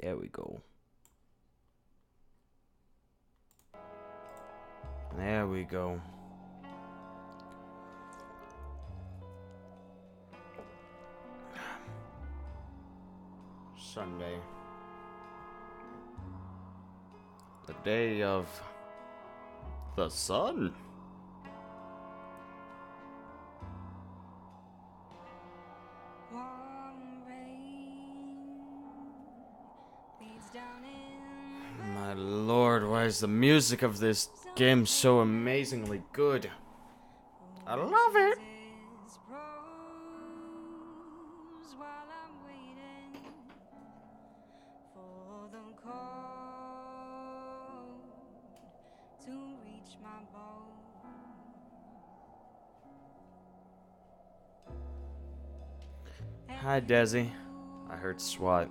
There we go. There we go. Sunday. The day of the sun. My lord, why is the music of this game so amazingly good? I love it! Hi, Desi. I heard SWAT.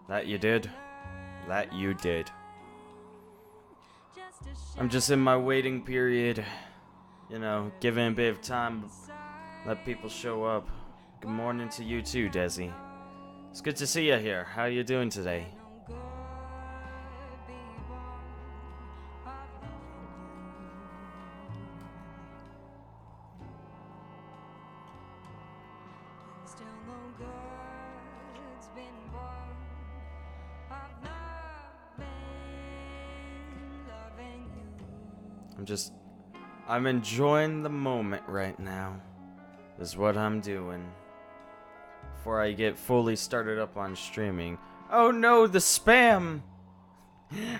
That you did? That you did. I'm just in my waiting period. You know, giving a bit of time. Let people show up. Good morning to you too, Desi. It's good to see you here. How you doing today? I'm enjoying the moment right now. Is what I'm doing. Before I get fully started up on streaming. Oh no, the spam!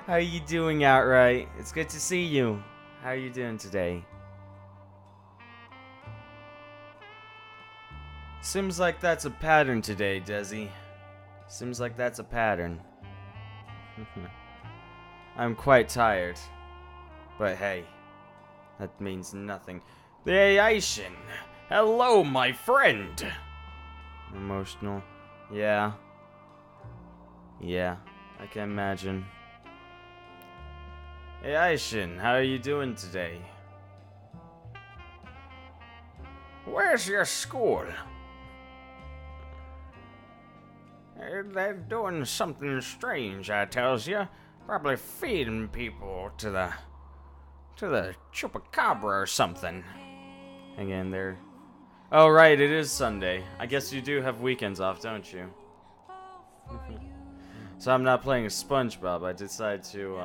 How you doing, Outright? It's good to see you. How are you doing today? Seems like that's a pattern today, Desi. Seems like that's a pattern. I'm quite tired. But hey, that means nothing. The Asian! Hello, my friend! Emotional. Yeah. Yeah, I can imagine. Hey, Aishin, how are you doing today? Where's your school? They're doing something strange, I tells you. Probably feeding people to the chupacabra or something. Again, they're... Oh, right, it is Sunday. I guess you do have weekends off, don't you? So I'm not playing SpongeBob. I decided to,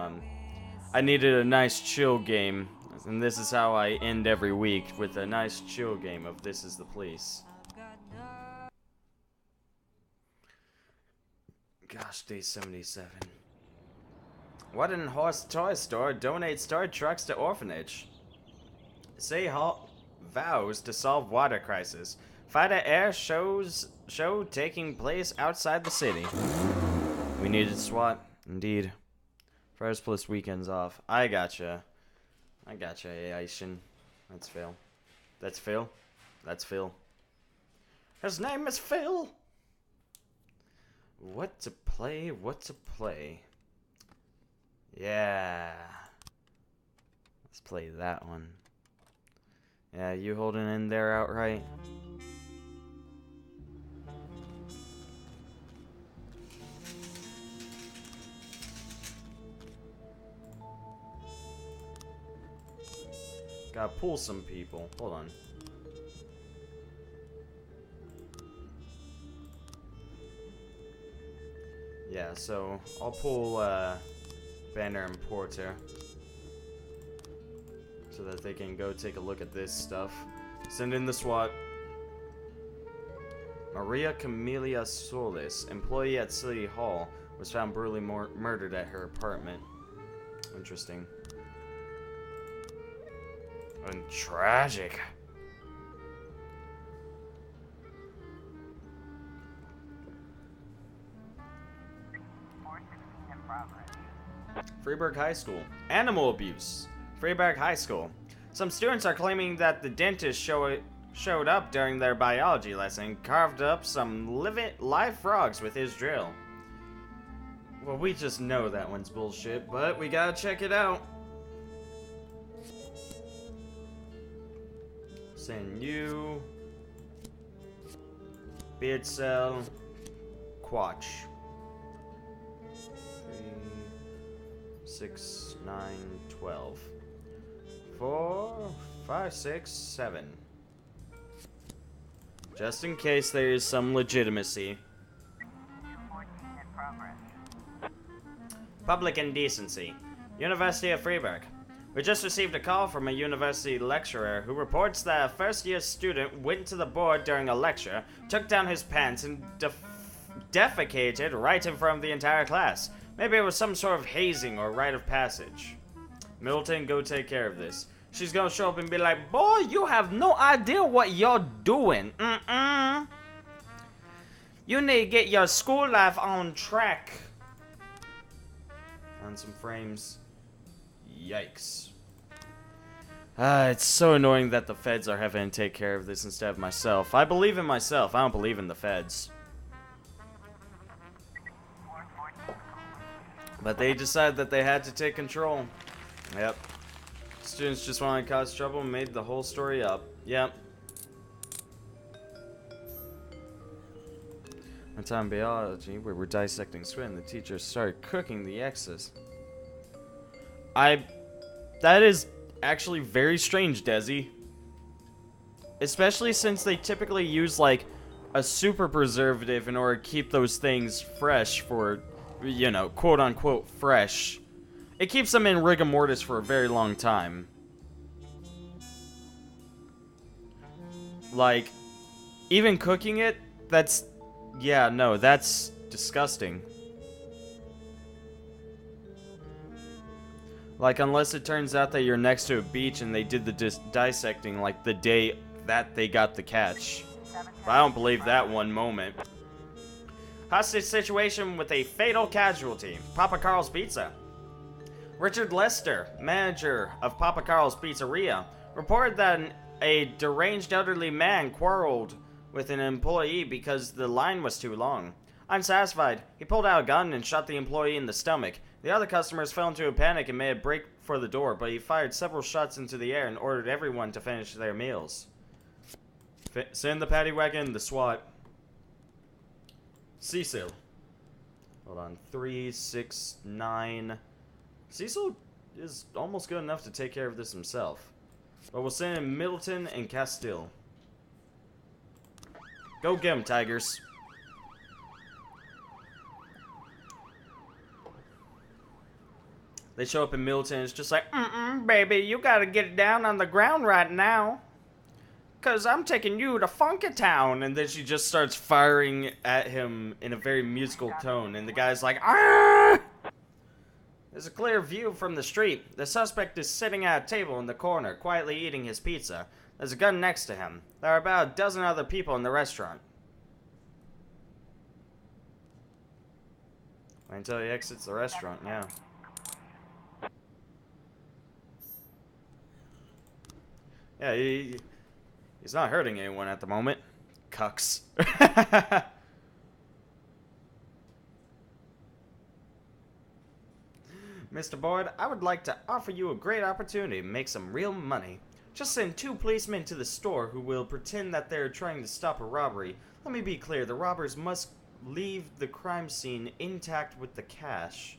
I needed a nice chill game. And this is how I end every week, with a nice chill game of This Is the Police. Gosh, day 77. What in Horse Toy Store donates toy trucks to orphanage? Say halt vows to solve water crisis. Fighter air show taking place outside the city. We needed SWAT, indeed. First plus weekends off. I gotcha, Aishin. That's Phil. That's Phil. That's Phil. His name is Phil. What to play? What to play? Yeah. Let's play that one. Yeah, you holding in there outright? Gotta pull some people. Hold on. Yeah, so I'll pull Banner and Porter so that they can go take a look at this stuff. Send in the SWAT. Maria Camelia Solis, employee at City Hall, was found brutally murdered at her apartment. Interesting. And tragic. Freeburg High School. Animal abuse. Freeburg High School. Some students are claiming that the dentist showed up during their biology lesson and carved up some live frogs with his drill. Well, we just know that one's bullshit, but we gotta check it out. Send you. Beard Cell. Quatch. 6, 9, 12. 4, 5, 6, 7. Just in case there is some legitimacy. Public indecency. University of Freiburg. We just received a call from a university lecturer who reports that a first-year student went to the board during a lecture, took down his pants, and defecated right in front of the entire class. Maybe it was some sort of hazing or rite of passage. Middleton, go take care of this. She's gonna show up and be like, boy, you have no idea what you're doing. You need to get your school life on track. On some frames. Yikes. It's so annoying that the feds are having to take care of this instead of myself. I believe in myself. I don't believe in the feds. But they decided that they had to take control. Yep. Students just wanted to cause trouble and made the whole story up. Yep. One time in biology, where we're dissecting sweat, and the teacher started cooking the X's. That is actually very strange, Desi. Especially since they typically use, like, a super preservative in order to keep those things fresh for, you know, quote-unquote fresh. It keeps them in rigor mortis for a very long time. Like, even cooking it, that's... yeah, no, that's disgusting. Like, unless it turns out that you're next to a beach and they did the dissecting, like, the day that they got the catch. But I don't believe that one moment. Hostage situation with a fatal casualty. Papa Carl's Pizza. Richard Lester, manager of Papa Carl's Pizzeria, reported that a deranged elderly man quarreled with an employee because the line was too long. Unsatisfied, he pulled out a gun and shot the employee in the stomach. The other customers fell into a panic and made a break for the door, but he fired several shots into the air and ordered everyone to finish their meals. Send the paddy wagon, the SWAT. Cecil. Hold on. 3, 6, 9. Cecil is almost good enough to take care of this himself. But we'll send in Middleton and Castile. Go get him, Tigers. They show up in Middleton, it's just like, baby, you gotta get it down on the ground right now. Cause I'm taking you to Funky Town. And then she just starts firing at him in a very musical tone. And the guy's like, ah! There's a clear view from the street. The suspect is sitting at a table in the corner, quietly eating his pizza. There's a gun next to him. There are about a dozen other people in the restaurant. Wait until he exits the restaurant, yeah. Yeah, he's not hurting anyone at the moment. Cucks. Mr. Boyd, I would like to offer you a great opportunity to make some real money. Just send 2 policemen to the store who will pretend that they're trying to stop a robbery. Let me be clear, the robbers must leave the crime scene intact with the cash.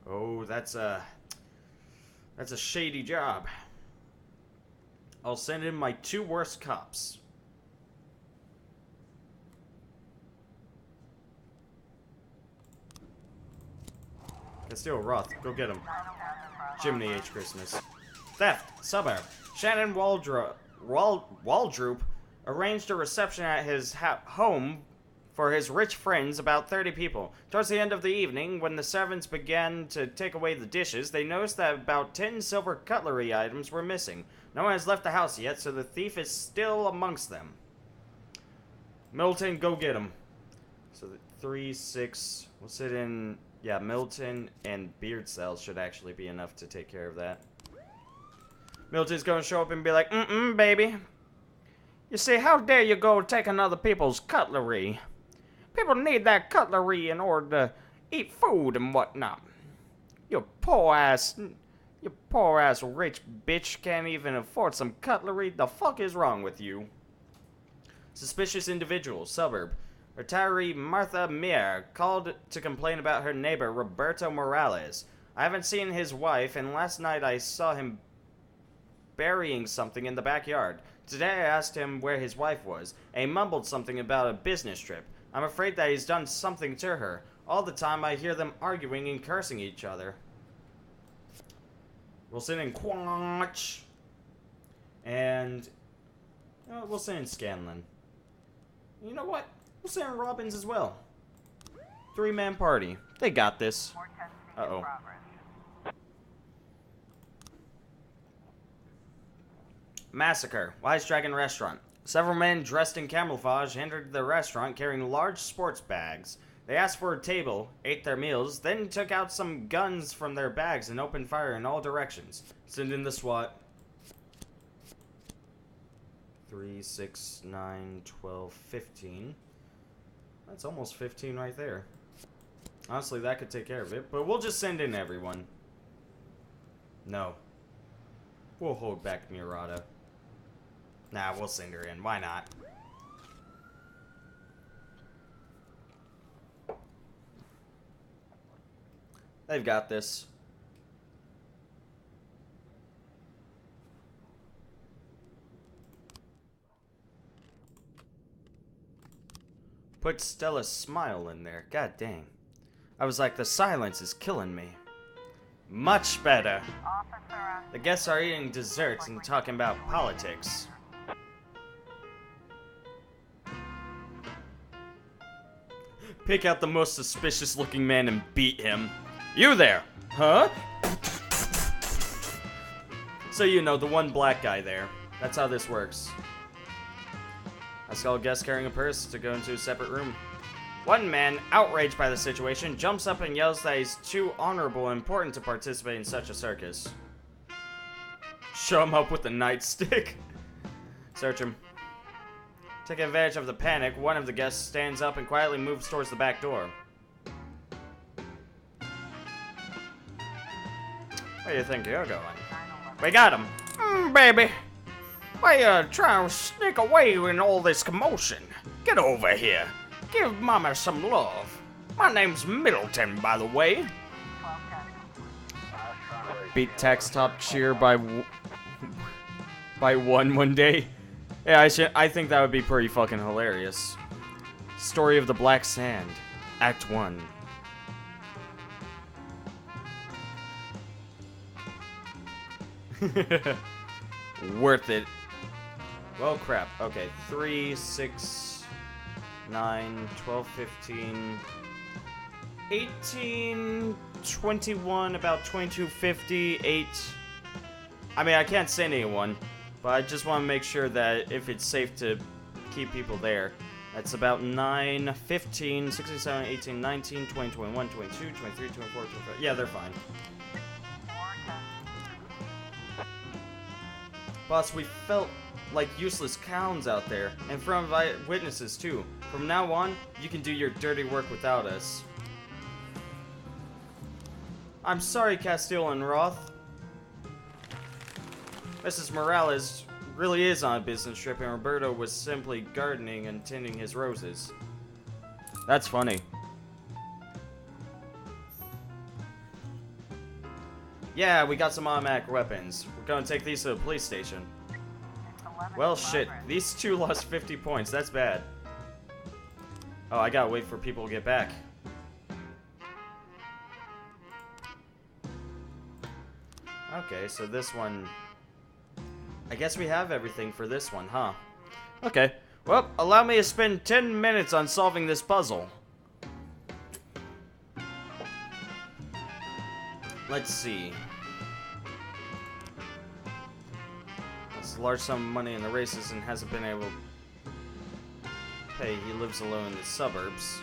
Oh, that's a shady job. I'll send in my 2 worst cops. Castile Roth, go get him. Jiminy H. Christmas. Theft, suburb. Shannon Waldroop arranged a reception at his home for his rich friends, about 30 people. Towards the end of the evening, when the servants began to take away the dishes, they noticed that about 10 silver cutlery items were missing. No one has left the house yet, so the thief is still amongst them. Milton, go get him. So 3, 6, we'll sit in... yeah, Milton and Beard Cells should actually be enough to take care of that. Milton's gonna show up and be like, baby. You see, how dare you go take another people's cutlery? People need that cutlery in order to eat food and whatnot. You poor ass rich bitch can't even afford some cutlery. The fuck is wrong with you? Suspicious individual, suburb. Retiree Martha Meir called to complain about her neighbor Roberto Morales. I haven't seen his wife, and last night I saw him burying something in the backyard. Today I asked him where his wife was, and he mumbled something about a business trip. I'm afraid that he's done something to her. All the time I hear them arguing and cursing each other. We'll send in Quanch. And we'll send in Scanlon. You know what? We'll send in Robbins as well. 3-man party. They got this. Uh-oh. Massacre. Wise Dragon Restaurant. Several men dressed in camouflage entered the restaurant carrying large sports bags. They asked for a table, ate their meals, then took out some guns from their bags and opened fire in all directions. Send in the SWAT. 3, 6, 9, 12, 15. That's almost 15 right there. Honestly, that could take care of it, but we'll just send in everyone. No. We'll hold back Murata. Nah, we'll send her in. Why not? They've got this. Put Stella's smile in there. God dang. I was like, the silence is killing me. Much better. The guests are eating desserts and talking about politics. Pick out the most suspicious looking man and beat him. You there! Huh? So you know, the one black guy there. That's how this works. I saw a guest carrying a purse to go into a separate room. One man, outraged by the situation, jumps up and yells that he's too honorable and important to participate in such a circus. Show him up with the nightstick. Search him. Taking advantage of the panic, one of the guests stands up and quietly moves towards the back door. Where do you think you're going? We got him. Baby. Why you trying to sneak away in all this commotion? Get over here. Give Mama some love. My name's Middleton, by the way. Beat Tax Top Cheer by one day. Yeah, I think that would be pretty fucking hilarious. Story of the Black Sand, Act 1. Worth it. Well, crap. Okay, 3, 6, 9, 12, 15, 18, 21, about 22.50, 8. I mean, I can't send anyone, but I just want to make sure that if it's safe to keep people there. That's about 9, 15, 16, 17, 18, 19, 20, 21, 22, 23, 24, 25. Yeah, they're fine. Boss, we felt like useless clowns out there, and from witnesses too. From now on, you can do your dirty work without us. I'm sorry, Castile and Roth. Mrs. Morales really is on a business trip, and Roberto was simply gardening and tending his roses. That's funny. Yeah, we got some automatic weapons. We're gonna take these to the police station. Well, shit. These two lost 50 points. That's bad. Oh, I gotta wait for people to get back. Okay, so this one... I guess we have everything for this one, huh? Okay. Well, allow me to spend 10 minutes on solving this puzzle. Let's see. That's a large sum of money in the races and hasn't been able to pay. He lives alone in the suburbs.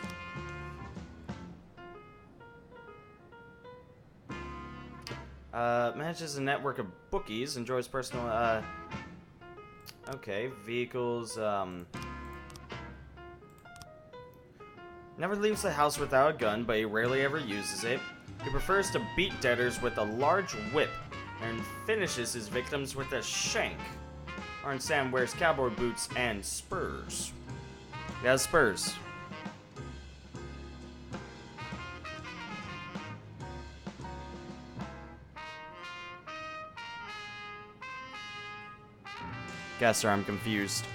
Manages a network of bookies, enjoys personal, okay, vehicles, never leaves the house without a gun, but he rarely ever uses it. He prefers to beat debtors with a large whip, and finishes his victims with a shank. Orange Sam wears cowboy boots and spurs. He has spurs. Gaster, I'm confused.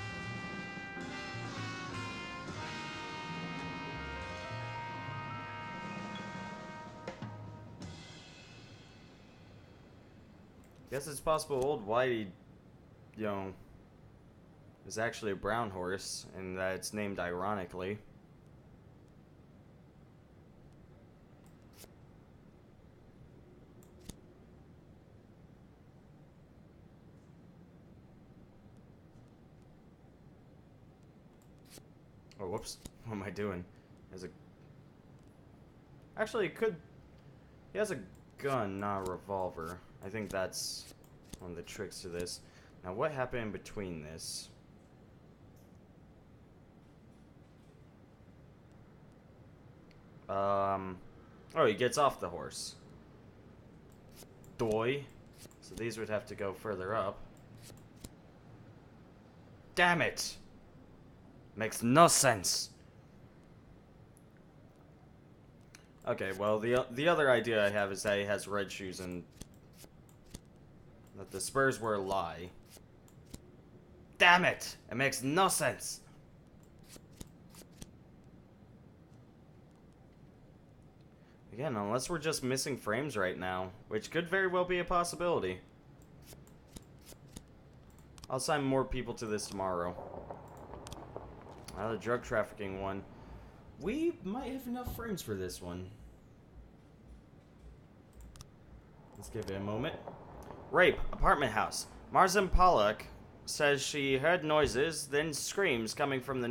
Guess it's possible old Whitey, you know, is actually a brown horse, and that it's named ironically. Oh, whoops. What am I doing? Actually, it could... He has a gun, not a revolver. I think that's one of the tricks to this. Now, what happened in between this? Oh, he gets off the horse. Doy. So these would have to go further up. Damn it! Makes no sense. Okay, well, the other idea I have is that he has red shoes and that the spurs were a lie. Damn it! It makes no sense. Again, unless we're just missing frames right now, which could very well be a possibility. I'll assign more people to this tomorrow. The drug trafficking one. We might have enough frames for this one. Let's give it a moment. Rape, apartment house. Marzin Pollock says she heard noises, then screams coming from the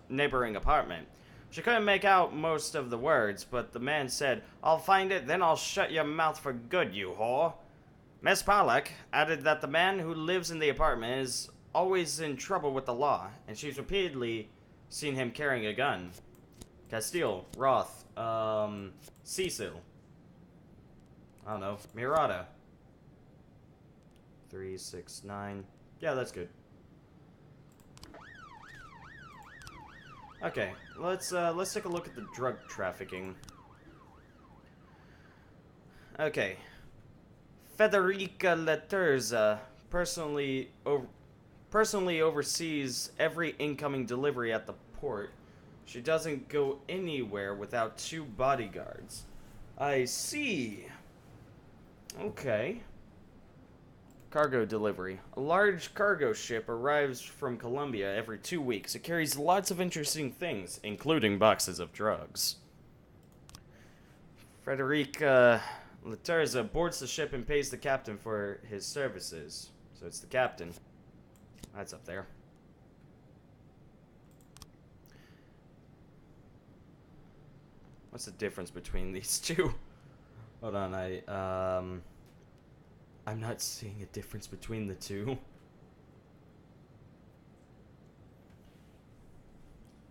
neighboring apartment. She couldn't make out most of the words, but the man said, "I'll find it, then I'll shut your mouth for good, you whore." Miss Pollock added that the man who lives in the apartment is always in trouble with the law, and she's repeatedly seen him carrying a gun. Castile, Roth, Cecil. I don't know, Mirada. 369. Yeah, that's good. Okay, let's take a look at the drug trafficking. Okay. Federica Laterza personally oversees every incoming delivery at the port. She doesn't go anywhere without 2 bodyguards. I see. Okay. Cargo delivery. A large cargo ship arrives from Colombia every 2 weeks. It carries lots of interesting things, including boxes of drugs. Frederica Laterza boards the ship and pays the captain for his services. So it's the captain. That's up there. What's the difference between these two? Hold on, I'm not seeing a difference between the two.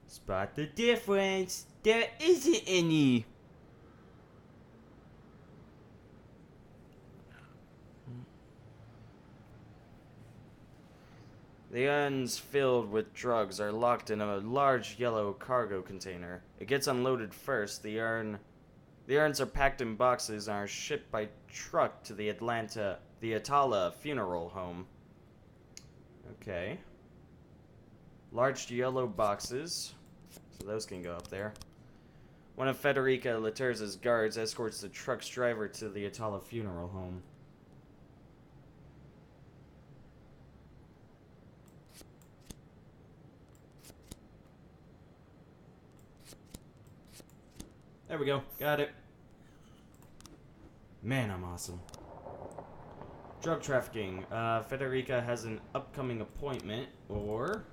Spot the difference. There isn't any. The urns filled with drugs are locked in a large yellow cargo container. It gets unloaded first. The urns are packed in boxes and are shipped by truck to the Atala funeral home. Okay. Large yellow boxes. So those can go up there. One of Federica Laterza's guards escorts the truck's driver to the Atala funeral home. There we go. Got it. Man, I'm awesome. Drug trafficking. Federica has an upcoming appointment, or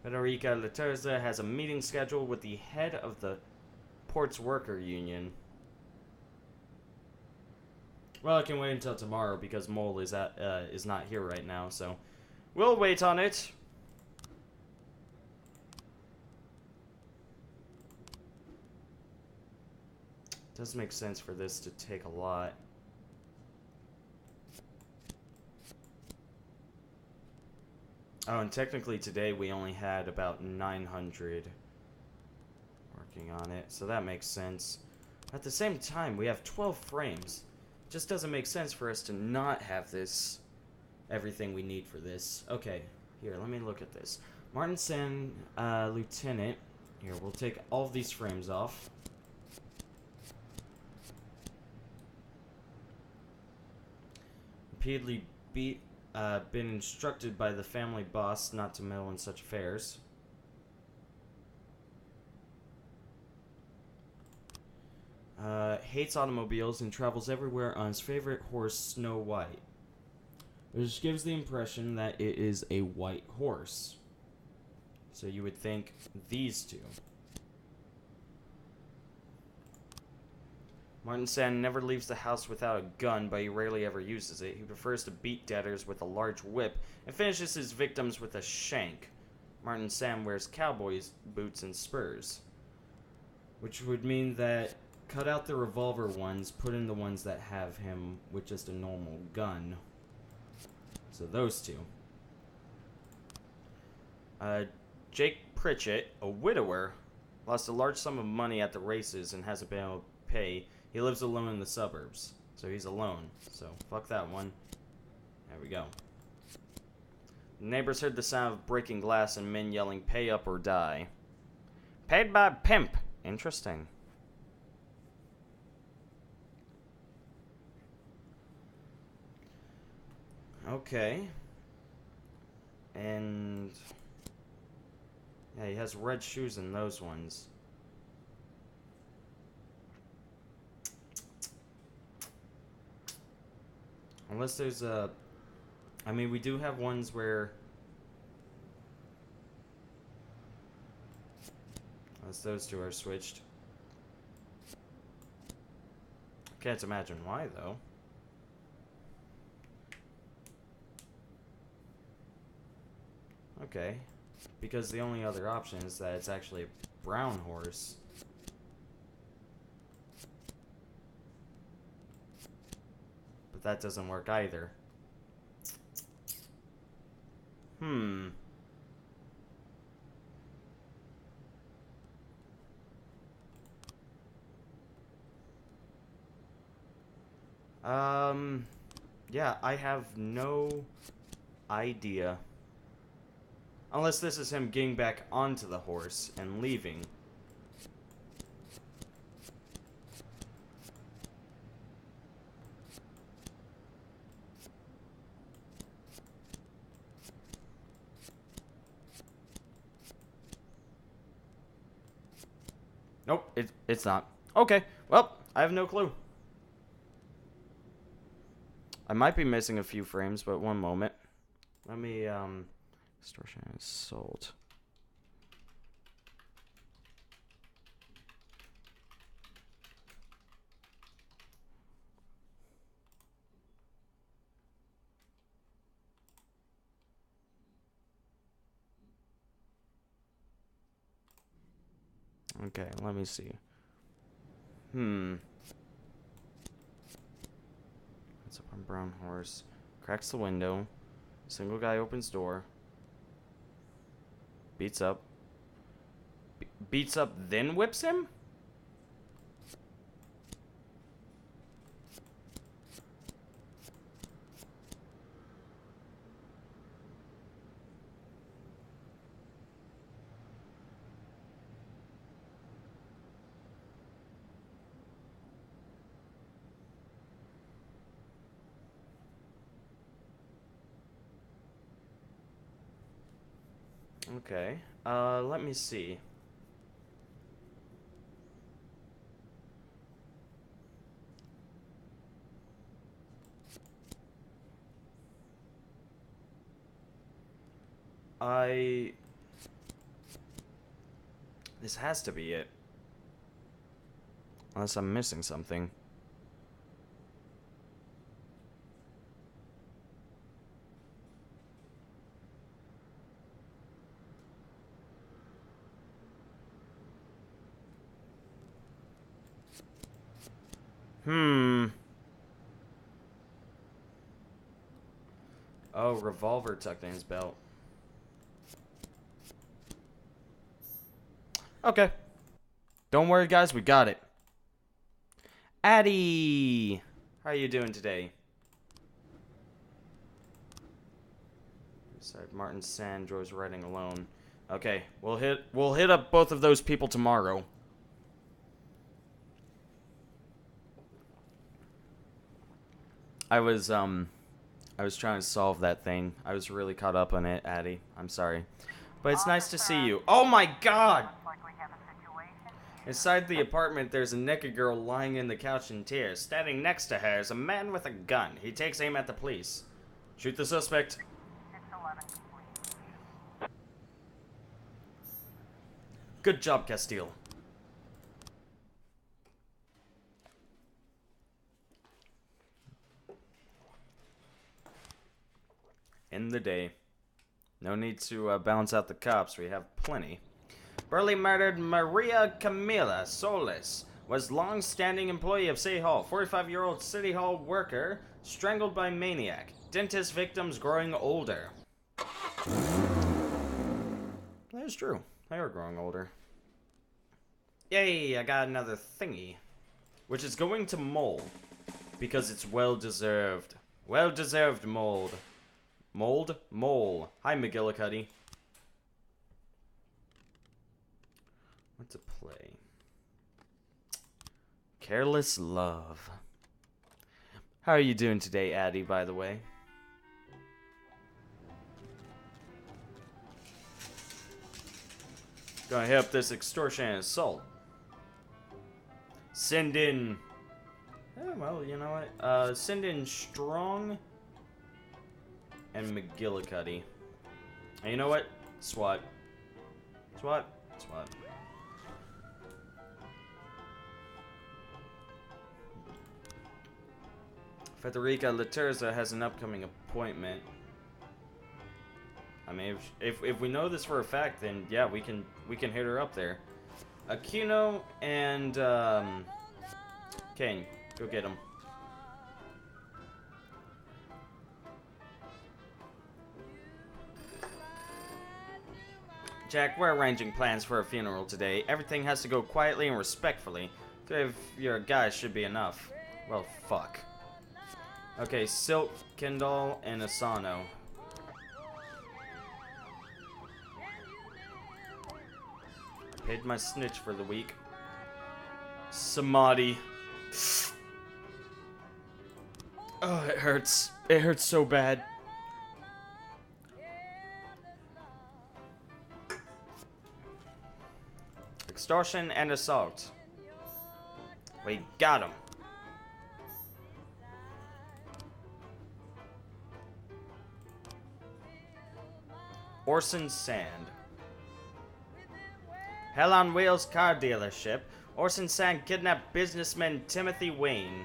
Federica Laterza has a meeting scheduled with the head of the port's worker union. Well, I can wait until tomorrow because Mole is not here right now, so we'll wait on it. Does make sense for this to take a lot. Oh, and technically today we only had about 900 working on it, so that makes sense. At the same time, we have 12 frames. It just doesn't make sense for us to not have this, everything we need for this. Okay, Here, let me look at this. Martinson, Lieutenant. Here, we'll take all of these frames off. Repeatedly been instructed by the family boss not to meddle in such affairs. Hates automobiles and travels everywhere on his favorite horse, Snow White. Which gives the impression that it is a white horse. So you would think these two. Martinson never leaves the house without a gun, but he rarely ever uses it. He prefers to beat debtors with a large whip and finishes his victims with a shank. Martinson wears cowboys' boots and spurs. Which would mean that cut out the revolver ones, put in the ones that have him with just a normal gun. So those two. Jake Pritchett, a widower, lost a large sum of money at the races and hasn't been able to pay. He lives alone in the suburbs, so he's alone. So fuck that one. There we go. The neighbors heard the sound of breaking glass and men yelling, "Pay up or die." Paid by pimp. Interesting. Okay. And yeah, he has red shoes in those ones. Unless there's a... I mean, we do have ones where... Unless those two are switched. Can't imagine why, though. Okay. Because the only other option is that it's actually a brown horse. But that doesn't work either. Yeah, I have no idea. Unless this is him getting back onto the horse and leaving. Nope, it's not. Okay, well, I have no clue. I might be missing a few frames, but one moment. Let me, extortion and assault. Okay, let me see. What's up on brown horse? Cracks the window. Single guy opens door. Beats up. Beats up, then whips him? Okay. Let me see. This has to be it. Unless I'm missing something. Oh, revolver tucked in his belt. Okay. Don't worry, guys. We got it. Addie! How are you doing today? Said Martin Sandro's riding alone. Okay, we'll hit up both of those people tomorrow. I was trying to solve that thing. I was really caught up on it, Addie. I'm sorry. But it's nice to see you. Oh my god! Inside the apartment, there's a naked girl lying in the couch in tears. Standing next to her is a man with a gun. He takes aim at the police. Shoot the suspect. Good job, Castile. In the day. No need to balance out the cops. We have plenty. Burley murdered Maria Camila Solis. Was long-standing employee of City Hall. 45-year-old City Hall worker. Strangled by maniac. Dentist victims growing older. That is true. They are growing older. Yay, I got another thingy. Which is going to Mole. Because it's well-deserved. Well-deserved mold. Mold? Mole. Hi, McGillicuddy. What to play? Careless Love. How are you doing today, Addie, by the way? Gonna hit up this extortion and assault. Send in... well, you know what? Send in Strong and McGillicuddy. And you know what? SWAT. SWAT. SWAT. Federica Laterza has an upcoming appointment. I mean, if we know this for a fact, then yeah, we can hit her up there. Aquino and Kane, go get him. Jack, we're arranging plans for a funeral today. Everything has to go quietly and respectfully. If you're a guy, should be enough. Well, fuck. Okay, Silk, Kendall, and Asano. Paid my snitch for the week. Samadhi. Oh, it hurts. It hurts so bad. Extortion and assault. We got him. Orson Sand. Hell on Wheels car dealership. Orson Sand kidnapped businessman Timothy Wayne.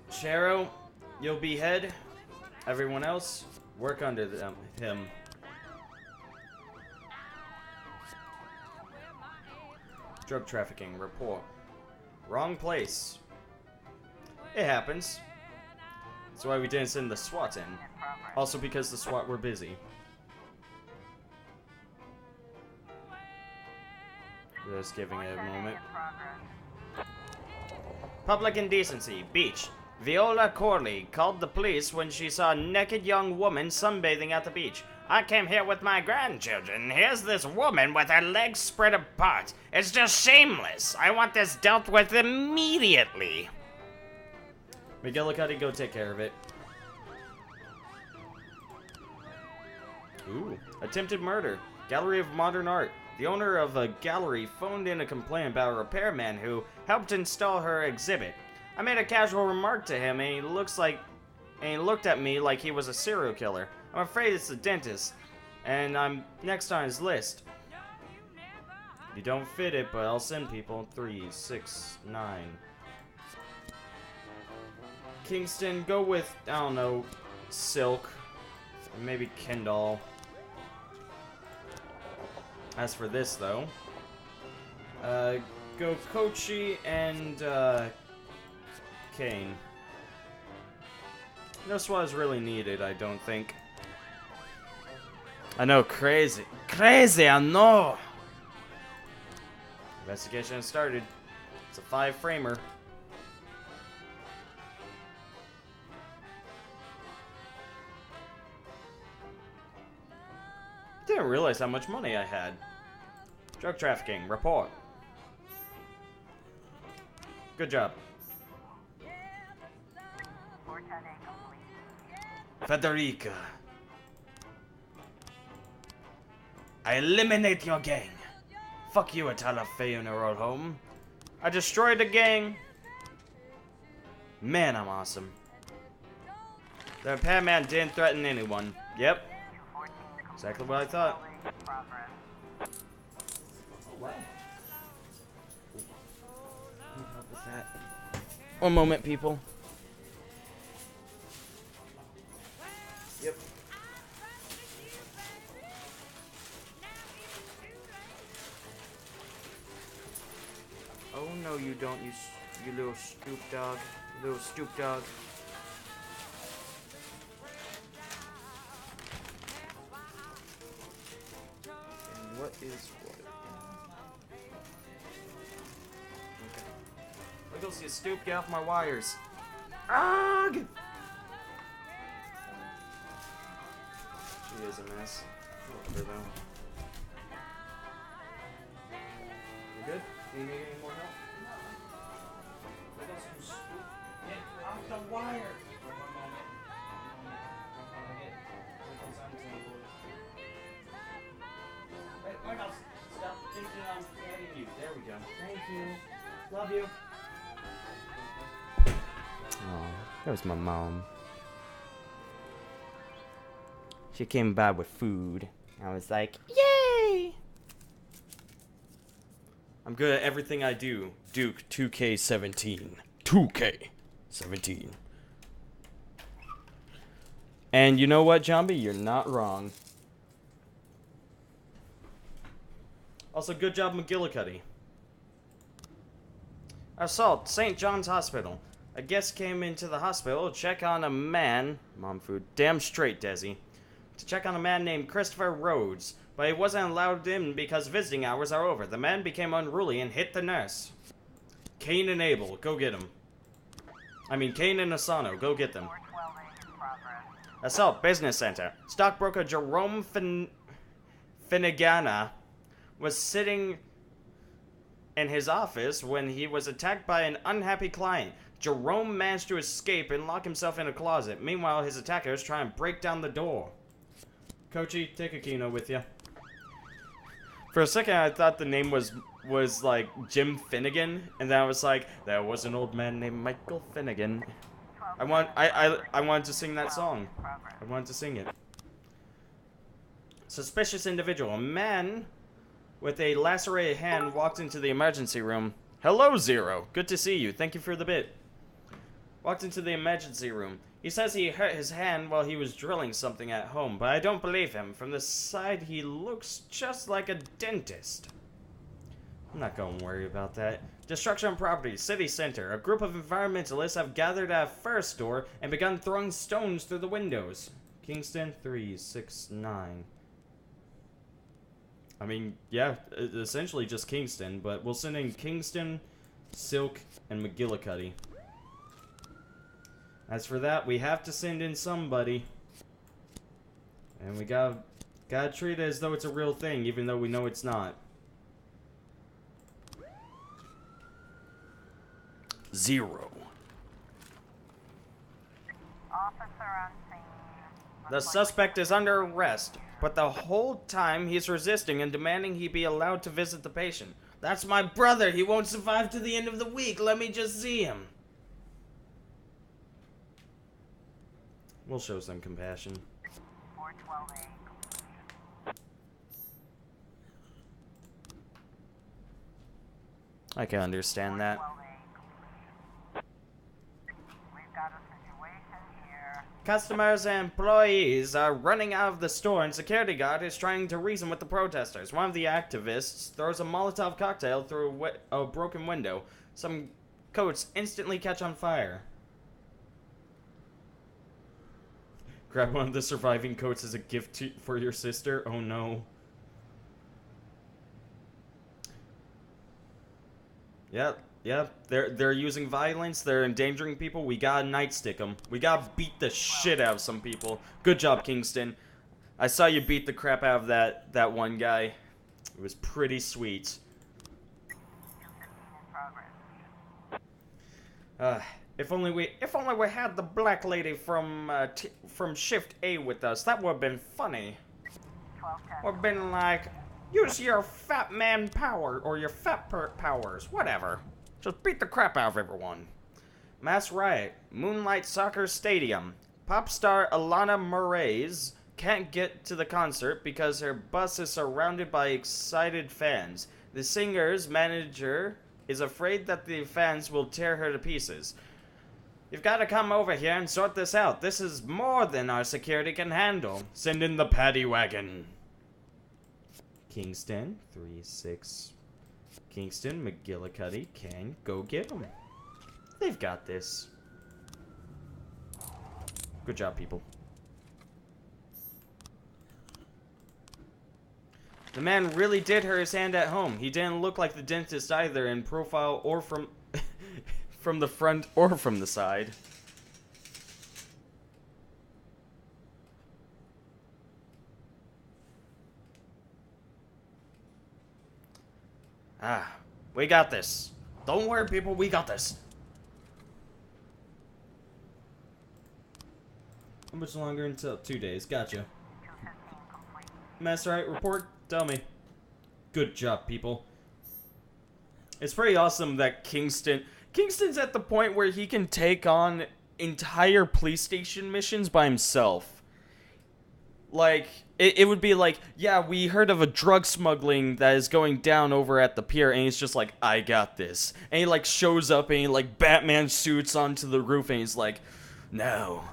Chero, you'll be head. Everyone else, work under him. Drug trafficking report. Wrong place. It happens. That's why we didn't send the SWAT in. Also because the SWAT were busy. Just giving it a moment. Public indecency. Beach. Viola Corley called the police when she saw a naked young woman sunbathing at the beach. I came here with my grandchildren. Here's this woman with her legs spread apart. It's just shameless. I want this dealt with immediately. McGillicuddy, go take care of it. Ooh, attempted murder. Gallery of Modern Art. The owner of a gallery phoned in a complaint about a repairman who helped install her exhibit. I made a casual remark to him, and he looked at me like he was a serial killer. I'm afraid it's the dentist, and I'm next on his list. You don't fit it, but I'll send people. 3, 6, 9. Kingston, go with, I don't know, Silk. And maybe Kendall. As for this, though, go Kochi and, Kane. No SWAT is really needed, I don't think. I know, crazy. Crazy, I know! Investigation has started. It's a 5-framer. Didn't realize how much money I had. Drug trafficking, report. Good job. Federica. I eliminate your gang. Fuck you, Atala Funeral Home. I destroyed the gang. Man, I'm awesome. The repairman didn't threaten anyone. Yep. Exactly what I thought. What? Need help with that. One moment, people. Yep. Oh no, you don't, you little stoop dog. Little stoop dog. And what is what? Okay. Look, you'll see a stoop, get off my wires. Ugh! She is a mess. Look for them. You good? Do you need any more help? Look at some stoop. Get off the wire! Wait, Michael, stop thinking I'm threatening you. There we go. Thank you. Love you. Oh, that was my mom. She came by with food. I was like, yay! I'm good at everything I do. Duke 2K17. 2K17. And you know what, Zombie? You're not wrong. Also, good job, McGillicuddy. Assault, St. John's Hospital. A guest came into the hospital to check on a man. Mom food. Damn straight, Desi. To check on a man named Christopher Rhodes. But he wasn't allowed in because visiting hours are over. The man became unruly and hit the nurse. Cain and Abel, go get him. I mean, Cain and Asano, go get them. Assault, Business Center. Stockbroker Jerome Finneganna was sitting in his office when he was attacked by an unhappy client. Jerome managed to escape and lock himself in a closet. Meanwhile, his attackers try and break down the door. Kochi, take a Kino with you. For a second, I thought the name was like Jim Finnegan, and then I was like, there was an old man named Michael Finnegan. I wanted to sing that song. I wanted to sing it. Suspicious individual. A man with a lacerated hand walked into the emergency room. Hello, Zero. Good to see you. Thank you for the bit. Walked into the emergency room. He says he hurt his hand while he was drilling something at home, but I don't believe him. From the side, he looks just like a dentist. I'm not gonna worry about that. Destruction of property, city center. A group of environmentalists have gathered at a first store and begun throwing stones through the windows. Kingston 369. I mean, yeah, essentially just Kingston, but we'll send in Kingston, Silk, and McGillicuddy. As for that, we have to send in somebody. And we gotta treat it as though it's a real thing, even though we know it's not. Zero. Officer on scene. The suspect is under arrest, but the whole time he's resisting and demanding he be allowed to visit the patient. That's my brother. He won't survive to the end of the week. Let me just see him. We'll show some compassion. 412A. I can understand that. 412A. We've got a situation here. Customers and employees are running out of the store, and security guard is trying to reason with the protesters. One of the activists throws a Molotov cocktail through a broken window. Some coats instantly catch on fire. Grab one of the surviving coats as a gift for your sister? Oh no. Yep. They're using violence. They're endangering people. We gotta nightstick them. We gotta beat the shit out of some people. Good job, Kingston. I saw you beat the crap out of that one guy. It was pretty sweet. 215 in progress. If only we had the black lady from Shift A with us, that would have been funny. 1210. Or been like, use your fat man power or your fat powers, whatever. Just beat the crap out of everyone. Mass riot, Moonlight Soccer Stadium. Pop star Alana Moraes can't get to the concert because her bus is surrounded by excited fans. The singer's manager is afraid that the fans will tear her to pieces. You've got to come over here and sort this out. This is more than our security can handle. Send in the paddy wagon. Kingston, 3-6. Kingston, McGillicuddy can go get them. They've got this. Good job, people. The man really did hurt his hand at home. He didn't look like the dentist either in profile or from from the front or from the side. We got this. Don't worry, people, we got this. How much longer until 2 days? Gotcha. 215 complete. Master right report, tell me. Good job, people. It's pretty awesome that Kingston's at the point where he can take on entire police station missions by himself. Like, it would be like, yeah, we heard of a drug smuggling that is going down over at the pier, and he's just like, I got this. And he, like, shows up, and he, like, Batman suits onto the roof, and he's like, now,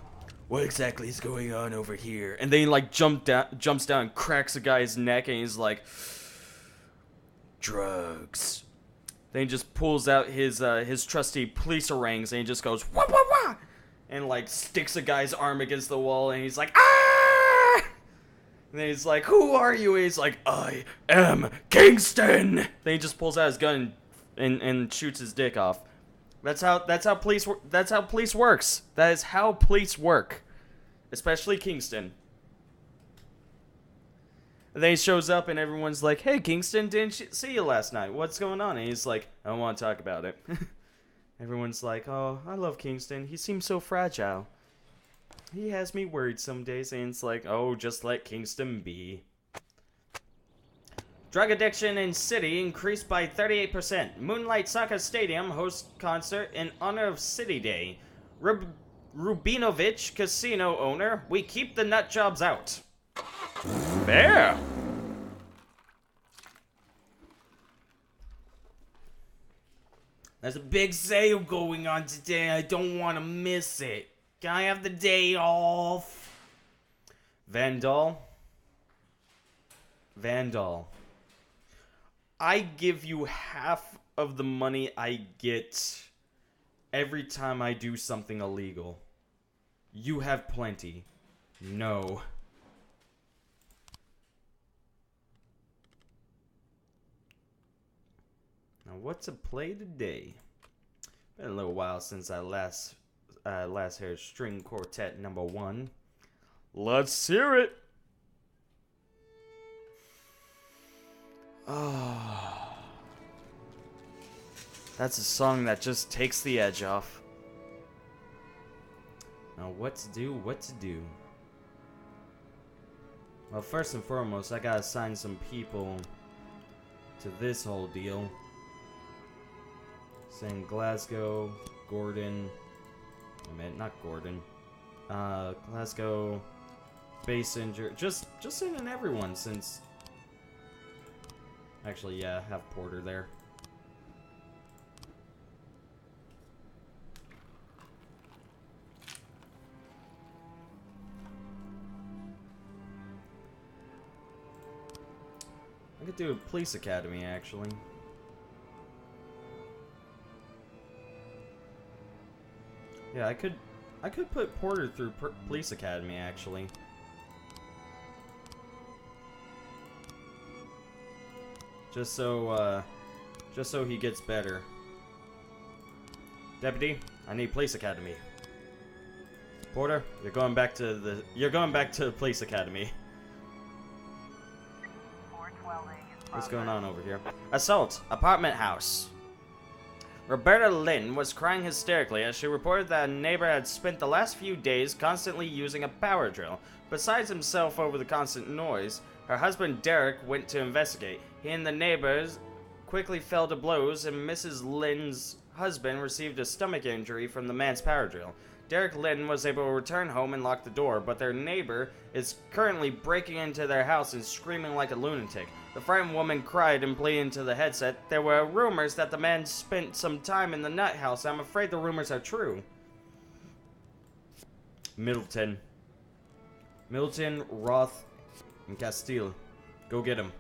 what exactly is going on over here? And then he, like, jumps down and cracks a guy's neck, and he's like, drugs. Then he just pulls out his trusty police orangs, and he just goes, wah, wah, wah! And, like, sticks a guy's arm against the wall, and he's like, ah! And then he's like, who are you? And he's like, I am Kingston! Then he just pulls out his gun and shoots his dick off. That's how police works. That is how police work. Especially Kingston. And then he shows up and everyone's like, hey, Kingston, didn't see you last night. What's going on? And he's like, I don't want to talk about it. Everyone's like, oh, I love Kingston. He seems so fragile. He has me worried some days, and it's like, oh, just let Kingston be. Drug addiction in city increased by 38%. Moonlight Soccer Stadium hosts concert in honor of City Day. Rubinovich casino owner, we keep the nut jobs out. Fair. There's a big sale going on today. I don't want to miss it. Can I have the day off? Vandal. I give you half of the money I get every time I do something illegal. You have plenty. No. Now, what's a play today? Been a little while since I last heard String Quartet number 1. Let's hear it. Oh, that's a song that just takes the edge off. Now, what to do? Well, first and foremost, I gotta assign some people to this whole deal. Saying Glasgow, Gordon. I mean, not Gordon. Glasgow, Basinger. Just send in everyone since. Actually, yeah, have Porter there. I could do a police academy, actually. Yeah, I could put Porter through police academy, actually. Just so he gets better. Deputy, I need police academy. Porter, you're going back to the police academy. 412A in What's progress. going on over here? Assault. Apartment house. Roberta Lynn was crying hysterically as she reported that a neighbor had spent the last few days constantly using a power drill. Besides himself over the constant noise, her husband Derek went to investigate. He and the neighbors quickly fell to blows, and Mrs. Lynn's husband received a stomach injury from the man's power drill. Derek Lynn was able to return home and lock the door, but their neighbor is currently breaking into their house and screaming like a lunatic. The frightened woman cried and pleaded into the headset. There were rumors that the man spent some time in the nut house. I'm afraid the rumors are true. Middleton, Roth, and Castile. Go get him.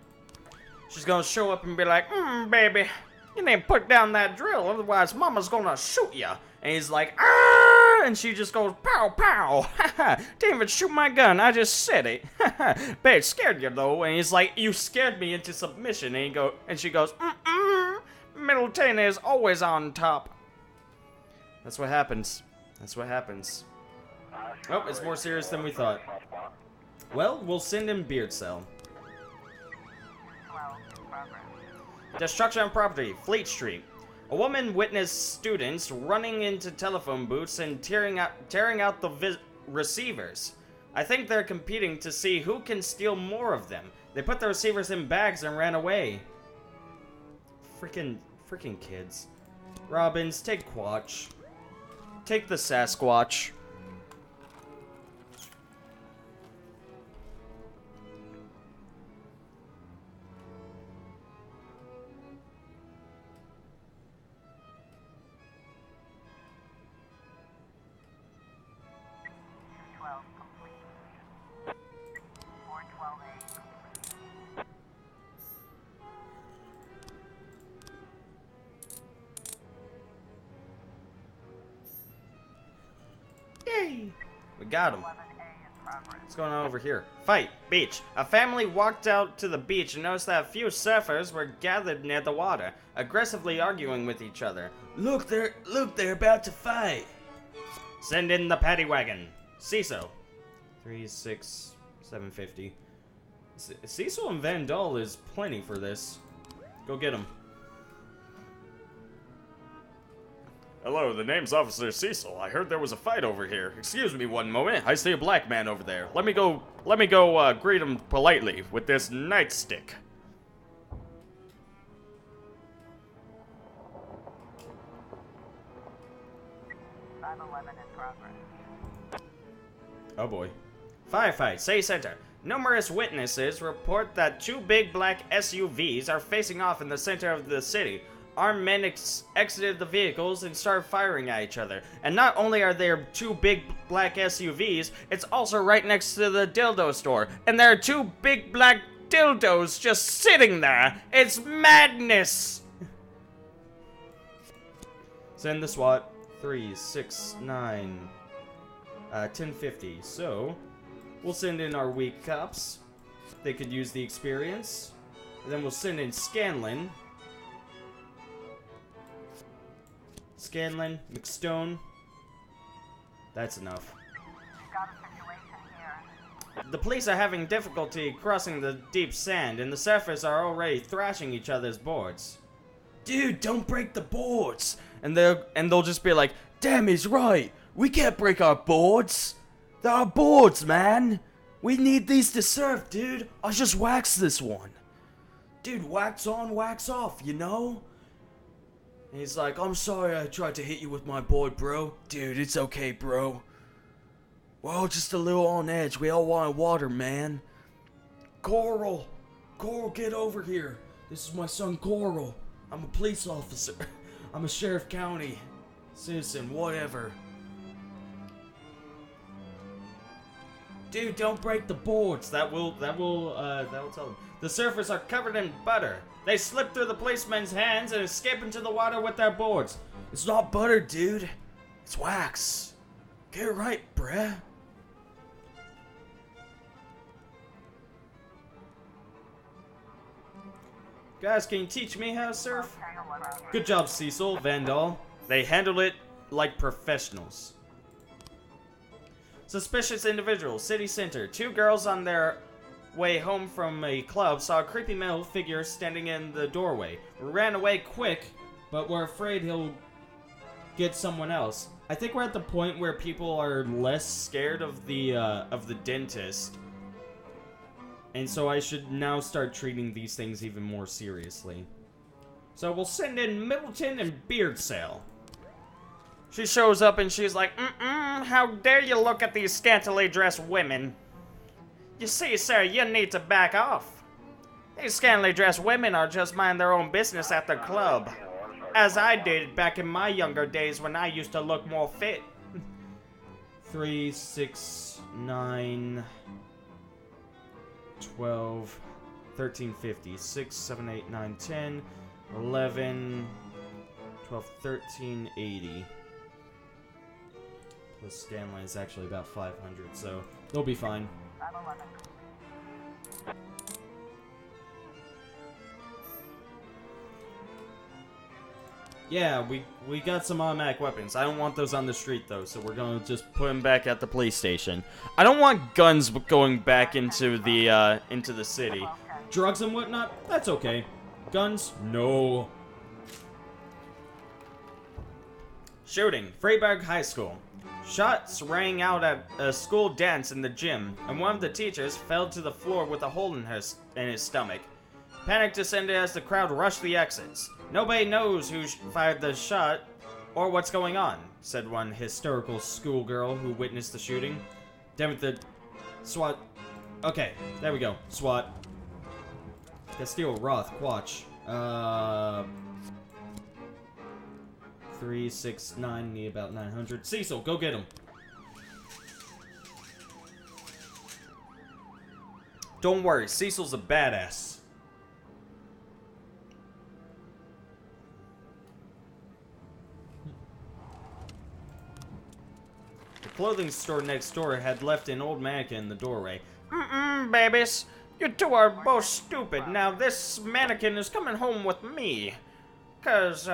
She's gonna show up and be like, baby, you need to put down that drill, otherwise mama's gonna shoot ya. And he's like, ah! And she just goes, pow, pow. Didn't even shoot my gun, I just said it. Babe, scared you though. And he's like, you scared me into submission. And she goes, Middleton is always on top. That's what happens. That's what happens. Oh, it's more serious than we thought. Well, we'll send him beard cell. 12 in progress. Destruction of property, Fleet Street. A woman witnessed students running into telephone booths and tearing out the receivers. I think they're competing to see who can steal more of them. They put the receivers in bags and ran away. Freaking kids. Robbins, take Quatch. Take the Sasquatch. Complete. 412A complete. Yay! We got him. 11A in progress. What's going on over here? Fight. Beach. A family walked out to the beach and noticed that a few surfers were gathered near the water, aggressively arguing with each other. Look, they're about to fight. Send in the paddy wagon. Cecil. 750. Cecil and Vandal is plenty for this. Go get him. Hello, the name's Officer Cecil. I heard there was a fight over here. Excuse me one moment. I see a black man over there. Let me go greet him politely with this nightstick. in progress. Oh boy. Firefight, City Center. Numerous witnesses report that two big black SUVs are facing off in the center of the city. Armed men exited the vehicles and started firing at each other. And not only are there two big black SUVs, it's also right next to the dildo store. And there are two big black dildos just sitting there. It's madness! Send the SWAT. 369 1050. So we'll send in our weak cops. They could use the experience. And then we'll send in Scanlon, McStone. That's enough. Got a situation here. The police are having difficulty crossing the deep sand, and the surfers are already thrashing each other's boards. Dude, don't break the boards! And they'll just be like, damn, he's right. We can't break our boards. They're our boards, man. We need these to surf, dude. I'll just wax this one. Dude, wax on, wax off, you know? And he's like, I'm sorry I tried to hit you with my board, bro. Dude, it's okay, bro. We're all just a little on edge. We all want water, man. Coral, get over here. This is my son, Coral. I'm a police officer. I'm a sheriff county citizen, whatever. Dude, don't break the boards. That will tell them. The surfers are covered in butter. They slip through the policemen's hands and escape into the water with their boards. It's not butter, dude. It's wax. Get it right, bruh. Guys, can you teach me how to surf? Good job, Cecil, Vandal. They handled it like professionals. Suspicious individual, city center. Two girls on their way home from a club saw a creepy metal figure standing in the doorway. We ran away quick, but we're afraid he'll get someone else. I think we're at the point where people are less scared of the dentist. And so I should now start treating these things even more seriously. So we'll send in Middleton and Beardsale. She shows up and she's like, how dare you look at these scantily dressed women? You see, sir, you need to back off. These scantily dressed women are just mind their own business at the club. As I did back in my younger days when I used to look more fit. 3, 6, 9... 12, 13, 50, 6, 7, 8, 9, 10, 11, 12, 13, 80. Plus Scanline is actually about 500, so they'll be fine. 511. Yeah, we got some automatic weapons. I don't want those on the street, though, so we're gonna just put them back at the police station. I don't want guns going back into the city. Drugs and whatnot, that's okay. Guns, no. Shooting, Freiburg High School. Shots rang out at a school dance in the gym, and one of the teachers fell to the floor with a hole in his stomach. Panic descended as the crowd rushed the exits. Nobody knows who fired the shot or what's going on, said one hysterical schoolgirl who witnessed the shooting. Damn it, the SWAT. Okay, there we go. SWAT. Castile Roth, Quatch. 3, 6, 9, need about 900. Cecil, go get him. Don't worry, Cecil's a badass. The clothing store next door had left an old mannequin in the doorway. Babies. You two are both stupid. Now this mannequin is coming home with me. 'Cause,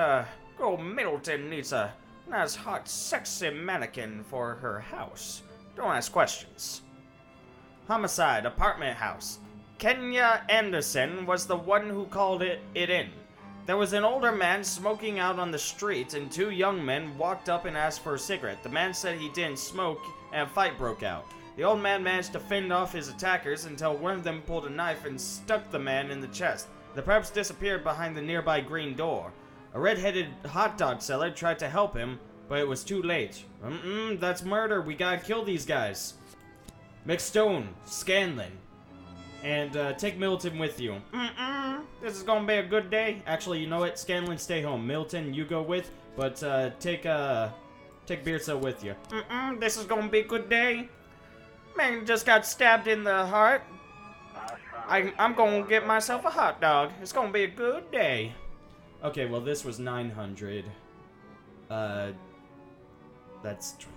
girl Middleton needs a nice, hot, sexy mannequin for her house. Don't ask questions. Homicide, apartment house. Kenya Anderson was the one who called it in. There was an older man smoking out on the street, and 2 young men walked up and asked for a cigarette. The man said he didn't smoke, and a fight broke out. The old man managed to fend off his attackers until one of them pulled a knife and stuck the man in the chest. The preps disappeared behind the nearby green door. A red-headed hot dog seller tried to help him, but it was too late. That's murder. We gotta kill these guys. McStone, Scanlon, and take Middleton with you. This is gonna be a good day. Actually, you know what? Scanlon, stay home. Middleton, you go with, but take Beardsail with you. This is gonna be a good day. Man just got stabbed in the heart. I'm gonna get myself a hot dog. It's gonna be a good day. Okay, well this was 900. That's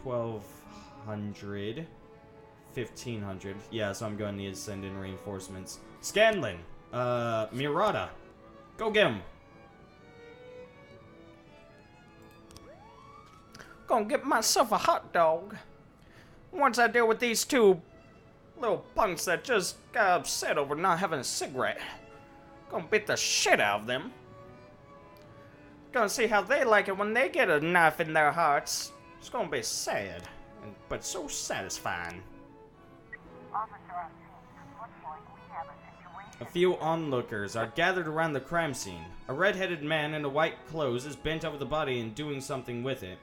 1200. 1500. Yeah, so I'm going to need to send in reinforcements. Scanlon! Murata. Go get him. Gonna get myself a hot dog. Once I deal with these 2 little punks that just got upset over not having a cigarette. Gonna beat the shit out of them. Gonna see how they like it when they get a knife in their hearts. It's gonna be sad, but so satisfying. Officer on scene. Looks like we have a situation. A few onlookers are gathered around the crime scene. A red-headed man in a white clothes is bent over the body and doing something with it.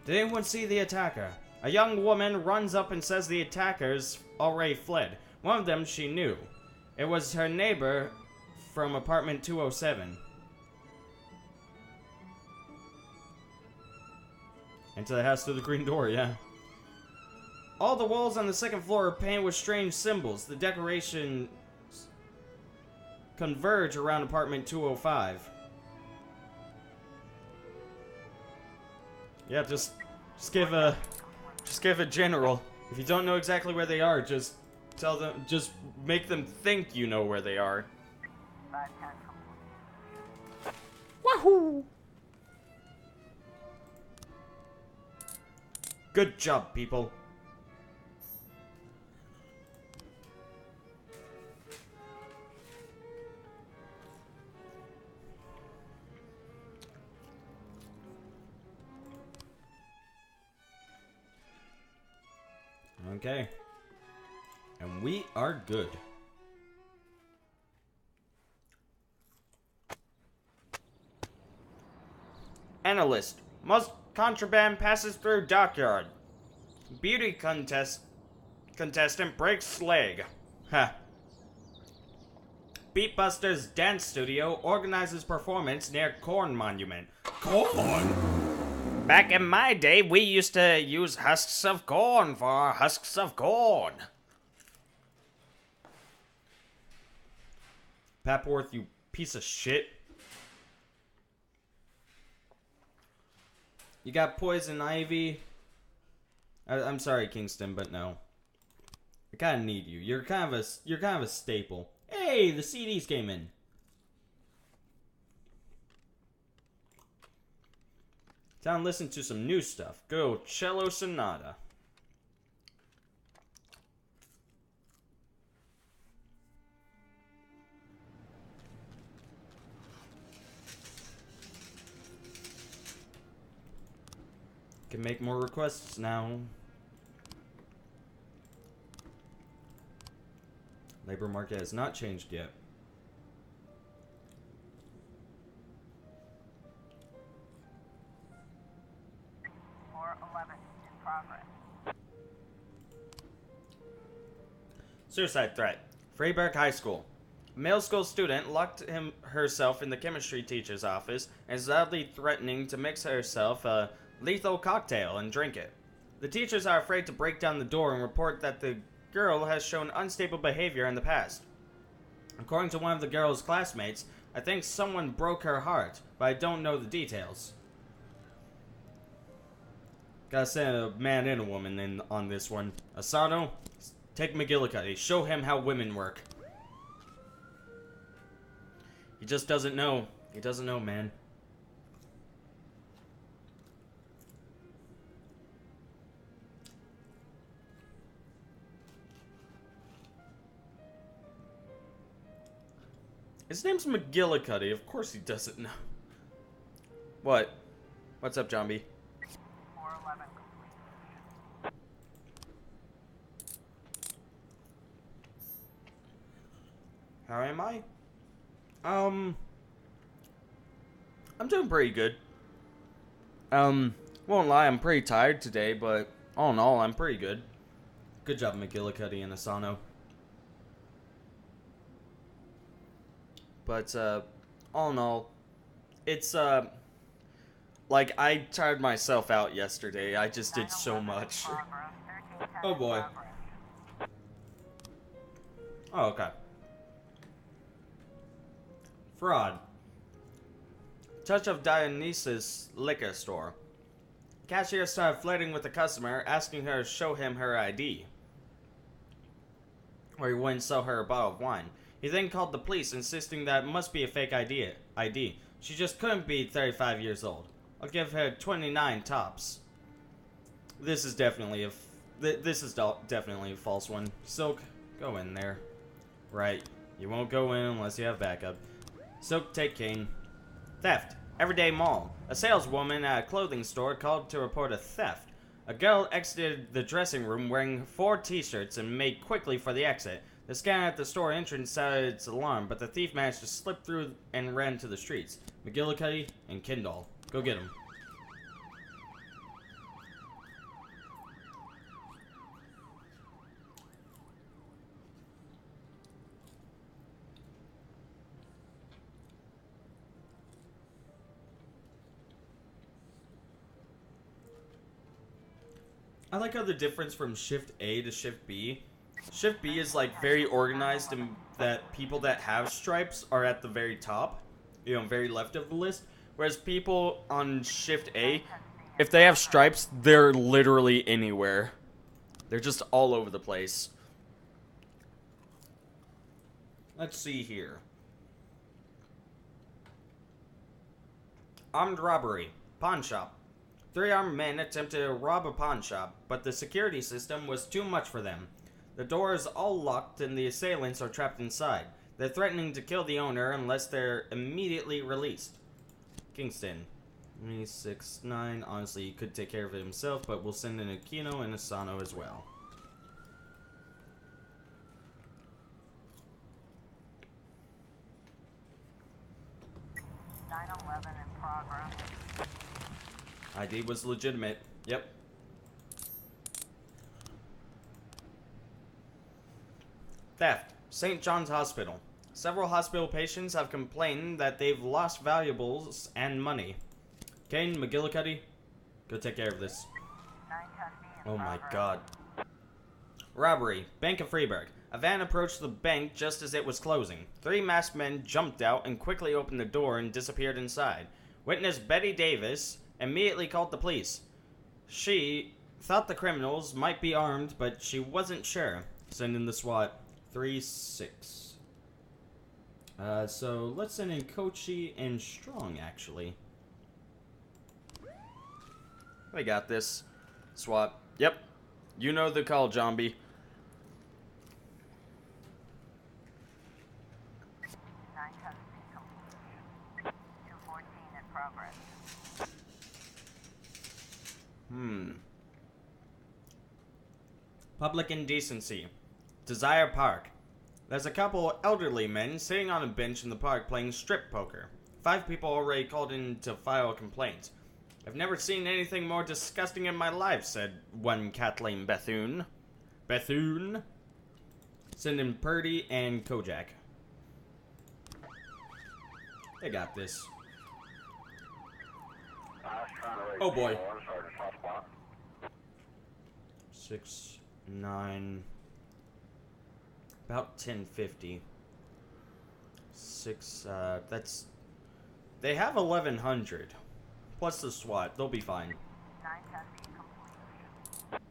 Did anyone see the attacker? A young woman runs up and says the attackers already fled. One of them she knew. It was her neighbor from apartment 207. Into the house through the green door, yeah. All the walls on the second floor are painted with strange symbols. The decorations converge around apartment 205. Yeah, just give a general. If you don't know exactly where they are, just tell them, just make them think you know where they are. 510 complete. Wahoo! Good job, people. Okay. And we are good. Analyst. Most contraband passes through dockyard. Beauty contestant breaks leg. Ha. Beatbusters Dance Studio organizes performance near Corn Monument. Corn? Back in my day, we used to use husks of corn for our husks of corn. Papworth, you piece of shit. You got Poison Ivy. I'm sorry, Kingston, but no. I kind of need you. You're kind of a staple. Hey, the CDs came in. Time to listen to some new stuff. Go Cello Sonata. Can make more requests now. Labor market has not changed yet. Floor 11 in progress. Suicide threat. Freiburg High School. A middle school student locked herself in the chemistry teacher's office and is loudly threatening to mix herself a lethal cocktail and drink it. The teachers are afraid to break down the door and report that the girl has shown unstable behavior in the past. According to one of the girl's classmates, I think someone broke her heart, but I don't know the details. Gotta send a man and a woman in on this one. Asano, take McGillicuddy. Show him how women work. He just doesn't know. He doesn't know, man. His name's McGillicuddy. Of course he doesn't know. What? What's up, Zombie? Floor 11 complete. How am I? I'm doing pretty good. Won't lie, I'm pretty tired today, but all in all, I'm pretty good. Good job, McGillicuddy and Asano. But, all in all, it's, like, I tired myself out yesterday. I just did so 9/11 in much. progress. 1310 Oh, in boy. progress. Oh, okay. Fraud. Touch of Dionysus liquor store. Cashier started flirting with the customer, asking her to show him her ID, or he wouldn't sell her a bottle of wine. He then called the police, insisting that it must be a fake ID. She just couldn't be 35 years old. I'll give her 29 tops. This is definitely definitely a false one. Silk, go in there. Right, you won't go in unless you have backup. Silk, take King. Theft. Everyday Mall. A saleswoman at a clothing store called to report a theft. A girl exited the dressing room wearing 4 t-shirts and made quickly for the exit. The scanner at the store entrance sounded its alarm, but the thief managed to slip through and ran to the streets. McGillicuddy and Kindle. Go get him. I like how the difference from Shift A to Shift B. Shift B is like very organized and that people that have stripes are at the very top, you know, very left of the list. Whereas people on Shift A, if they have stripes, they're literally anywhere. They're just all over the place. Let's see here. Armed robbery. Pawn shop. 3 armed men attempted to rob a pawn shop, but the security system was too much for them. The door is all locked and the assailants are trapped inside. They're threatening to kill the owner unless they're immediately released. Kingston. 6-9. Honestly, he could take care of it himself, but we'll send in Aquino and Asano as well. 911 in progress. ID was legitimate. Yep. Theft. St. John's Hospital. Several hospital patients have complained that they've lost valuables and money. Kane, McGillicuddy, go take care of this. 910B in Oh my progress. god. Robbery. Bank of Freeburg. A van approached the bank just as it was closing. 3 masked men jumped out and quickly opened the door and disappeared inside. Witness Betty Davis immediately called the police. She thought the criminals might be armed, but she wasn't sure. Send in the SWAT. 3-6. So let's send in Kochi and Strong, actually. We got this. SWAT. Yep. You know the call, Zombie. 910C complete. 214 in progress. Public indecency. Desire Park. There's a couple elderly men sitting on a bench in the park playing strip poker. 5 people already called in to file a complaint. I've never seen anything more disgusting in my life, said one Kathleen Bethune. Bethune? Send in Purdy and Kojak. They got this. Oh boy. 6, 9... About 1050. 6, that's... They have 1100. Plus the SWAT. They'll be fine. 910B complete.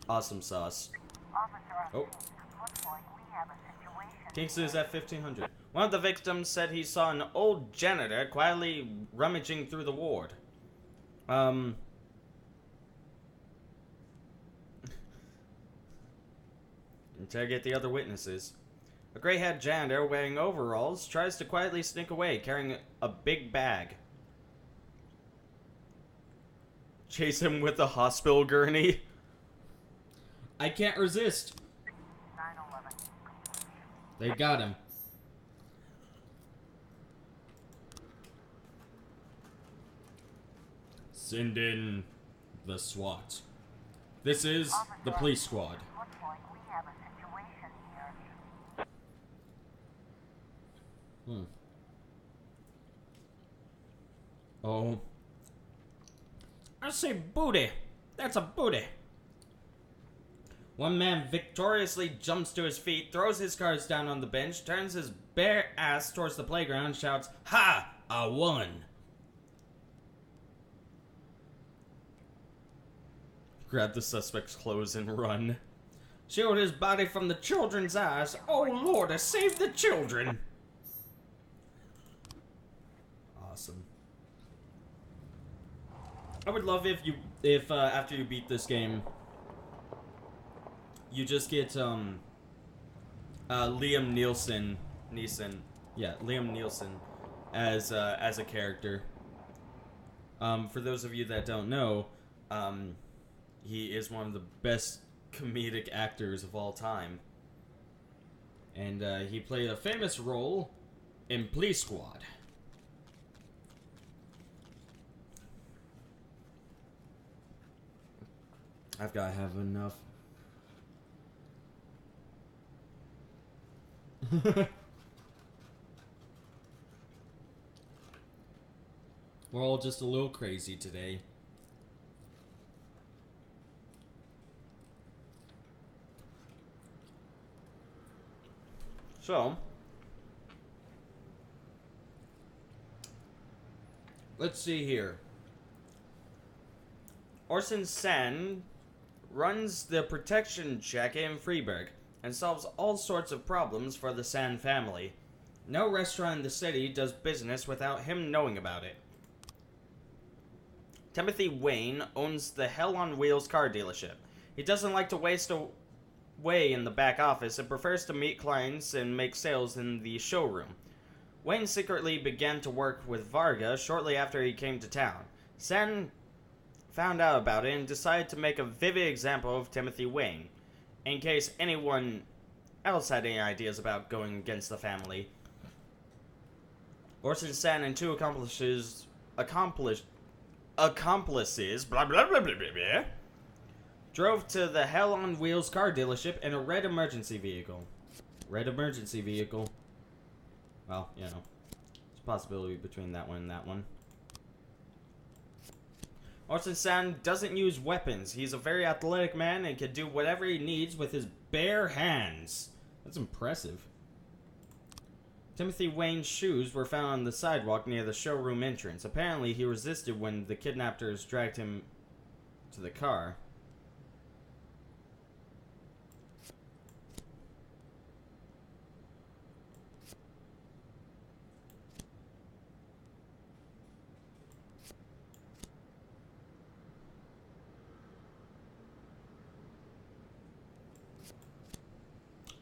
Awesome sauce. Officer on Oh. scene. Looks like we have a situation. Kingston is at 1500. One of the victims said he saw an old janitor quietly rummaging through the ward. Interrogate the other witnesses. A gray-haired janitor wearing overalls tries to quietly sneak away, carrying a big bag. Chase him with a hospital gurney. I can't resist. 911 complete. They got him. Send in the SWAT. This is the police squad. Looks like we have a situation here. Oh. I say booty. That's a booty. One man victoriously jumps to his feet, throws his cards down on the bench, turns his bare ass towards the playground, and shouts, "Ha! I won!" Grab the suspect's clothes and run. Shield his body from the children's eyes. Oh Lord, save the children! Awesome. I would love if after you beat this game, you just get Liam Neeson, Liam Neeson as a character. For those of you that don't know, he is one of the best comedic actors of all time, and he played a famous role in Police Squad. I've got to have enough. We're all just a little crazy today. So, let's see here. Orson Sen runs the protection check in Freeburg and solves all sorts of problems for the San family. No restaurant in the city does business without him knowing about it. Timothy Wayne owns the Hell on Wheels car dealership. He doesn't like to waste away in the back office and prefers to meet clients and make sales in the showroom. Wayne secretly began to work with Varga shortly after he came to town. Sen found out about it and decided to make a vivid example of Timothy Wayne, in case anyone else had any ideas about going against the family. Orson San and two accomplices, blah blah blah blah blah blah, drove to the Hell on Wheels car dealership in a red emergency vehicle. Red emergency vehicle. Well, you know, there's a possibility between that one and that one. Orson San doesn't use weapons. He's a very athletic man and can do whatever he needs with his bare hands. That's impressive. Timothy Wayne's shoes were found on the sidewalk near the showroom entrance. Apparently, he resisted when the kidnappers dragged him to the car.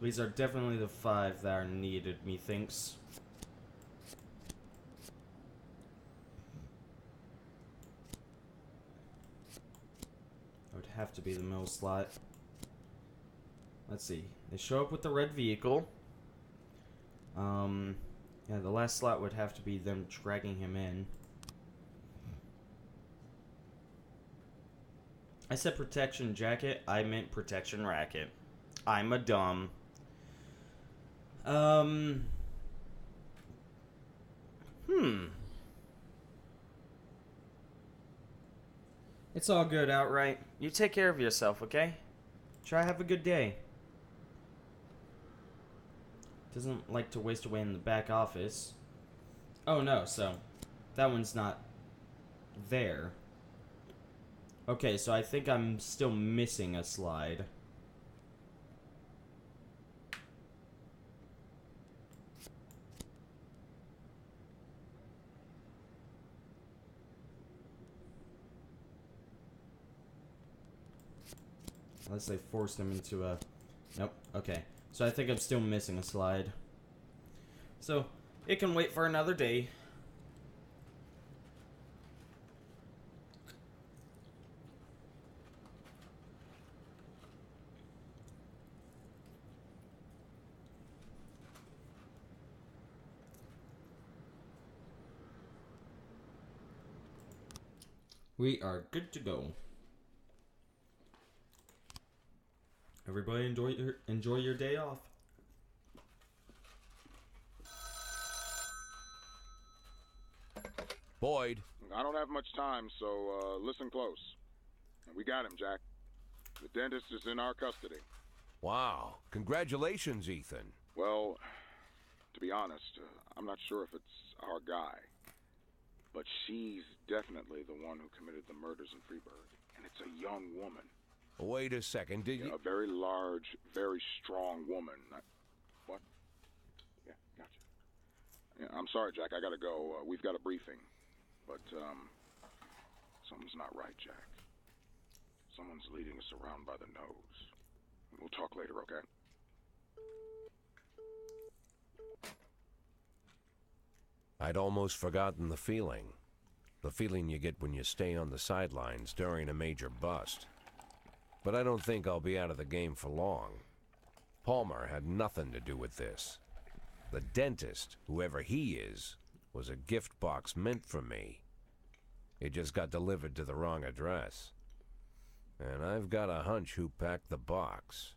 These are definitely the 5 that are needed, methinks. It would have to be the middle slot. Let's see. They show up with the red vehicle. Yeah, the last slot would have to be them dragging him in. I said protection jacket. I meant protection racket. I'm a dumb. It's all good, Outright. You take care of yourself, okay? Try have a good day. Doesn't like to waste away in the back office. Oh no, so that one's not there. Okay, so I think I'm still missing a slide. Unless they forced him into a... Nope, okay. So I think I'm still missing a slide. So, it can wait for another day. We are good to go. Everybody enjoy your day off. Boyd. I don't have much time, so listen close. We got him, Jack. The dentist is in our custody. Wow. Congratulations, Ethan. Well, to be honest, I'm not sure if it's our guy. But she's definitely the one who committed the murders in Freeburg. And it's a young woman. Wait a second, did you... A very large, very strong woman. What? Yeah, gotcha. Yeah, I'm sorry, Jack. I gotta go. We've got a briefing. But, something's not right, Jack. Someone's leading us around by the nose. We'll talk later, okay? I'd almost forgotten the feeling. The feeling you get when you stay on the sidelines during a major bust. But I don't think I'll be out of the game for long. Palmer had nothing to do with this. The dentist, whoever he is, was a gift box meant for me. It just got delivered to the wrong address. And I've got a hunch who packed the box.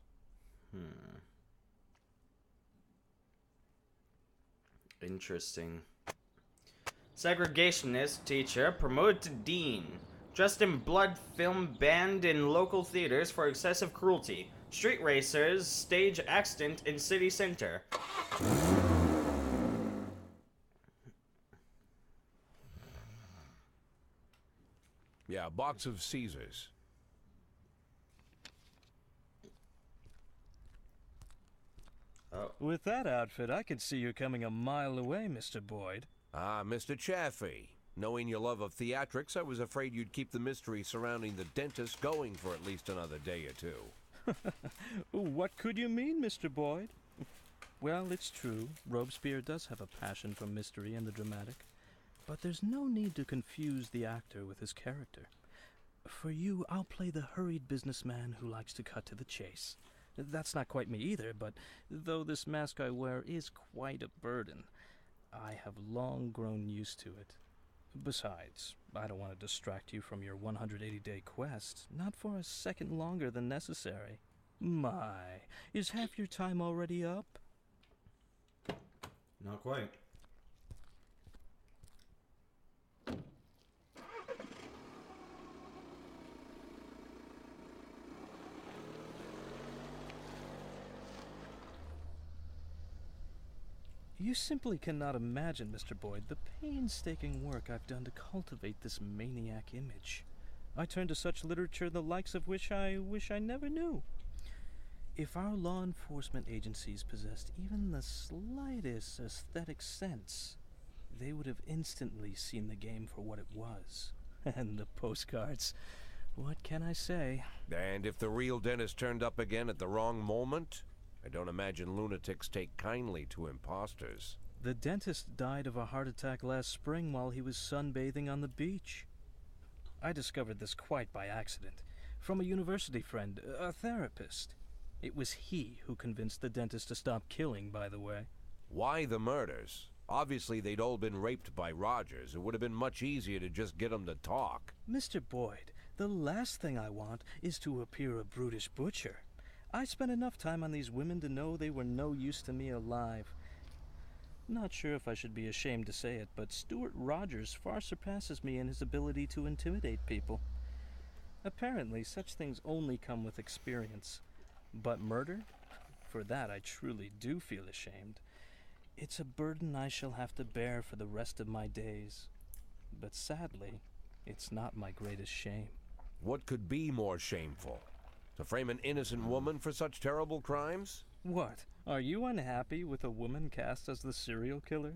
Interesting. Segregationist teacher promoted to dean. Dressed in blood film banned in local theaters for excessive cruelty. Street racers stage accident in city center. Yeah, a box of Caesars. Oh. With that outfit, I could see you coming a mile away, Mr. Boyd. Ah, Mr. Chaffee. Knowing your love of theatrics, I was afraid you'd keep the mystery surrounding the dentist going for at least another day or two. What could you mean, Mr. Boyd? Well, it's true. Robespierre does have a passion for mystery and the dramatic. But there's no need to confuse the actor with his character. For you, I'll play the hurried businessman who likes to cut to the chase. That's not quite me either, but though this mask I wear is quite a burden, I have long grown used to it. Besides, I don't want to distract you from your 180-day quest, not for a second longer than necessary. My, is half your time already up? Not quite. You simply cannot imagine, Mr. Boyd, the painstaking work I've done to cultivate this maniac image. I turn to such literature the likes of which I wish I never knew. If our law enforcement agencies possessed even the slightest aesthetic sense, they would have instantly seen the game for what it was. And the postcards, what can I say? And if the real dentist turned up again at the wrong moment? I don't imagine lunatics take kindly to imposters. The dentist died of a heart attack last spring while he was sunbathing on the beach. I discovered this quite by accident, from a university friend, a therapist. It was he who convinced the dentist to stop killing, by the way. Why the murders? Obviously they'd all been raped by Rogers. It would have been much easier to just get them to talk. Mr. Boyd, the last thing I want is to appear a brutish butcher. I spent enough time on these women to know they were no use to me alive. Not sure if I should be ashamed to say it, but Stuart Rogers far surpasses me in his ability to intimidate people. Apparently, such things only come with experience. But murder? For that I truly do feel ashamed. It's a burden I shall have to bear for the rest of my days. But sadly, it's not my greatest shame. What could be more shameful? To frame an innocent woman for such terrible crimes? What? Are you unhappy with a woman cast as the serial killer?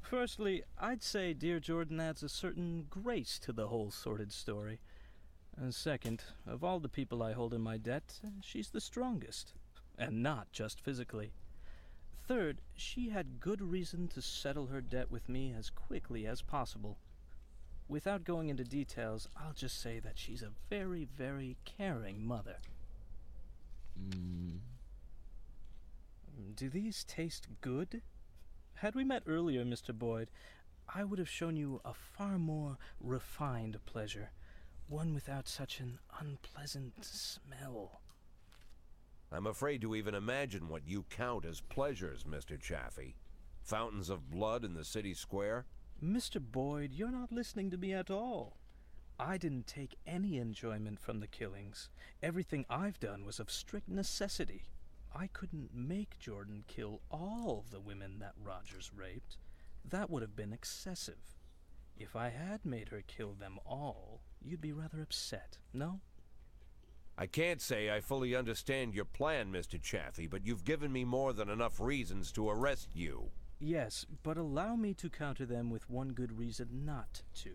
Firstly, I'd say Dear Jordan adds a certain grace to the whole sordid story. And second, of all the people I hold in my debt, she's the strongest. And not just physically. Third, she had good reason to settle her debt with me as quickly as possible. Without going into details, I'll just say that she's a very, very caring mother. Do these taste good? Had we met earlier, Mr. Boyd, I would have shown you a far more refined pleasure, one without such an unpleasant smell. I'm afraid to even imagine what you count as pleasures, Mr. Chaffee. Fountains of blood in the city square? Mr. Boyd, you're not listening to me at all. I didn't take any enjoyment from the killings. Everything I've done was of strict necessity. I couldn't make Jordan kill all the women that Rogers raped. That would have been excessive. If I had made her kill them all, you'd be rather upset, no? I can't say I fully understand your plan, Mr. Chaffee, but you've given me more than enough reasons to arrest you. Yes, but allow me to counter them with one good reason not to.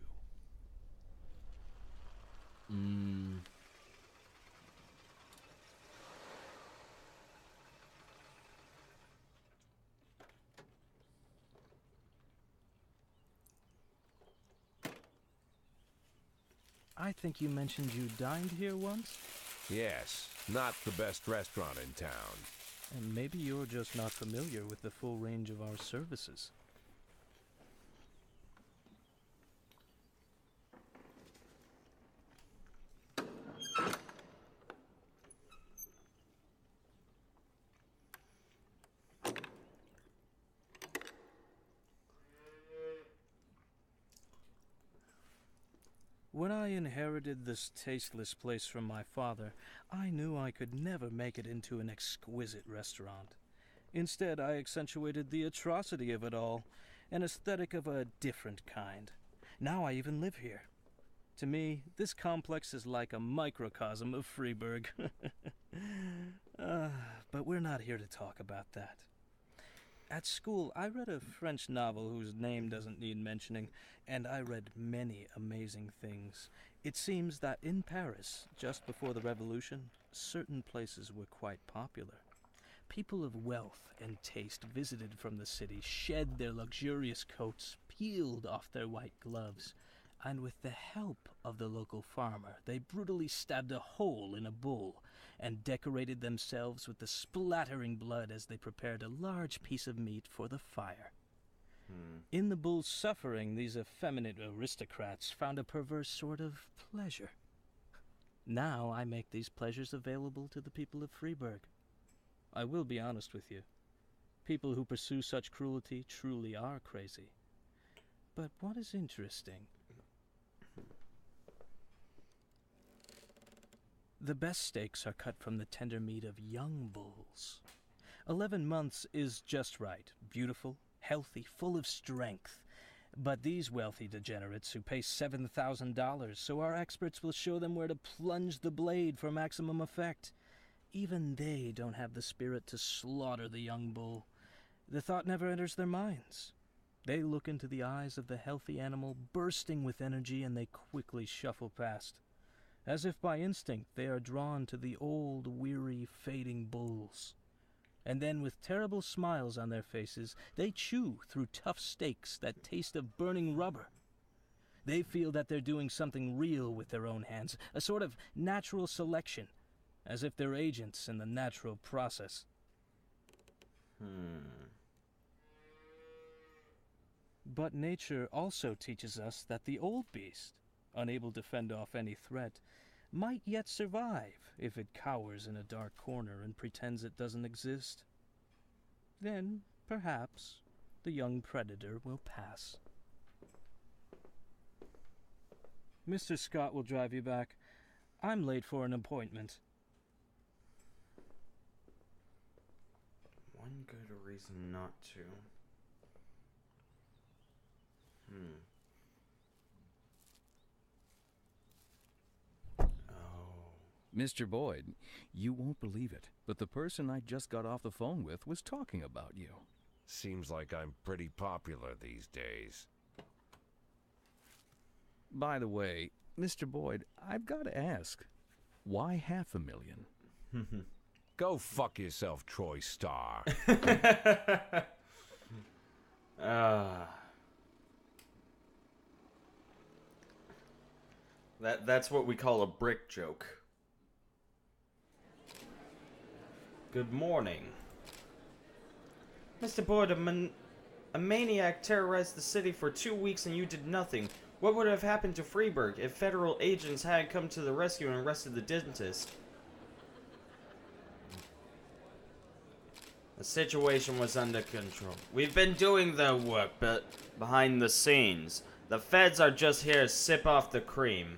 I think you mentioned you dined here once? Yes, not the best restaurant in town. And maybe you're just not familiar with the full range of our services. When I inherited this tasteless place from my father, I knew I could never make it into an exquisite restaurant. Instead, I accentuated the atrocity of it all, an aesthetic of a different kind. Now I even live here. To me, this complex is like a microcosm of Freeburg. But we're not here to talk about that. At school, I read a French novel whose name doesn't need mentioning, and I read many amazing things. It seems that in Paris, just before the Revolution, certain places were quite popular. People of wealth and taste visited from the city, shed their luxurious coats, peeled off their white gloves, and with the help of the local farmer, they brutally stabbed a hole in a bull and decorated themselves with the splattering blood as they prepared a large piece of meat for the fire. In the bull's suffering, these effeminate aristocrats found a perverse sort of pleasure. Now I make these pleasures available to the people of Freeburg. I will be honest with you. People who pursue such cruelty truly are crazy. But what is interesting? The best steaks are cut from the tender meat of young bulls. 11 months is just right. Beautiful, healthy, full of strength. But these wealthy degenerates who pay $7,000, so our experts will show them where to plunge the blade for maximum effect. Even they don't have the spirit to slaughter the young bull. The thought never enters their minds. They look into the eyes of the healthy animal, bursting with energy, and they quickly shuffle past. As if by instinct, they are drawn to the old, weary, fading bulls. And then, with terrible smiles on their faces, they chew through tough steaks that taste of burning rubber. They feel that they're doing something real with their own hands, a sort of natural selection, as if they're agents in the natural process. But nature also teaches us that the old beast, unable to fend off any threat, might yet survive if it cowers in a dark corner and pretends it doesn't exist. Then, perhaps, the young predator will pass. Mr. Scott will drive you back. I'm late for an appointment. One good reason not to. Mr. Boyd, you won't believe it, but the person I just got off the phone with was talking about you. Seems like I'm pretty popular these days. By the way, Mr. Boyd, I've got to ask, why $500,000? Go fuck yourself, Troy Starr. That's what we call a brick joke. Good morning. Mr. Boyd, a maniac terrorized the city for 2 weeks and you did nothing. What would have happened to Freeburg if federal agents had come to the rescue and arrested the dentist? The situation was under control. We've been doing the work, but behind the scenes. The feds are just here to sip off the cream.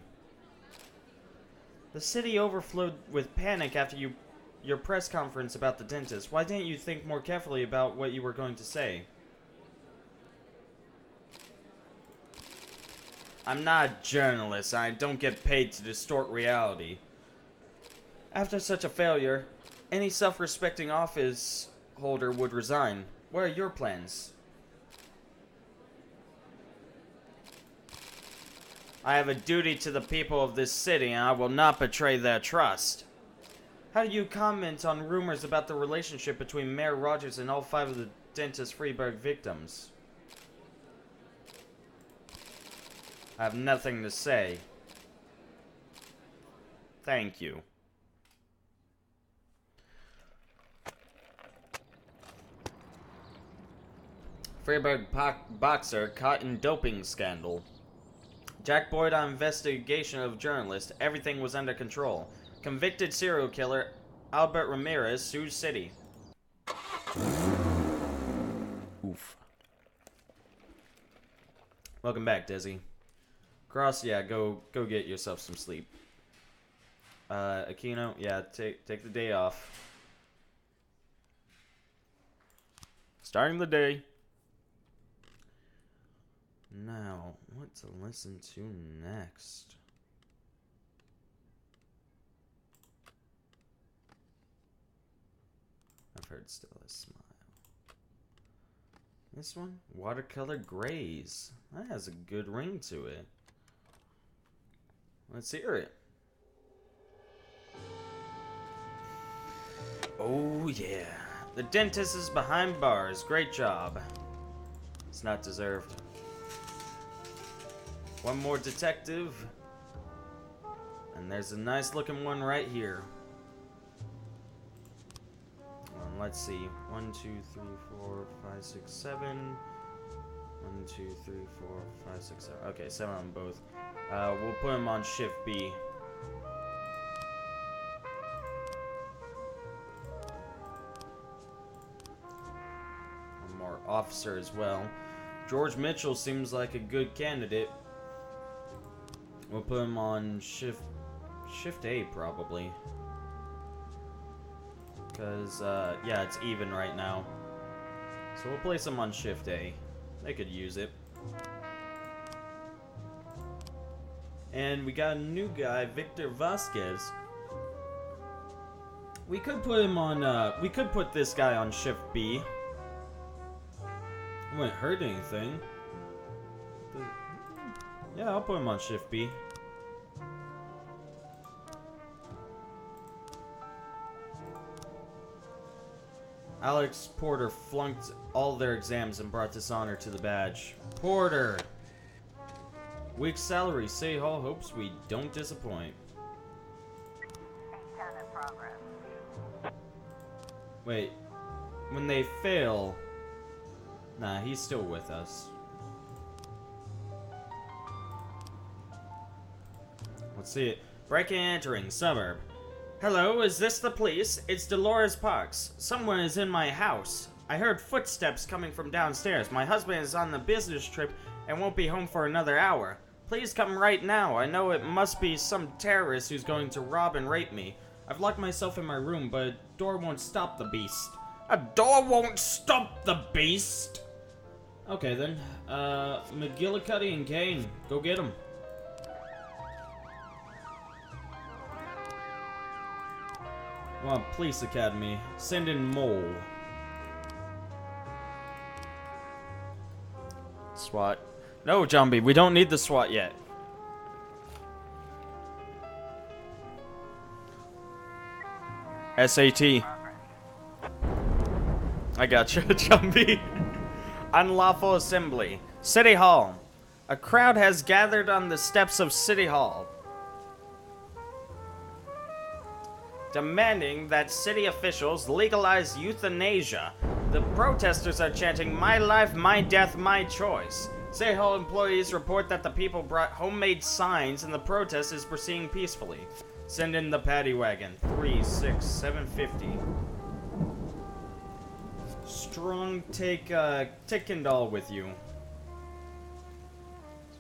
The city overflowed with panic after your press conference about the dentist. Why didn't you think more carefully about what you were going to say? I'm not a journalist. I don't get paid to distort reality. After such a failure, any self-respecting office holder would resign. What are your plans? I have a duty to the people of this city, and I will not betray their trust. How do you comment on rumors about the relationship between Mayor Rogers and all 5 of the dentist Freeburg victims? I have nothing to say. Thank you. Freeburg boxer caught in doping scandal. Jack Boyd on investigation of journalist. Everything was under control. Convicted serial killer Albert Ramirez sues city. Oof. Welcome back, Desi. Cross, yeah, go get yourself some sleep. Aquino, yeah, take the day off. Starting the day. Now, what to listen to next? I've heard Still a Smile. This one? Watercolor Grays. That has a good ring to it. Let's hear it. Oh yeah. The dentist is behind bars. Great job. It's not deserved. One more detective. And there's a nice looking one right here. Let's see. 1, 2, 3, 4, 5, 6, 7. 1, 2, 3, 4, 5, 6, 7. Okay, 7 on both. We'll put him on shift B. One more officer as well. George Mitchell seems like a good candidate. We'll put him on shift A probably. Because, yeah, it's even right now. So we'll place him on shift A. They could use it. And we got a new guy, Victor Vasquez. We could put him on, we could put this guy on shift B. It wouldn't hurt anything. Yeah, I'll put him on shift B. Alex Porter flunked all their exams and brought dishonor to the badge. Porter! Week salary, City Hall hopes we don't disappoint. 810 in progress. Wait, when they fail... Nah, he's still with us. Let's see it. Breaking and entering, suburb. Hello, is this the police? It's Dolores Parks. Someone is in my house. I heard footsteps coming from downstairs. My husband is on the business trip and won't be home for another hour. Please come right now. I know it must be some terrorist who's going to rob and rape me. I've locked myself in my room, but a door won't stop the beast. A door won't stop the beast? Okay then. McGillicuddy and Kane, go get him. Come on, Police Academy. Send in Mole. SWAT. No, Zombie, we don't need the SWAT yet. SAT. I gotcha, Zombie. Unlawful assembly. City Hall. A crowd has gathered on the steps of City Hall, demanding that city officials legalize euthanasia. The protesters are chanting, "My life, my death, my choice." City Hall employees report that the people brought homemade signs and the protest is proceeding peacefully. Send in the paddy wagon. 3, 6, 750. Strong, take Tickendall with you.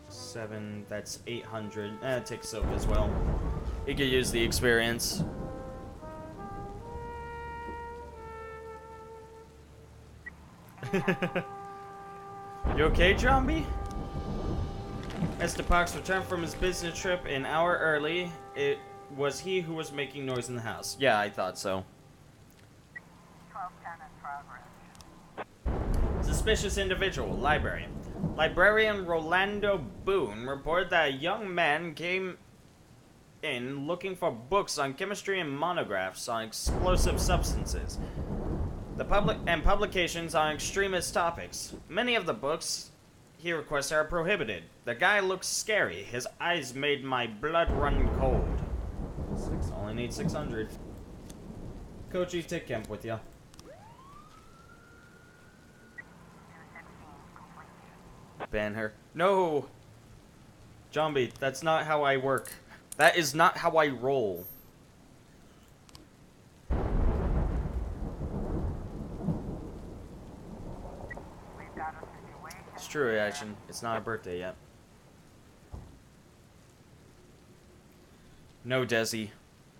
7, that's 800. Take Silk as well. You could use the experience. You okay, Zombie? Mr. Parks returned from his business trip an hour early. It was he who was making noise in the house. Yeah, I thought so. 1210 in progress. Suspicious individual, library. Librarian Rolando Boone reported that a young man came in looking for books on chemistry and monographs on explosive substances. The publications on extremist topics. Many of the books he requests are prohibited. The guy looks scary. His eyes made my blood run cold. Only need 600. Coachy, take Kemp with ya. 216 complete. Ban her. No! Zombie, that's not how I work. That is not how I roll. We've got a situation. It's true reaction. It's not a birthday yet. No, Desi.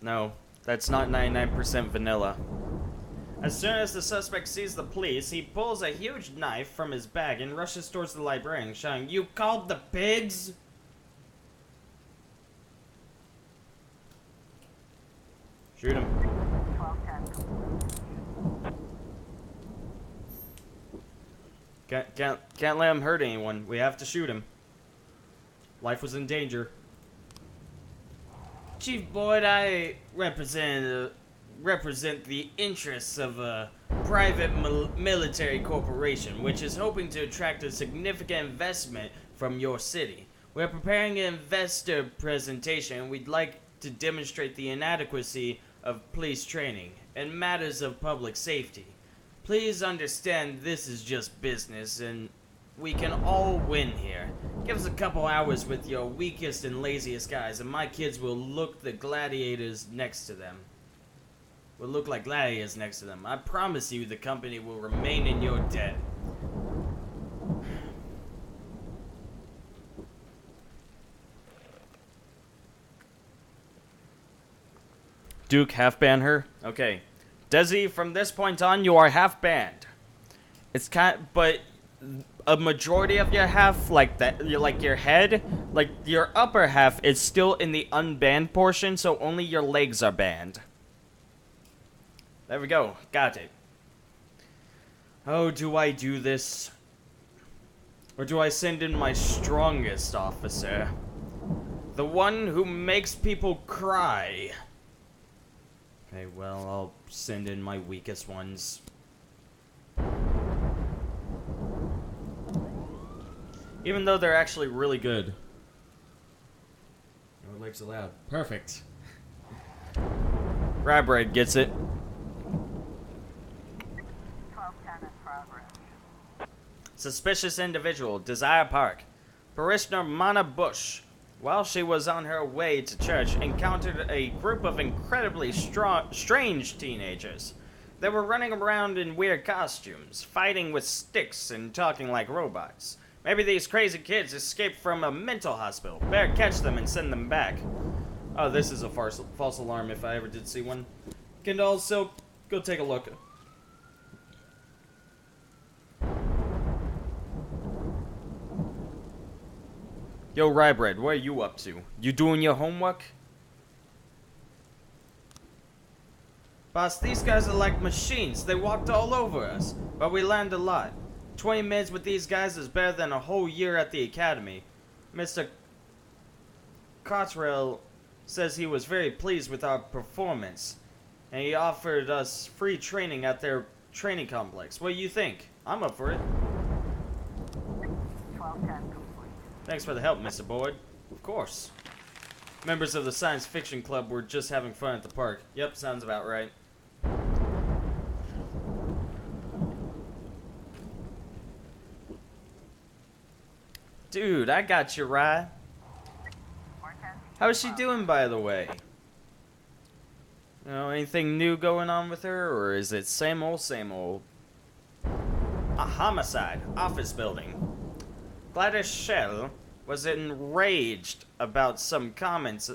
No. That's not 99% vanilla. As soon as the suspect sees the police, he pulls a huge knife from his bag and rushes towards the librarian, shouting, "You called the pigs?" Shoot him. 1210. Can't let him hurt anyone. We have to shoot him. Life was in danger. Chief Boyd, I represent the interests of a private military corporation which is hoping to attract a significant investment from your city. We're preparing an investor presentation and we'd like to demonstrate the inadequacy of police training and matters of public safety. Please understand this is just business and we can all win here. Give us a couple hours with your weakest and laziest guys, and my kids will look the gladiators next to them. Will look like gladiators next to them. I promise you the company will remain in your debt. Duke, half ban her? Okay. Desi, from this point on, you are half banned. It's but a majority of your half, like that, like your head, like your upper half is still in the unbanned portion, so only your legs are banned. There we go. Got it. Oh, do I do this? Or do I send in my strongest officer? The one who makes people cry. Okay, well, I'll send in my weakest ones. Even though they're actually really good. No legs allowed. Perfect. Rabraid gets it. 1210 in progress. Suspicious individual, Desire Park. Parishioner Mana Bush, while she was on her way to church, encountered a group of incredibly strange teenagers. They were running around in weird costumes, fighting with sticks and talking like robots. Maybe these crazy kids escaped from a mental hospital. Better catch them and send them back. Oh, this is a false alarm if I ever did see one. Kindle, Silk, go take a look. Yo, Rybread, what are you up to? You doing your homework? Boss, these guys are like machines. They walked all over us, but we learned a lot. 20 minutes with these guys is better than a whole year at the academy. Mr. Cottrell says he was very pleased with our performance, and he offered us free training at their training complex. What do you think? I'm up for it. 1210 complete. Thanks for the help, Mr. Boyd. Of course. Members of the science fiction club were just having fun at the park. Yep, sounds about right. Dude, I got you right. How's she doing, by the way? You know, anything new going on with her, or is it same old, same old? A homicide. Office building. Gladys Shell was enraged about some comments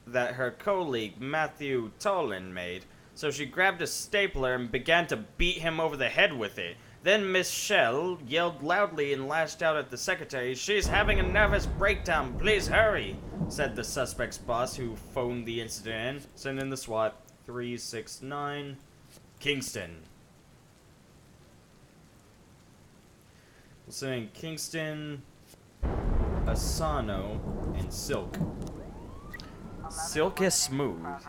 that her colleague Matthew Tolan made, so she grabbed a stapler and began to beat him over the head with it. Then Miss Shell yelled loudly and lashed out at the secretary. "She's having a nervous breakdown. Please hurry," said the suspect's boss, who phoned the incident in. Send in the SWAT. 369 Kingston. Sending Kingston, Asano, and Silk. Silk is smooth. 910B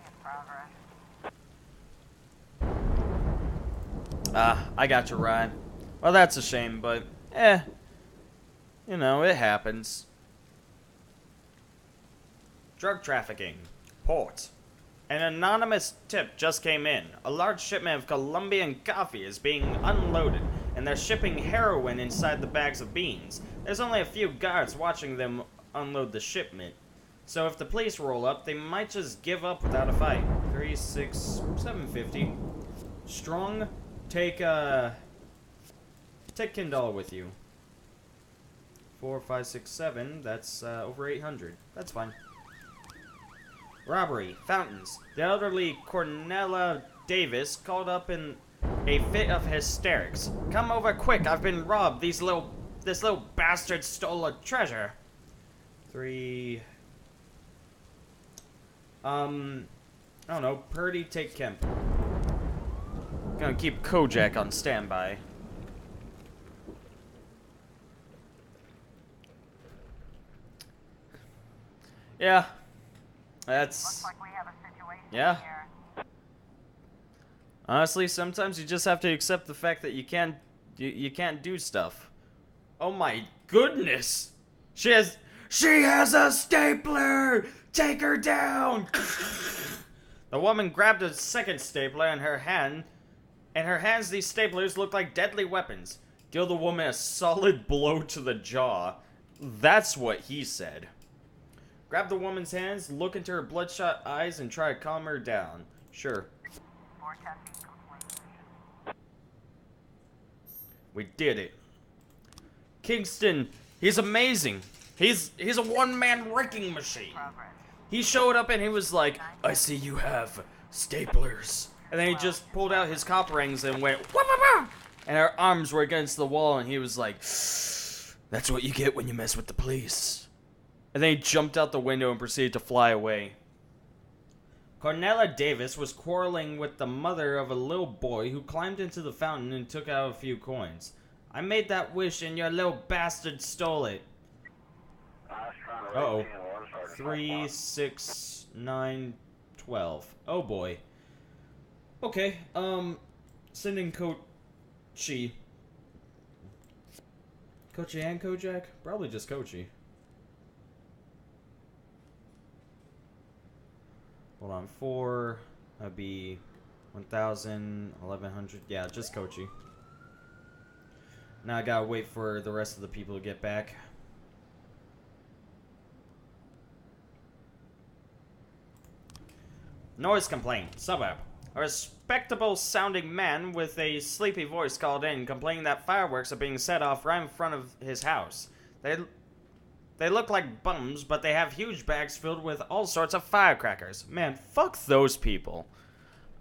in progress. I got you, Ryan. Well, that's a shame, but, you know, it happens. Drug trafficking. Port. An anonymous tip just came in. A large shipment of Colombian coffee is being unloaded, and they're shipping heroin inside the bags of beans. There's only a few guards watching them unload the shipment. So if the police roll up, they might just give up without a fight. 750. Strong, take Kindle with you. 4, 5, 6, 7. That's over 800. That's fine. Robbery. Fountains. The elderly Cornella Davis called up in a fit of hysterics. "Come over quick, I've been robbed. This little bastard stole a treasure." 3... I don't know. Purdy, take Kemp. Gonna keep Kojak on standby. Yeah. That's... Looks like we have a situation Yeah. here. Honestly, sometimes you just have to accept the fact that you can't do stuff. Oh my goodness! She has a stapler! Take her down! The woman grabbed a second stapler in her hand In her hands, these staplers look like deadly weapons. Deal the woman a solid blow to the jaw. That's what he said. Grab the woman's hands, look into her bloodshot eyes, and try to calm her down. Sure. Forecasting complete. We did it. Kingston, he's amazing. He's a one-man wrecking machine. Progress. He showed up and he was like, I see you have staplers. And then he just pulled out his cop rings and went, wah, wah, wah. And our arms were against the wall and he was like, that's what you get when you mess with the police. And then he jumped out the window and proceeded to fly away. Cornella Davis was quarreling with the mother of a little boy who climbed into the fountain and took out a few coins. I made that wish and your little bastard stole it. Uh-oh. 3, 6, 9, 12. Oh boy. Okay, sending Kochi. Kochi and Kojak? Probably just Kochi. Hold on, 4, that'd be 1,000, 1,100, yeah, just Kochi. Now I gotta wait for the rest of the people to get back. Noise complaint. Suburb. A respectable sounding man with a sleepy voice called in complaining that fireworks are being set off right in front of his house. They look like bums, but they have huge bags filled with all sorts of firecrackers. Man, fuck those people.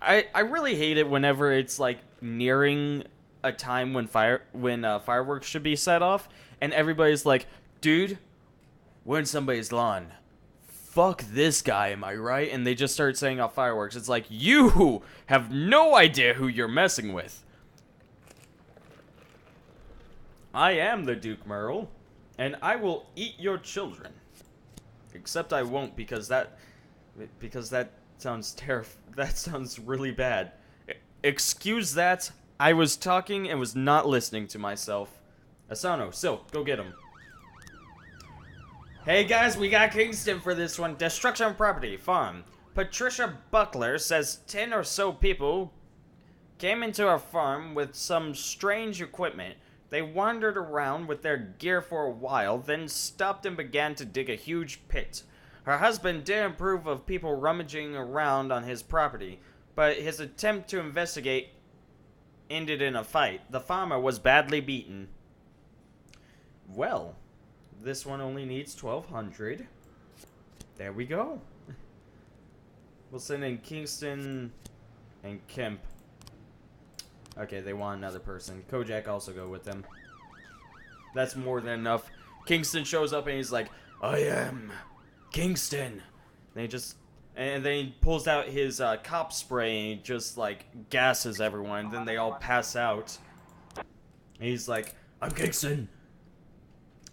I really hate it whenever it's like nearing a time when fireworks should be set off and everybody's like, dude, we're in somebody's lawn. Fuck this guy, am I right? And they just start setting off fireworks. It's like, you have no idea who you're messing with. I am the Duke Merle, and I will eat your children. Except I won't, because that sounds that sounds really bad. Excuse that. I was talking and was not listening to myself. Asano, Silk, go get him. Hey guys, we got Kingston for this one. Destruction of property, farm. Patricia Buckler says 10 or so people came into our farm with some strange equipment. They wandered around with their gear for a while, then stopped and began to dig a huge pit. Her husband didn't approve of people rummaging around on his property, but his attempt to investigate ended in a fight. The farmer was badly beaten. Well, this one only needs 1,200. There we go. We'll send in Kingston and Kemp. Okay, they want another person. Kojak also go with them. That's more than enough. Kingston shows up and he's like, I am Kingston. And then he pulls out his cop spray and he just like gasses everyone. And then they all pass out. And he's like, I'm Kingston.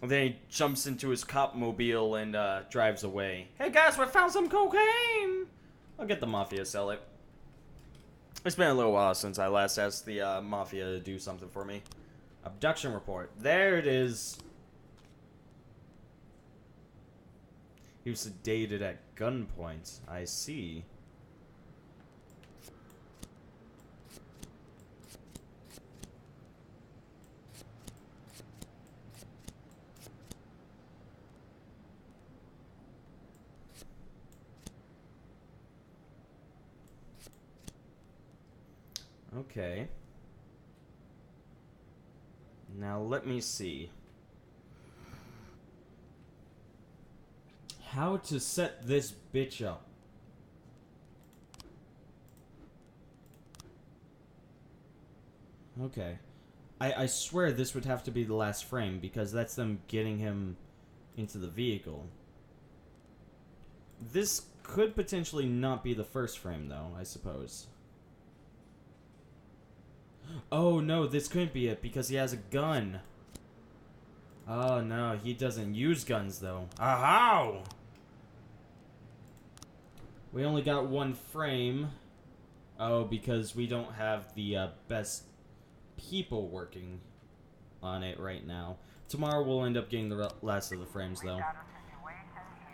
And then he jumps into his cop mobile and drives away. Hey guys, we found some cocaine! I'll get the Mafia to sell it. It's been a little while since I last asked the Mafia to do something for me. Abduction report. There it is. He was sedated at gunpoint. I see. Okay. Now let me see. How to set this bitch up. Okay. I swear this would have to be the last frame because that's them getting him into the vehicle. This could potentially not be the first frame though, I suppose. Oh no, this couldn't be it because he has a gun. Oh no, he doesn't use guns though. Ahow! We only got one frame. Oh, because we don't have the best people working on it right now. Tomorrow we'll end up getting the last of the frames though.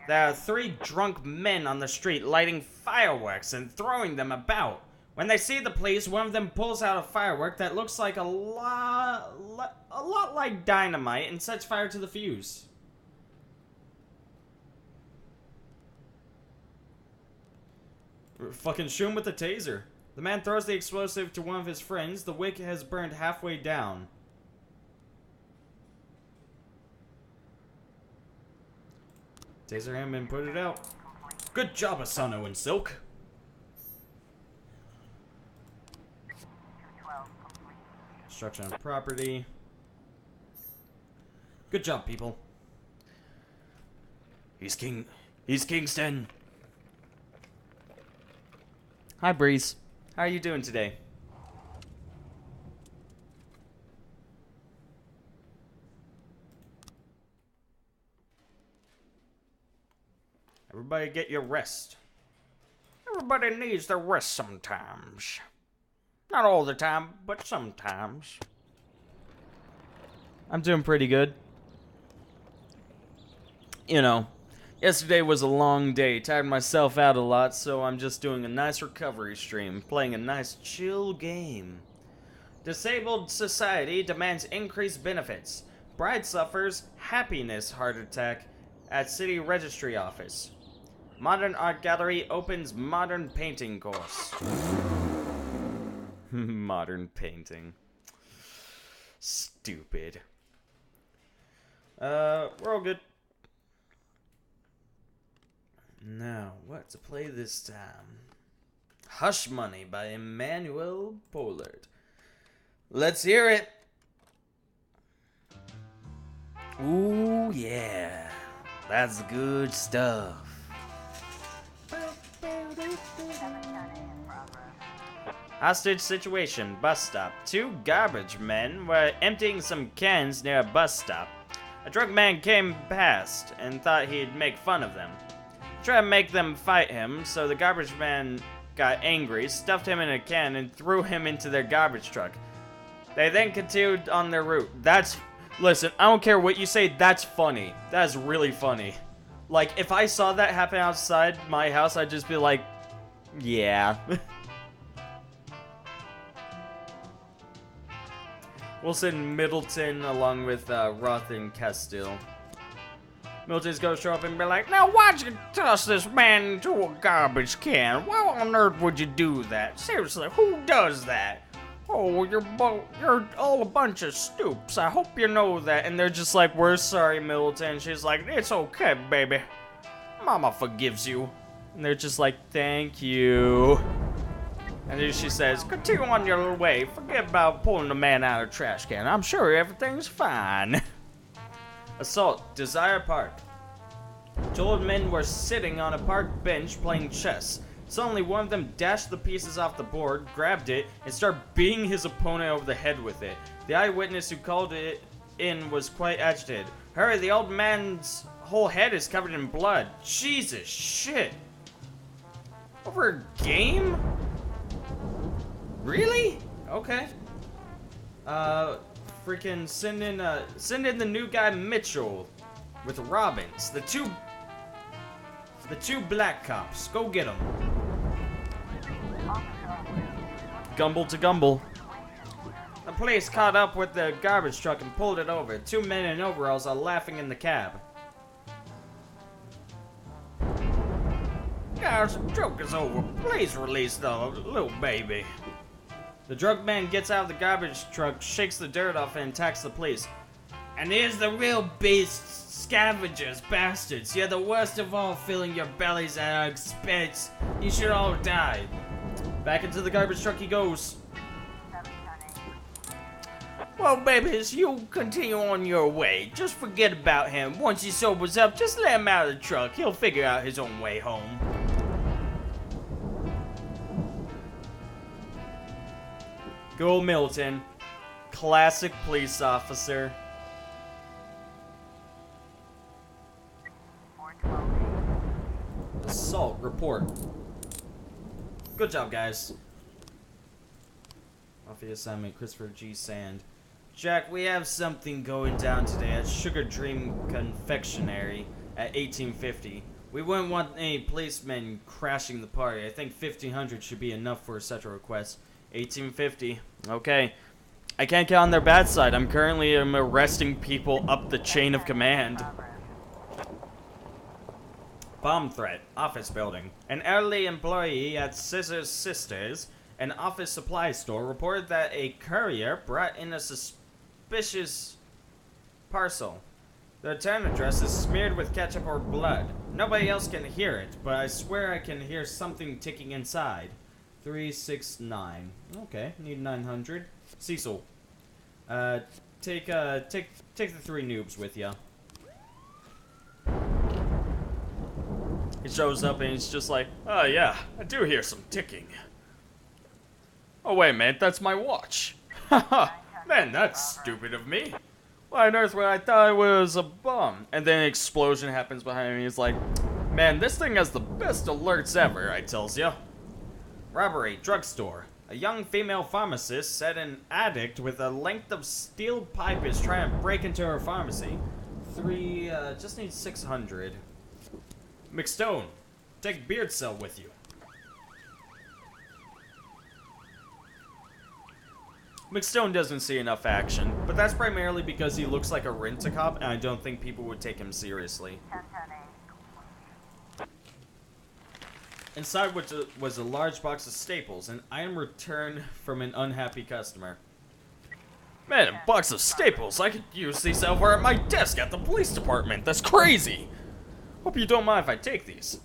There are 3 drunk men on the street lighting fireworks and throwing them about. When they see the police, one of them pulls out a firework that looks like a lot like dynamite and sets fire to the fuse. Fucking shoot him with a taser. The man throws the explosive to one of his friends. The wick has burned halfway down. Taser him and put it out. Good job, Asano and Silk. 212 complete. Destruction of property. Good job, people. He's Kingston. Hi, Breeze. How are you doing today? Everybody get your rest. Everybody needs their rest sometimes. Not all the time, but sometimes. I'm doing pretty good. You know, yesterday was a long day. Tired myself out a lot, so I'm just doing a nice recovery stream. Playing a nice chill game. Disabled society demands increased benefits. Bride suffers happiness heart attack at city registry office. Modern art gallery opens modern painting course. Modern painting. Stupid. We're all good. Now, what to play this time? Hush Money by Emmanuel Pollard. Let's hear it. Ooh, yeah. That's good stuff. 710 in progress. Hostage situation, bus stop. Two garbage men were emptying some cans near a bus stop. A drunk man came past and thought he'd make fun of them. Tried to make them fight him, so the garbage man got angry, stuffed him in a can, and threw him into their garbage truck. They then continued on their route. Listen, I don't care what you say, that's funny. That's really funny. Like, if I saw that happen outside my house, I'd just be like, yeah. We'll send Middleton along with Roth and Castile. Middleton's gonna show up and be like, now why'd you toss this man into a garbage can? Why on earth would you do that? Seriously, who does that? Oh, you're all a bunch of stoops. I hope you know that. And they're just like, we're sorry, Middleton. She's like, it's okay, baby. Mama forgives you. And they're just like, thank you. And then she says, continue on your little way. Forget about pulling the man out of the trash can. I'm sure everything's fine. Assault, Desire Park. Two old men were sitting on a park bench playing chess. Suddenly, one of them dashed the pieces off the board, grabbed it, and started beating his opponent over the head with it. The eyewitness who called it in was quite agitated. Hurry, the old man's whole head is covered in blood. Jesus shit. Over a game? Really? Okay. Freaking send in the new guy Mitchell with Robbins. The two black cops. Go get them. Gumble to gumble. The police caught up with the garbage truck and pulled it over. Two men in overalls are laughing in the cab. Guys, the joke is over. Please release the little baby. The drunk man gets out of the garbage truck, shakes the dirt off, and attacks the police. And here's the real beasts, scavengers, bastards. You're the worst of all, filling your bellies at our expense. You should all die. Back into the garbage truck he goes. 710. Well, babies, you continue on your way. Just forget about him. Once he sobers up, just let him out of the truck. He'll figure out his own way home. Go Milton. Classic police officer. 412. Assault report. Good job, guys. Mafia assignment, Christopher G. Sand. Jack, we have something going down today at Sugar Dream Confectionery at 1850. We wouldn't want any policemen crashing the party. I think 1,500 should be enough for such a request. 1850. Okay. I can't get on their bad side. I'm currently arresting people up the chain of command. Bomb threat. Office building. An elderly employee at Scissors Sisters, an office supply store, reported that a courier brought in a suspicious parcel. The return address is smeared with ketchup or blood. Nobody else can hear it, but I swear I can hear something ticking inside. 369. Okay, need 900. Cecil, take the 3 noobs with ya. He shows up and he's just like, oh yeah, I do hear some ticking. Oh wait, mate, that's my watch. Haha, man, that's stupid of me. Why on earth would I thought it was a bomb? And then an explosion happens behind me. He's like, man, this thing has the best alerts ever, I tells ya. Robbery, drugstore. A young female pharmacist said an addict with a length of steel pipe is trying to break into her pharmacy. Just need 600. McStone, take Beard Cell with you. McStone doesn't see enough action, but that's primarily because he looks like a rent-a-cop, and I don't think people would take him seriously. 1010A. Inside was a large box of staples, an item returned from an unhappy customer. Man, a box of staples! I could use these over at my desk at the police department. That's crazy! Hope you don't mind if I take these.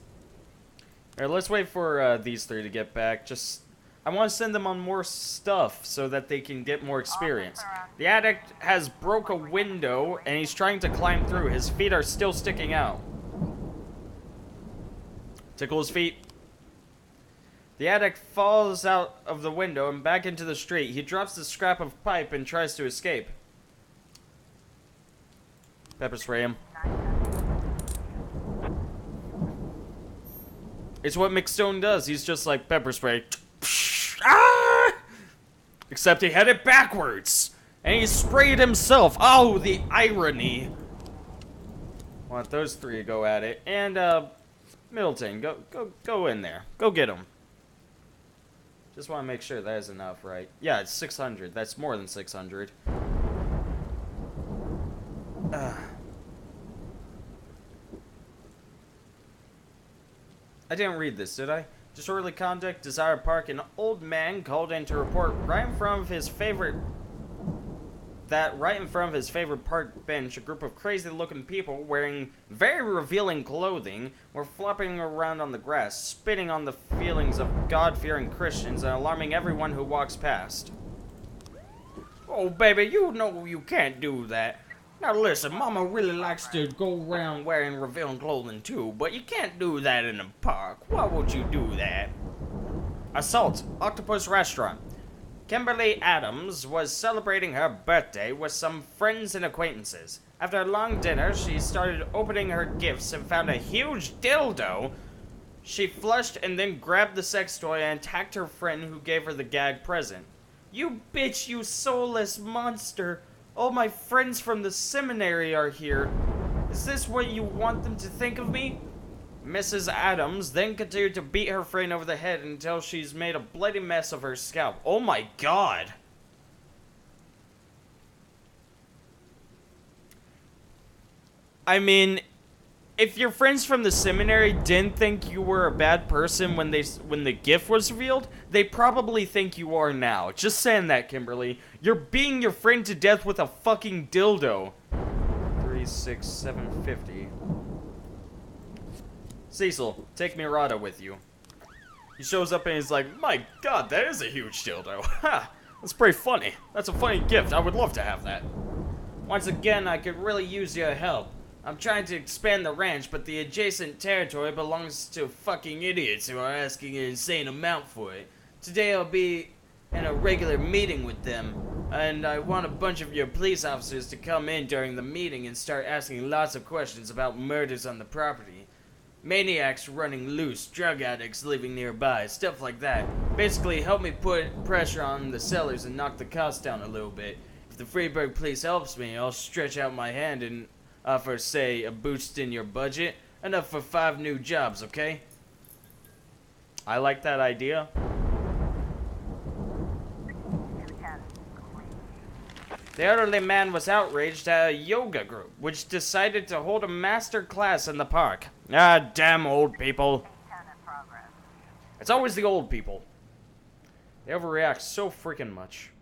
Alright, let's wait for these 3 to get back. I want to send them on more stuff so that they can get more experience. The addict has broke a window and he's trying to climb through. His feet are still sticking out. Tickle his feet. The addict falls out of the window and back into the street. He drops the scrap of pipe and tries to escape. Pepper spray him. It's what McStone does. He's just like pepper spray. Ah! Except he had it backwards. And he sprayed himself. Oh, the irony. Want those 3 to go at it. And, Middleton, go in there. Go get him. Just want to make sure that is enough, right? Yeah, it's 600. That's more than 600. I didn't read this, did I? Disorderly conduct, Desire Park. An old man called in to report right in front of his favorite park bench, a group of crazy-looking people wearing very revealing clothing were flopping around on the grass, spitting on the feelings of God-fearing Christians and alarming everyone who walks past. Oh, baby, you know you can't do that. Now listen, Mama really likes to go around wearing revealing clothing too, but you can't do that in a park. Why would you do that? Assault, Octopus Restaurant. Kimberly Adams was celebrating her birthday with some friends and acquaintances. After a long dinner, she started opening her gifts and found a huge dildo. She flushed and then grabbed the sex toy and attacked her friend who gave her the gag present. You bitch, you soulless monster. All my friends from the seminary are here. Is this what you want them to think of me? Mrs. Adams then continued to beat her friend over the head until she's made a bloody mess of her scalp. Oh my god! I mean, if your friends from the seminary didn't think you were a bad person when the gift was revealed, they probably think you are now. Just saying that, Kimberly. You're beating your friend to death with a fucking dildo. 36750. Cecil, take Mirada with you. He shows up and he's like, my god, that is a huge dildo. Ha! That's pretty funny. That's a funny gift. I would love to have that. Once again, I could really use your help. I'm trying to expand the ranch, but the adjacent territory belongs to fucking idiots who are asking an insane amount for it. Today I'll be in a regular meeting with them, and I want a bunch of your police officers to come in during the meeting and start asking lots of questions about murders on the property. Maniacs running loose, drug addicts living nearby, stuff like that. Basically, help me put pressure on the sellers and knock the cost down a little bit. If the Freeburg police helps me, I'll stretch out my hand and offer, say, a boost in your budget. Enough for 5 new jobs, okay? I like that idea. 210, complete. The elderly man was outraged at a yoga group, which decided to hold a master class in the park. Ah, damn old people. 10 in progress. It's always the old people. They overreact so freaking much.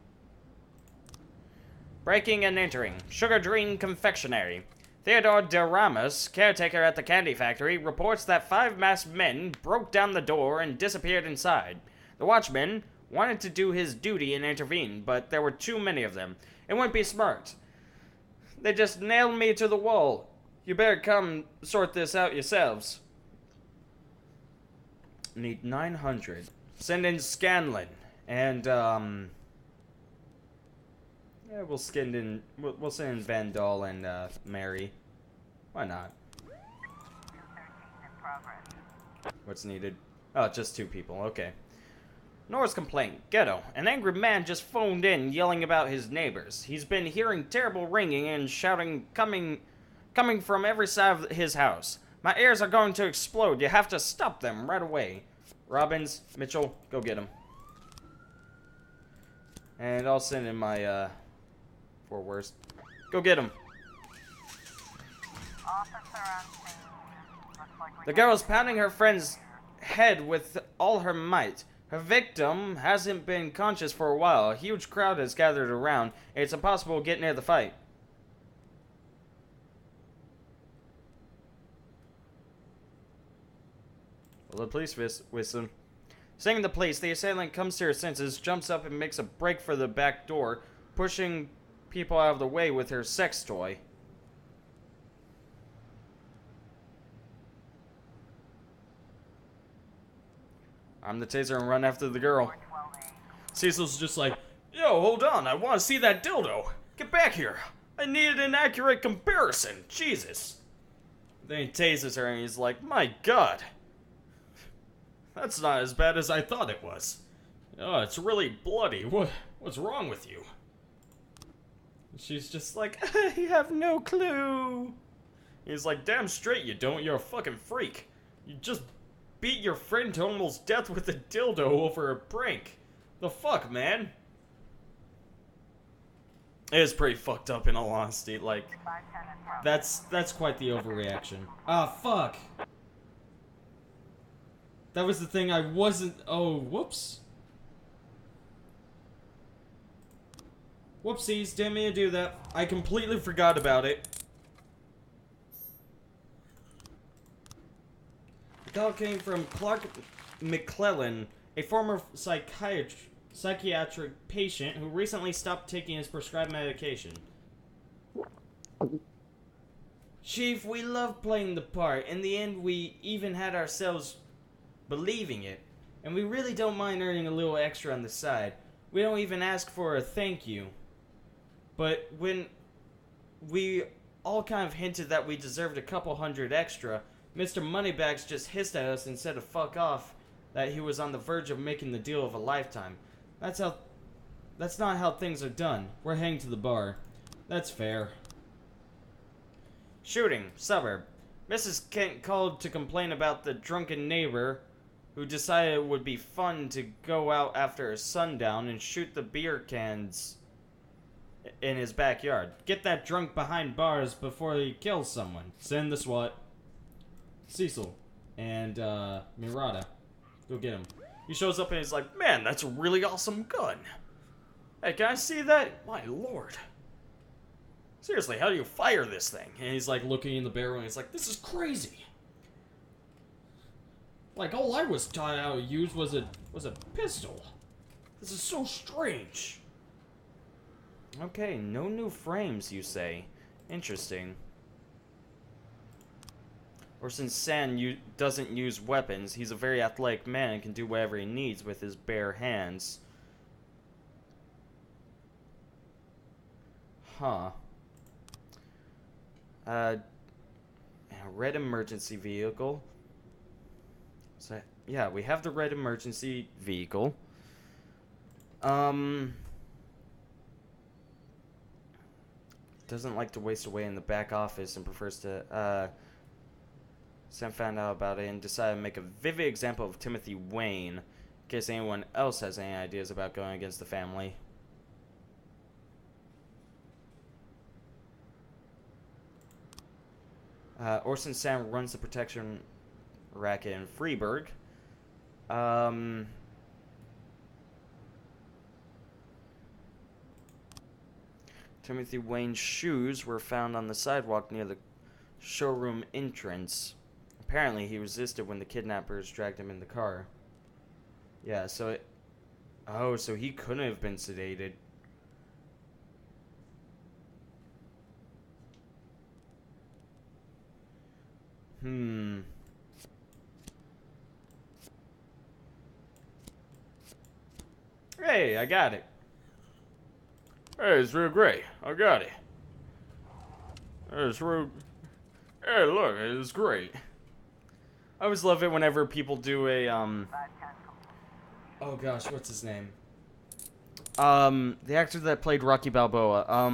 Breaking and entering. Sugar Dream Confectionery. Theodore de Ramos, caretaker at the candy factory, reports that 5 masked men broke down the door and disappeared inside. The watchman wanted to do his duty and intervene, but there were too many of them. It wouldn't be smart. They just nailed me to the wall. You better come sort this out yourselves. Need 900. Send in Scanlon. And, yeah, we'll send in Vandal and, Mary. Why not? 213 in progress. What's needed? Oh, just 2 people. Okay. Nora's complaint. Ghetto. An angry man just phoned in yelling about his neighbors. He's been hearing terrible ringing and shouting coming from every side of his house. My ears are going to explode. You have to stop them right away. Robbins, Mitchell, go get him. And I'll send in my, 4 worst. Go get him. Officer on scene. Looks like we The girl is pounding her friend's head with all her might. Her victim hasn't been conscious for a while. A huge crowd has gathered around. It's impossible to get near the fight. Well, the police whistle. Seeing the police, the assailant comes to her senses, jumps up and makes a break for the back door, pushing people out of the way with her sex toy. I'm the taser and run after the girl. 412A. Cecil's just like, yo, hold on, I want to see that dildo. Get back here. I needed an accurate comparison. Jesus. Then he tases her and he's like, my god. That's not as bad as I thought it was. Oh, it's really bloody. What's wrong with you? She's just like, I have no clue. He's like, damn straight you don't. You're a fucking freak. You just beat your friend to almost death with a dildo over a prank. The fuck, man? It is pretty fucked up in all honesty. Like, 510 in progress. that's quite the overreaction. Ah, fuck. That was the thing I wasn't... Oh, whoops. Whoopsies, didn't mean to do that. I completely forgot about it. The call came from Clark McClellan, a former psychiatric patient who recently stopped taking his prescribed medication. Chief, we love playing the part. In the end, we even had ourselves believing it. And we really don't mind earning a little extra on the side. We don't even ask for a thank you. But when we all kind of hinted that we deserved a couple hundred extra, Mr. Moneybags just hissed at us and said to fuck off, that he was on the verge of making the deal of a lifetime. That's not how things are done. We're heading to the bar. That's fair. Shooting, suburb. Mrs. Kent called to complain about the drunken neighbor who decided it would be fun to go out after sundown and shoot the beer cans in his backyard. Get that drunk behind bars before he kills someone. Send the SWAT. Cecil and Mirada. Go get him. He shows up and he's like, man, that's a really awesome gun. Hey, can I see that? My lord. Seriously, how do you fire this thing? And he's like looking in the barrel and he's like, this is crazy. Like, all I was taught how to use was a pistol. This is so strange. Okay, no new frames, you say. Interesting. Or since San doesn't use weapons, he's a very athletic man and can do whatever he needs with his bare hands. Huh. A red emergency vehicle. So, yeah, we have the red emergency vehicle. Doesn't like to waste away in the back office and prefers to, Sam found out about it and decided to make a vivid example of Timothy Wayne, in case anyone else has any ideas about going against the family. Orson Sam runs the protection racket in Freeburg. Timothy Wayne's shoes were found on the sidewalk near the showroom entrance. Apparently, he resisted when the kidnappers dragged him in the car. Yeah, so it... Oh, so he couldn't have been sedated. Hey, I got it. Hey, it's real great. I got it. It's real... Hey, look, it's great. I always love it whenever people do a, Oh gosh, what's his name? The actor that played Rocky Balboa, Why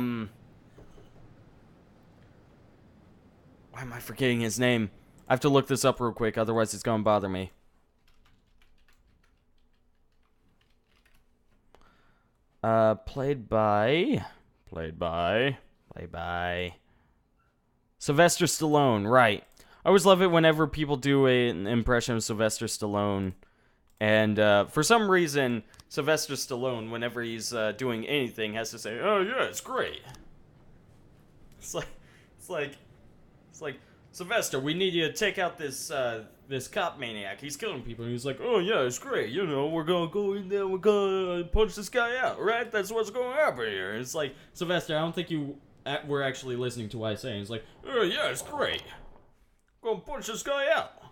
am I forgetting his name? I have to look this up real quick, otherwise it's gonna bother me. Played by Sylvester Stallone, right. I always love it whenever people do an impression of Sylvester Stallone. And for some reason, Sylvester Stallone, whenever he's doing anything, has to say, "Oh yeah, it's great." It's like, Sylvester, we need you to take out this this cop maniac. He's killing people. And he's like, "Oh yeah, it's great. You know, we're gonna go in there, we're gonna punch this guy out, right? That's what's gonna happen here." And it's like, Sylvester, I don't think you were actually listening to what I'm saying. It's like, "Oh yeah, it's great. Gonna punch this guy out.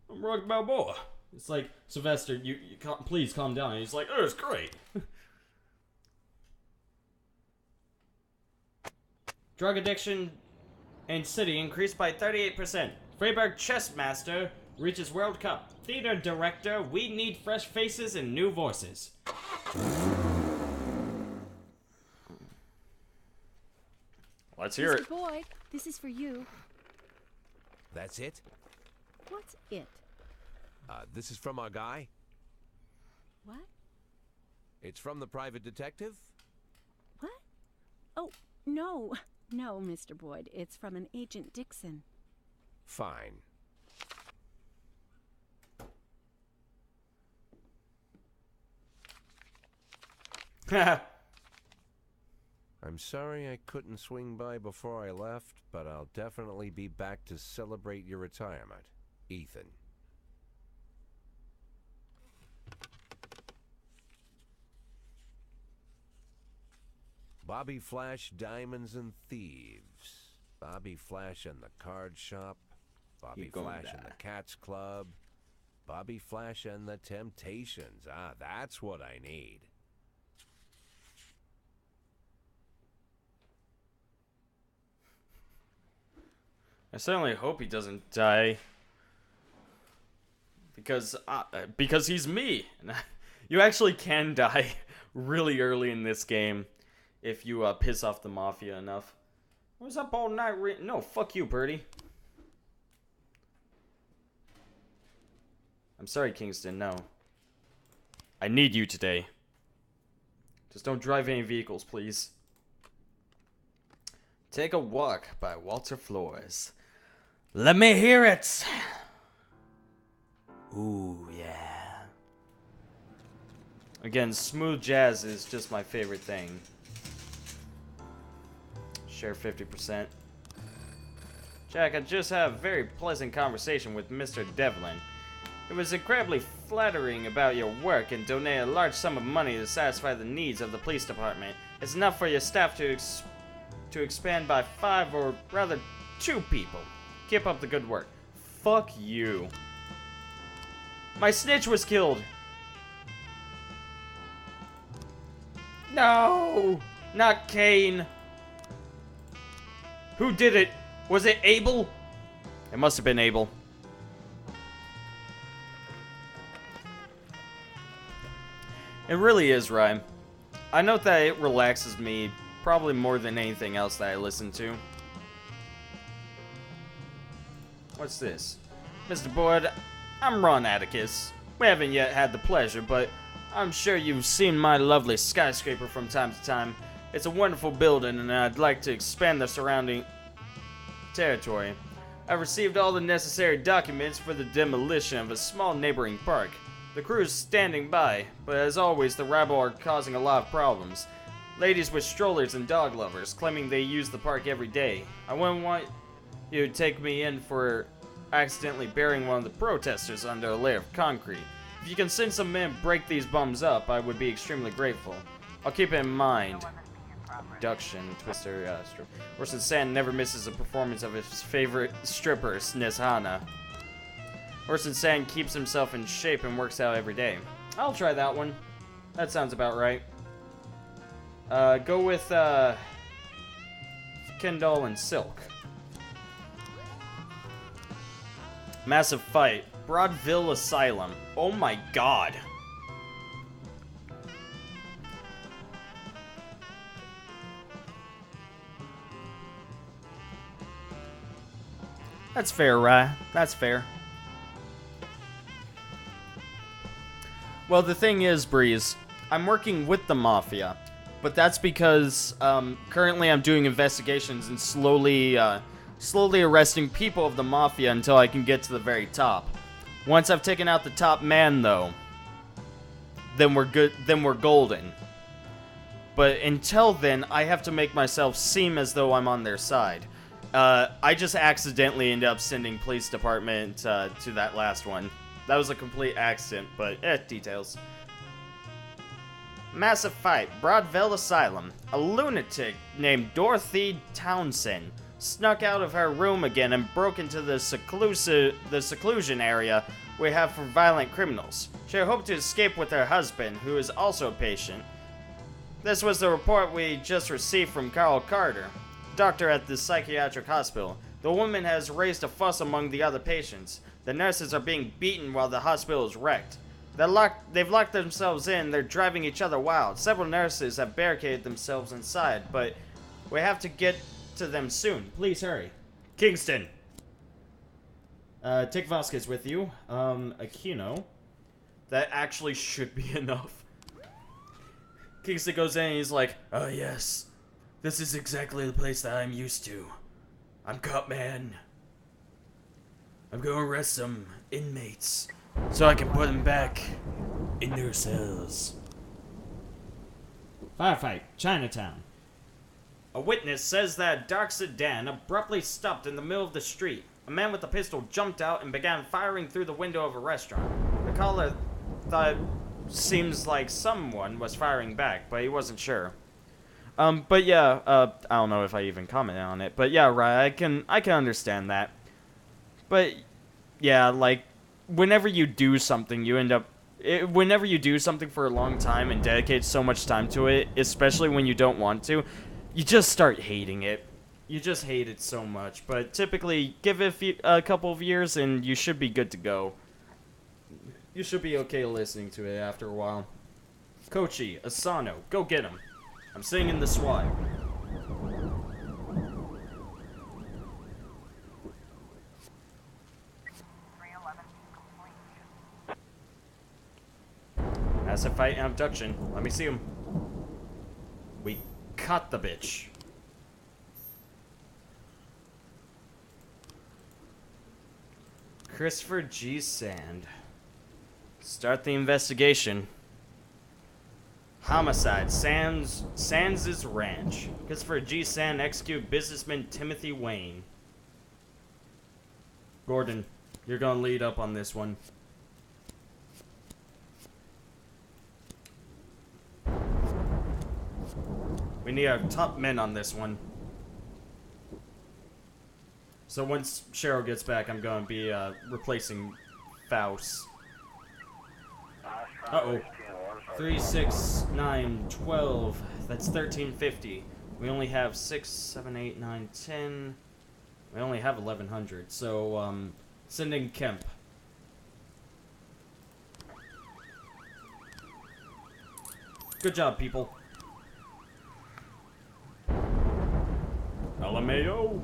I'm Rocky Balboa." It's like, Sylvester, you please calm down. And he's like, "Oh, it's great." Drug addiction in city increased by 38%. Freiburg chess master reaches World Cup. Theater director, we need fresh faces and new voices. Let's hear it. Mr. Boyd, this is for you. That's it? What's it? This is from our guy? What? It's from the private detective? What? Oh, no. No, Mr. Boyd. It's from an Agent Dixon. Fine. I'm sorry I couldn't swing by before I left, but I'll definitely be back to celebrate your retirement, Ethan. Bobby Flash, Diamonds and Thieves. Bobby Flash and the Card Shop. Bobby Flash and the Cats Club. Bobby Flash and the Temptations. Ah, that's what I need. I certainly hope he doesn't die. Because he's me. You actually can die really early in this game if you piss off the Mafia enough. I was up all night No, fuck you, Birdie. I'm sorry, Kingston, no. I need you today. Just don't drive any vehicles, please. Take a Walk by Walter Flores. Let me hear it! Ooh, yeah. Again, smooth jazz is just my favorite thing. Share 50%. Jack, I just had a very pleasant conversation with Mr. Devlin. It was incredibly flattering about your work and donated a large sum of money to satisfy the needs of the police department. It's enough for your staff to expand by 5 or rather 2 people. Keep up the good work. Fuck you. My snitch was killed. No, not Kane. Who did it? Was it Abel? It must have been Abel. It really is, Rhyme. I note that it relaxes me probably more than anything else that I listen to. What's this? Mr. Boyd, I'm Ron Atticus. We haven't yet had the pleasure, but I'm sure you've seen my lovely skyscraper from time to time. It's a wonderful building, and I'd like to expand the surrounding territory. I've received all the necessary documents for the demolition of a small neighboring park. The crew is standing by, but as always, the rabble are causing a lot of problems. Ladies with strollers and dog lovers claiming they use the park every day. I wouldn't want you to take me in for accidentally burying one of the protesters under a layer of concrete. If you can send some men to break these bums up, I would be extremely grateful. I'll keep it in mind. Abduction, Twister, strip. Orson Sand never misses a performance of his favorite stripper, Snezhana. Orson Sand keeps himself in shape and works out every day. I'll try that one. That sounds about right. Go with, Kendall and Silk. Massive fight. Broadville Asylum. Oh my god. That's fair, Rye. That's fair. Well, the thing is, Breeze, I'm working with the Mafia, but that's because, currently I'm doing investigations and slowly arresting people of the Mafia until I can get to the very top. Once I've taken out the top man, though, then we're good, then we're golden. But until then, I have to make myself seem as though I'm on their side. I just accidentally ended up sending police department to that last one. That was a complete accident, but details. Massive fight. Broadville Asylum. A lunatic named Dorothy Townsend snuck out of her room again and broke into the seclusion area we have for violent criminals. She hoped to escape with her husband, who is also a patient. This was the report we just received from Carl Carter, doctor at the psychiatric hospital. The woman has raised a fuss among the other patients. The nurses are being beaten while the hospital is wrecked. They've locked themselves in. They're driving each other wild. Several nurses have barricaded themselves inside, but we have to get to them soon. Please hurry. Kingston. Take Vasquez with you. Aquino. That actually should be enough. Kingston goes in and he's like, "Oh yes, this is exactly the place that I'm used to. I'm Cop Man. I'm going to arrest some inmates so I can put them back in their cells." Firefight, Chinatown. A witness says that a dark sedan abruptly stopped in the middle of the street. A man with a pistol jumped out and began firing through the window of a restaurant. The caller thought it seems like someone was firing back, but he wasn't sure. But yeah, I don't know if I even commented on it, but yeah, right, I can understand that. But yeah, like, whenever you do something, you end up, whenever you do something for a long time and dedicate so much time to it, especially when you don't want to, you just start hating it. You just hate it so much. But typically, give it a couple of years and you should be good to go. You should be okay listening to it after a while. Kochi, Asano, go get him. I'm singing the SWAT. Massive fight and abduction. Let me see him. We caught the bitch. Christopher G. Sand. Start the investigation. Homicide. Sands' ranch. Christopher G. Sand execute businessman Timothy Wayne. Gordon, you're gonna lead up on this one. We need our top men on this one. So once Cheryl gets back, I'm going to be replacing Faust. Uh-oh. 3, 6, 9, 12. That's 1350. We only have 6, 7, 8, 9, 10. We only have 1100. So, sending Kemp. Good job, people. LMAO.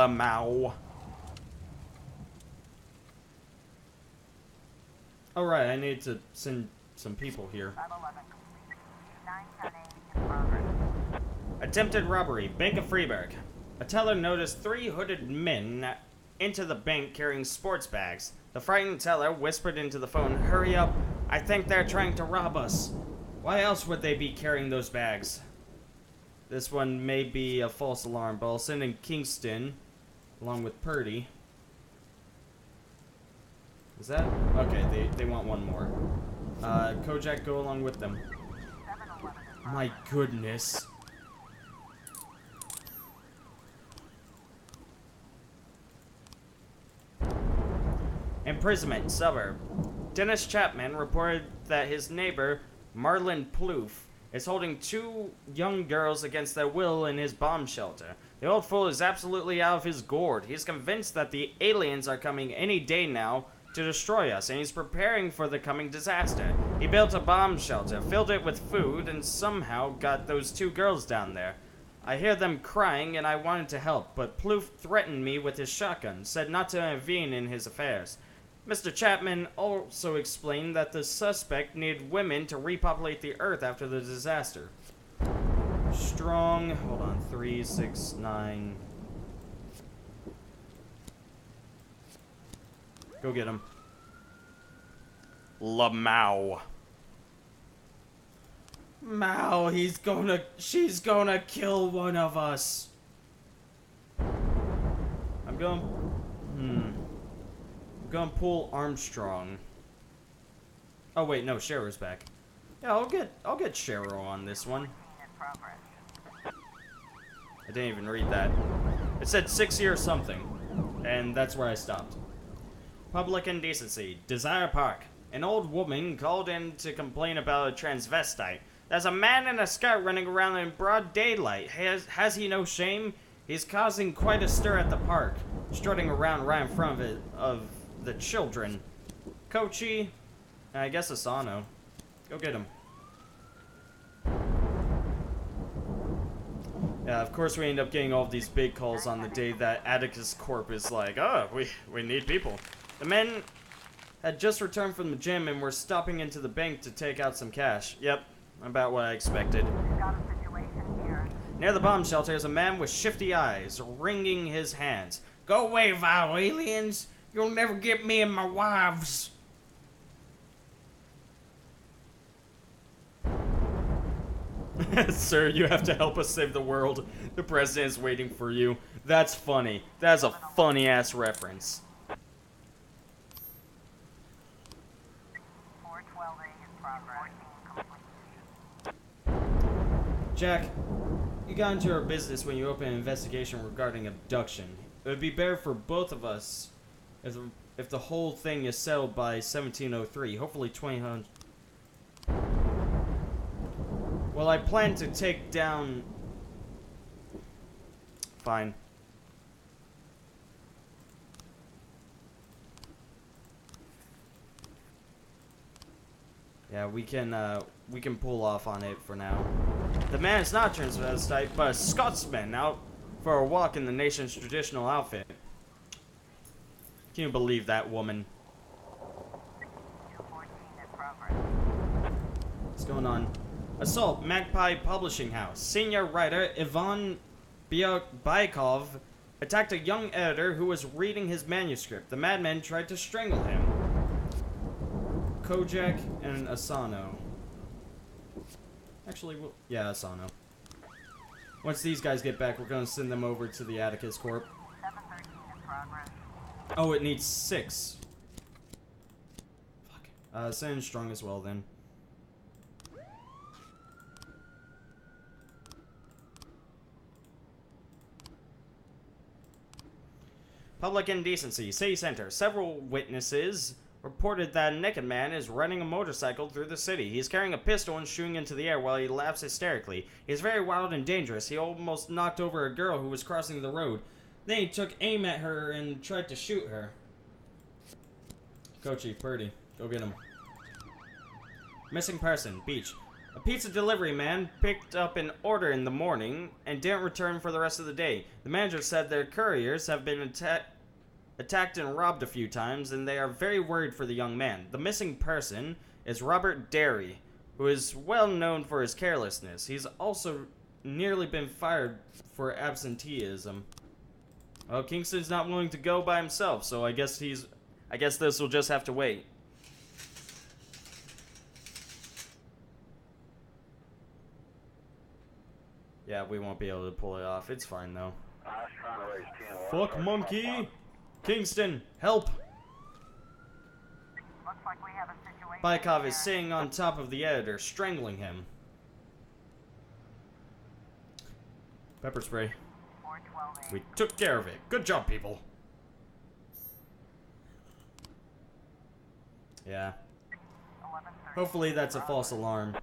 Lamau. Alright, I need to send some people here. 511. 910A in progress. Attempted robbery, Bank of Freeburg. A teller noticed 3 hooded men into the bank carrying sports bags. The frightened teller whispered into the phone, "Hurry up, I think they're trying to rob us." Why else would they be carrying those bags? This one may be a false alarm, but I'll send in Kingston along with Purdy. Is that? Okay, they want one more. Kojak, go along with them. 711 in My goodness. Imprisonment, suburb. Dennis Chapman reported that his neighbor, Marlon Plouffe, is holding 2 young girls against their will in his bomb shelter. The old fool is absolutely out of his gourd. He's convinced that the aliens are coming any day now to destroy us, and he's preparing for the coming disaster. He built a bomb shelter, filled it with food, and somehow got those 2 girls down there. I hear them crying, and I wanted to help, but Plouffe threatened me with his shotgun, said not to intervene in his affairs. Mr. Chapman also explained that the suspect needed women to repopulate the earth after the disaster. Strong, hold on, 369. Go get him. Lamau. Mao, she's gonna kill one of us. I'm gonna pull Armstrong. Oh wait, no, Cheryl's back. Yeah, I'll get Cheryl on this one. in progress. I didn't even read that. It said 60 or something, and that's where I stopped. Public indecency. Desire Park. An old woman called in to complain about a transvestite. There's a man in a skirt running around in broad daylight. Has he no shame? He's causing quite a stir at the park, strutting around right in front of the children. Kochi, and I guess Asano. Go get him. Yeah, of course we end up getting all of these big calls on the day that Atticus Corp is like, oh, we need people. The men had just returned from the gym and were stopping into the bank to take out some cash. Yep, about what I expected. Got a situation here. Near the bomb shelter is a man with shifty eyes, wringing his hands. Go away, vile aliens! You'll never get me and my wives! Sir, you have to help us save the world. The president is waiting for you. That's funny. That's a funny-ass reference. 412A in progress. Jack, you got into our business when you opened an investigation regarding abduction. It would be better for both of us if the whole thing is settled by 1703, hopefully 2000. Well, I plan to take down... Fine. Yeah, we can pull off on it for now. The man is not a transvestite, but a Scotsman out for a walk in the nation's traditional outfit. Can you believe that, woman? 214 in progress. What's going on? Assault, Magpie Publishing House. Senior writer Ivan Baikov attacked a young editor who was reading his manuscript. The madman tried to strangle him. Kojak and Asano. Actually, yeah, Asano. Once these guys get back, we're going to send them over to the Atticus Corp. 713 in progress. Oh, it needs 6. Fuck. Send in Strong as well, then. Public indecency. City center. Several witnesses reported that a naked man is riding a motorcycle through the city. He's carrying a pistol and shooting into the air while he laughs hysterically. He's very wild and dangerous. He almost knocked over a girl who was crossing the road. Then he took aim at her and tried to shoot her. Kochi, Purdy, go get him. Missing person, beach. A pizza delivery man picked up an order in the morning and didn't return for the rest of the day. The manager said their couriers have been attacked and robbed a few times, and they are very worried for the young man. The missing person is Robert Derry, who is well known for his carelessness. He's also nearly been fired for absenteeism. Well, Kingston's not willing to go by himself, so I guess this will just have to wait. Yeah, we won't be able to pull it off. It's fine, though. Fuck, monkey! Kingston, help! Looks like we have a situation. Baikov is sitting on top of the editor, strangling him. Pepper spray. 412A. We took care of it. Good job, people. Yeah. 11:30. Hopefully that's a false alarm.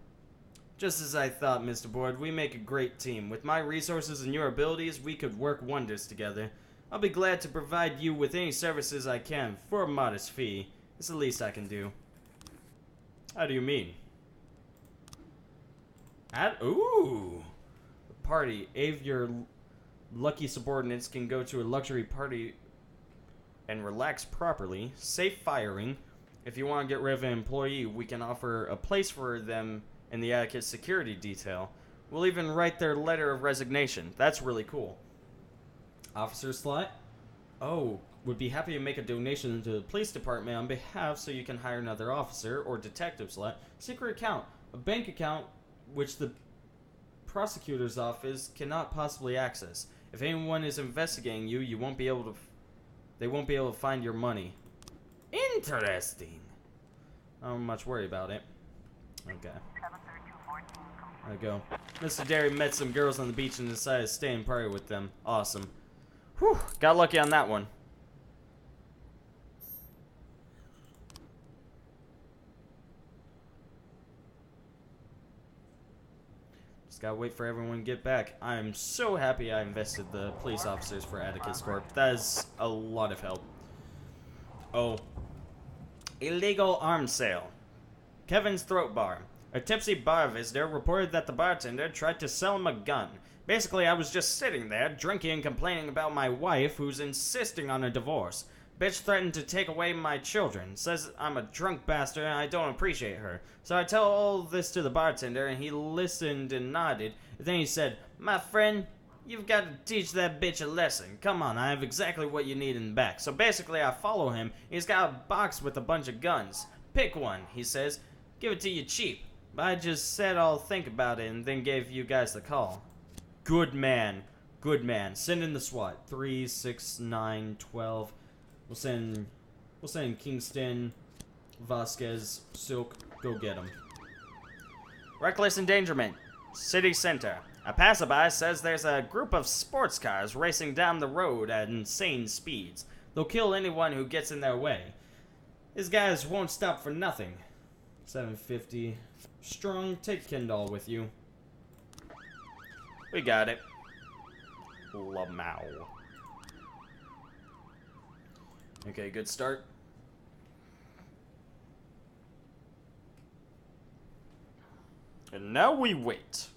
Just as I thought, Mr. Boyd, we make a great team. With my resources and your abilities, we could work wonders together. I'll be glad to provide you with any services I can for a modest fee. It's the least I can do. How do you mean? Ooh! A party. If your lucky subordinates can go to a luxury party and relax properly. Safe firing. If you want to get rid of an employee, we can offer a place for them in the Atticus security detail. We'll even write their letter of resignation. That's really cool. Officer slot? Oh, would be happy to make a donation to the police department on behalf so you can hire another officer or detective slot. Secret account. A bank account which the prosecutor's office cannot possibly access. If anyone is investigating you, they won't be able to find your money. Interesting. I don't much worry about it. Okay. 73214. There we go. Mr. Derry met some girls on the beach and decided to stay and party with them. Awesome. Whew, got lucky on that one. Just gotta wait for everyone to get back. I'm so happy I invested the police officers for Atticus Corp. That is a lot of help. Oh. Illegal arms sale. Kevin's Throat Bar. A tipsy bar visitor reported that the bartender tried to sell him a gun. Basically, I was just sitting there, drinking and complaining about my wife, who's insisting on a divorce. Bitch threatened to take away my children, says I'm a drunk bastard and I don't appreciate her. So I tell all this to the bartender, and he listened and nodded. And then he said, "My friend, you've got to teach that bitch a lesson. Come on, I have exactly what you need in the back." So basically, I follow him. He's got a box with a bunch of guns. "Pick one," he says. "Give it to you cheap." But I just said I'll think about it and then gave you guys the call. Good man. Good man. Send in the SWAT. 3, 6, 9, 12. We'll send Kingston, Vasquez, Silk. Go get him. Reckless endangerment. City center. A passerby says there's a group of sports cars racing down the road at insane speeds. They'll kill anyone who gets in their way. These guys won't stop for nothing. 750. Strong, take Kendall with you. We got it. Lamau. Okay, good start. And now we wait.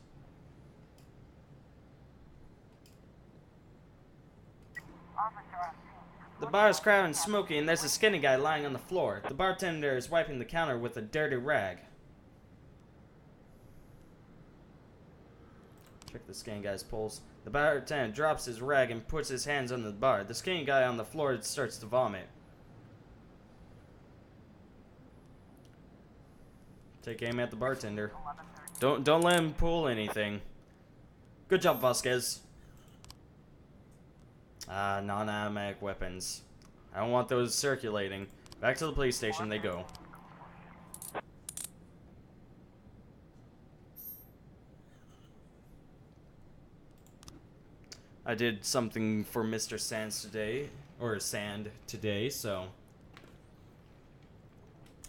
Officer on scene. The bar is crowded and smoky, and there's a skinny guy lying on the floor. The bartender is wiping the counter with a dirty rag. Check the skinny guy's pulse. The bartender drops his rag and puts his hands under the bar. The skinny guy on the floor starts to vomit. Take aim at the bartender. Don't let him pull anything. Good job, Vasquez. Non-automatic weapons. I don't want those circulating. Back to the police station they go. I did something for Mr. Sands today, or Sand today, so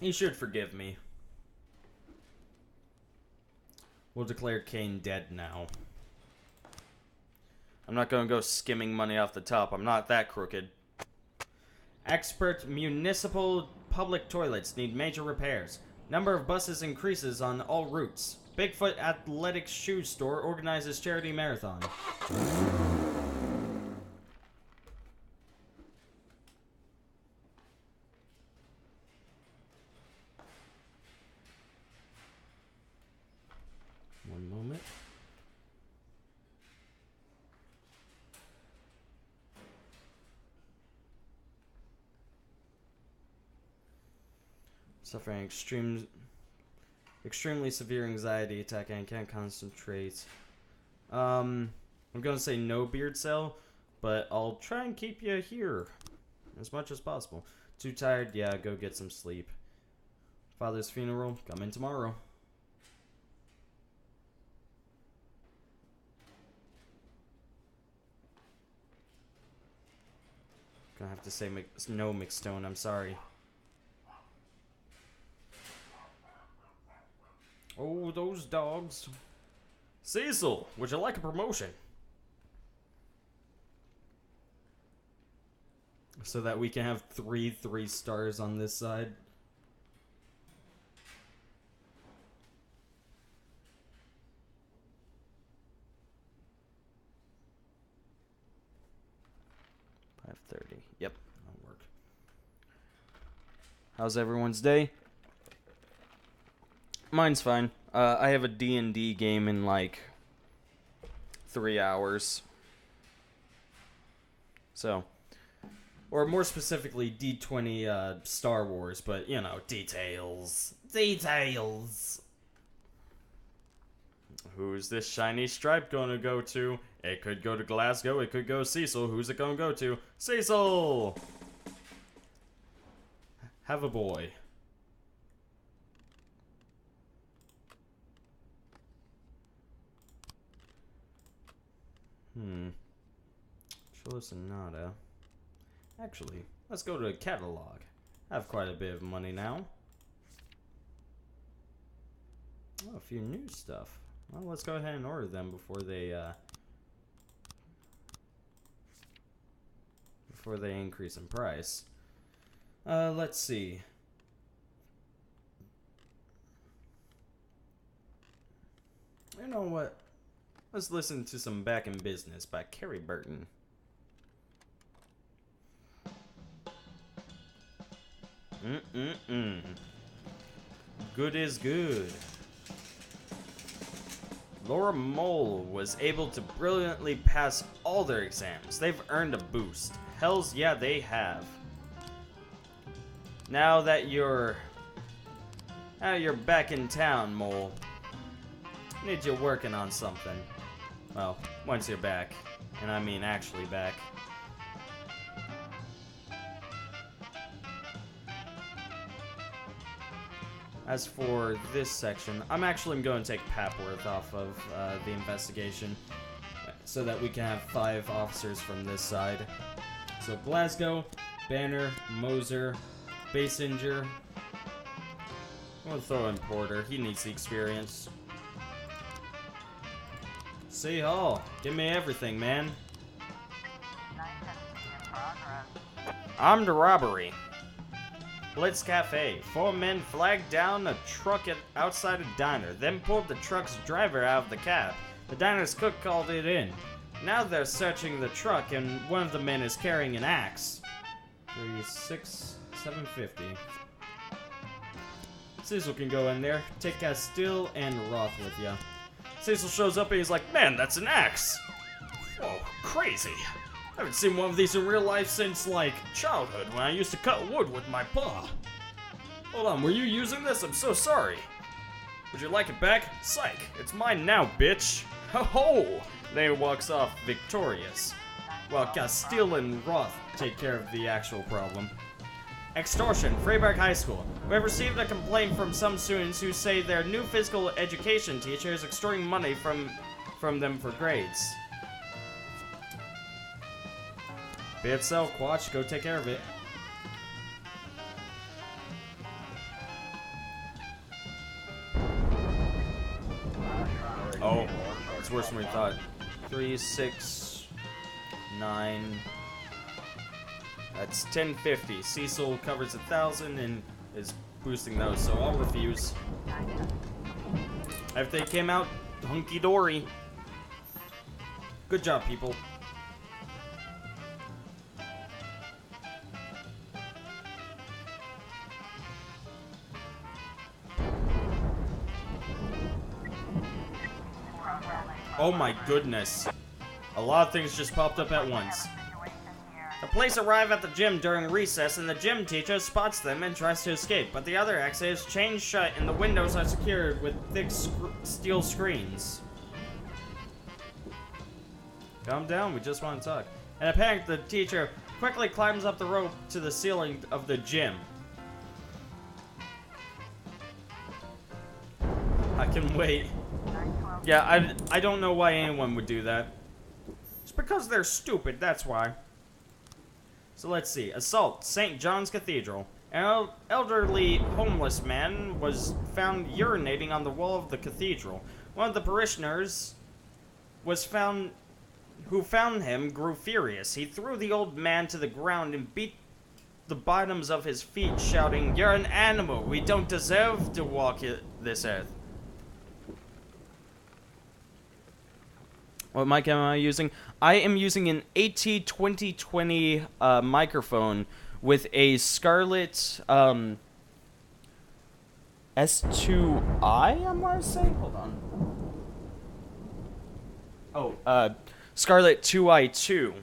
he should forgive me. We'll declare Kane dead now. I'm not gonna go skimming money off the top. I'm not that crooked. Expert municipal public toilets need major repairs. Number of buses increases on all routes. Bigfoot Athletic Shoe Store organizes charity marathon. One moment. Suffering extremely severe anxiety attack and can't concentrate. I'm gonna say no beard cell, but I'll try and keep you here as much as possible. Too tired? Yeah, go get some sleep. Father's funeral? Come in tomorrow. Gonna have to say no, McStone. I'm sorry. Oh, those dogs. Cecil, would you like a promotion? So that we can have 3 stars on this side. $5.30. Yep, that'll work. How's everyone's day? Mine's fine. I have a D&D game in like 3 hours. So, or more specifically, D20 Star Wars, but you know, details. Details! Who's this shiny stripe gonna go to? It could go to Glasgow, it could go Cecil. Who's it gonna go to? Cecil! Have a boy. Cholo Sonata. Actually, let's go to a catalog. I have quite a bit of money now. Oh, a few new stuff. Well, let's go ahead and order them before they increase in price. Let's see. You know what? Let's listen to some Back in Business by Carrie Burton. Good is good. Laura Mole was able to brilliantly pass all their exams. They've earned a boost. Hells yeah, they have. Now that you're back in town, Mole, I need you working on something. Well, once you're back, and I mean actually back. As for this section, I'm actually going to take Papworth off of the investigation so that we can have 5 officers from this side. So Glasgow, Banner, Moser, Basinger. I'm going to throw in Porter. He needs the experience. See Hall, give me everything, man. Armed robbery. Blitz Cafe. 4 men flagged down a truck outside a diner, then pulled the truck's driver out of the cab. The diner's cook called it in. Now they're searching the truck, and one of the men is carrying an axe. 750. Cecil can go in there. Take Castile and Roth with ya. Cecil shows up and he's like, man, that's an axe. Whoa, crazy. I haven't seen one of these in real life since, like, childhood, when I used to cut wood with my paw. Hold on, were you using this? I'm so sorry. Would you like it back? Psych, it's mine now, bitch. Ho-ho! Then he walks off victorious, while Castile and Roth take care of the actual problem. Extortion, Freiburg High School. We have received a complaint from some students who say their new physical education teacher is extorting money from them for grades. Be itself, Quatch, go take care of it. Oh, it's worse than we thought. 3, 6, 9. That's 1050. Cecil covers 1,000 and is boosting those, so I'll refuse. Everything came out hunky-dory. Good job, people. Oh my goodness. A lot of things just popped up at once. The police arrive at the gym during recess, and the gym teacher spots them and tries to escape, but the other exit is chained shut and the windows are secured with thick steel screens. Calm down, we just want to talk. In a panic, the teacher quickly climbs up the rope to the ceiling of the gym. I can wait. Yeah, I don't know why anyone would do that. It's because they're stupid, that's why. So let's see. Assault, St. John's Cathedral. An elderly homeless man was found urinating on the wall of the cathedral. One of the parishioners who found him grew furious. He threw the old man to the ground and beat the bottoms of his feet, shouting, "You're an animal. We don't deserve to walk this earth." What mic am I using? I am using an AT2020 microphone with a Scarlett S2i, I want to say? Hold on. Oh, Scarlett 2i2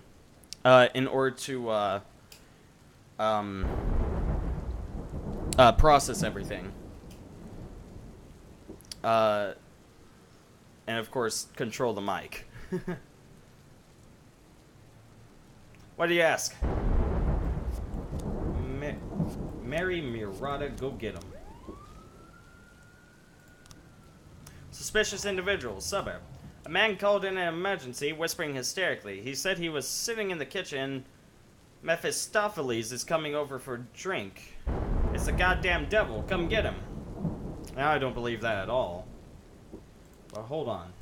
in order to process everything. And of course, control the mic. Why do you ask? Mary Murata, go get him. Suspicious individual, suburb. A man called in an emergency, whispering hysterically. He said he was sitting in the kitchen. Mephistopheles is coming over for a drink. It's the goddamn devil. Come get him. Now I don't believe that at all. But hold on.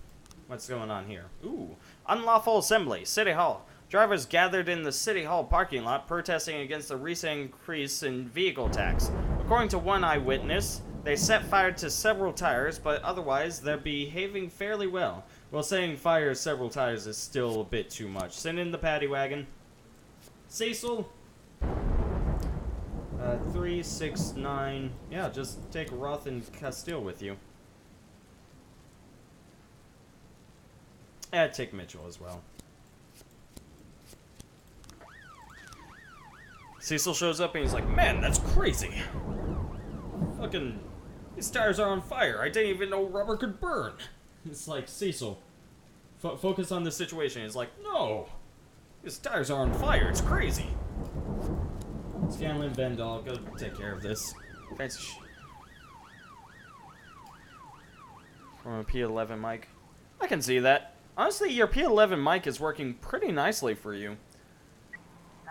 What's going on here? Ooh. Unlawful assembly. City Hall. Drivers gathered in the City Hall parking lot protesting against the recent increase in vehicle tax. According to one eyewitness, they set fire to several tires, but otherwise they're behaving fairly well. Well, setting fire to several tires is still a bit too much. Send in the paddy wagon. Cecil? 369. Yeah, just take Roth and Castile with you. Yeah, take Mitchell as well. Cecil shows up and he's like, "Man, that's crazy. Fucking, these tires are on fire. I didn't even know rubber could burn." It's like, Cecil, focus on the situation. He's like, "No, these tires are on fire. It's crazy." Scanlon, Vendall, go take care of this. Thanks. From a P11 mic. I can see that. Honestly, your P11 mic is working pretty nicely for you.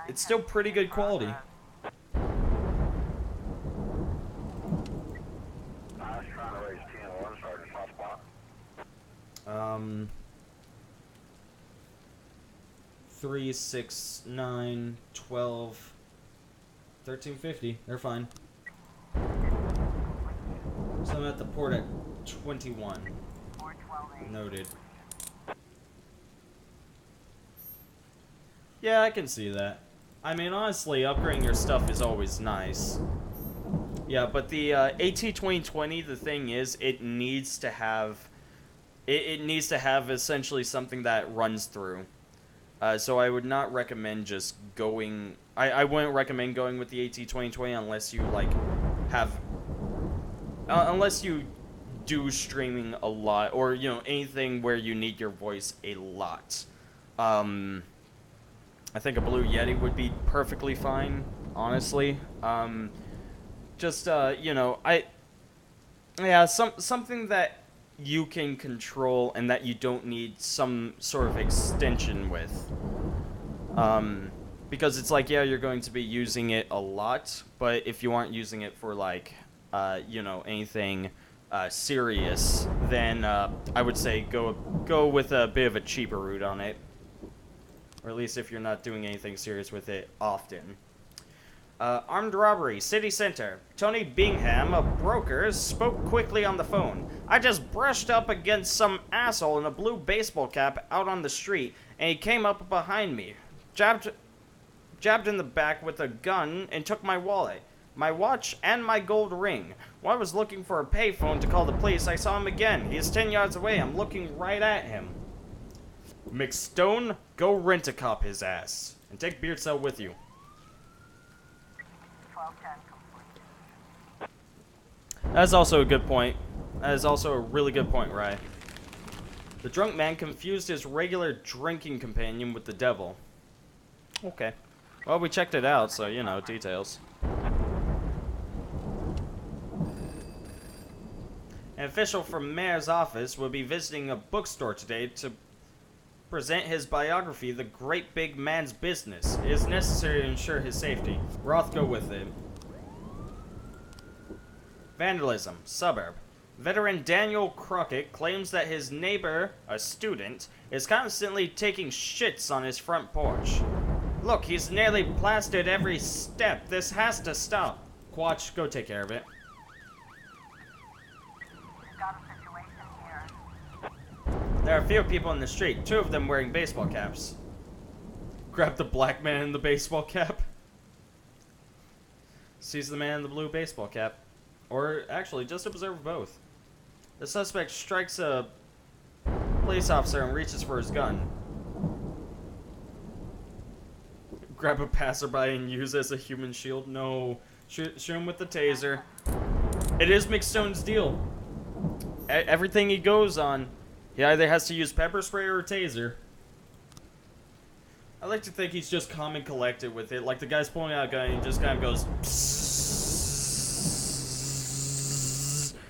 It's still pretty good quality. 3, 6, 9, 12, 1350. They're fine. So I'm at the port at 21. Noted. Yeah, I can see that. I mean, honestly, upgrading your stuff is always nice. Yeah, but the AT2020, the thing is, it needs to have... It needs to have essentially something that runs through. So I would not recommend just going... I wouldn't recommend going with the AT2020 unless you, like, have... unless you do streaming a lot, or, you know, anything where you need your voice a lot. I think a Blue Yeti would be perfectly fine, honestly. Just, you know, yeah, something that you can control and that you don't need some sort of extension with. Because it's like, yeah, you're going to be using it a lot, but if you aren't using it for, like, you know, anything serious, then I would say go with a bit of a cheaper route on it. Or at least if you're not doing anything serious with it often. Armed robbery, city center. Tony Bingham, a broker, spoke quickly on the phone. I just brushed up against some asshole in a blue baseball cap out on the street, and he came up behind me, jabbed in the back with a gun, and took my wallet, my watch, and my gold ring. While I was looking for a payphone to call the police, I saw him again. He is 10 yards away. I'm looking right at him. McStone, go rent-a-cop his ass. And take Beardsell with you. 1210 complete. That's also a good point. That is also a really good point, Rye. The drunk man confused his regular drinking companion with the devil. Okay. Well, we checked it out, so, you know, details. An official from Mayor's office will be visiting a bookstore today to present his biography, The Great Big Man's Business. It is necessary to ensure his safety. Roth, go with it. Vandalism, suburb. Veteran Daniel Crockett claims that his neighbor, a student, is constantly taking shits on his front porch. Look, he's nearly plastered every step. This has to stop. Quatch, go take care of it. We've got a situation here. There are a few people in the street, 2 of them wearing baseball caps. Grab the black man in the baseball cap. Sees the man in the blue baseball cap. Or, actually, just observe both. The suspect strikes a police officer and reaches for his gun. Grab a passerby and use as a human shield? No. Shoot him with the taser. It is McStone's deal. Everything he goes on, he either has to use pepper spray or a taser. I like to think he's just calm and collected with it. Like the guy's pulling out a gun and he just kind of goes...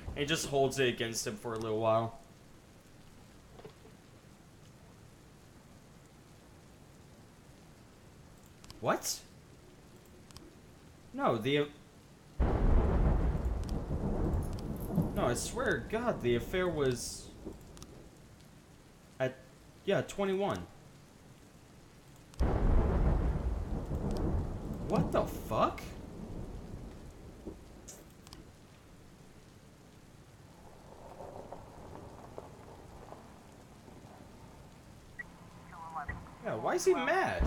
and he just holds it against him for a little while. What? No, No, I swear to God, the affair was... at... yeah, 21. What the fuck? Yeah, why is he mad?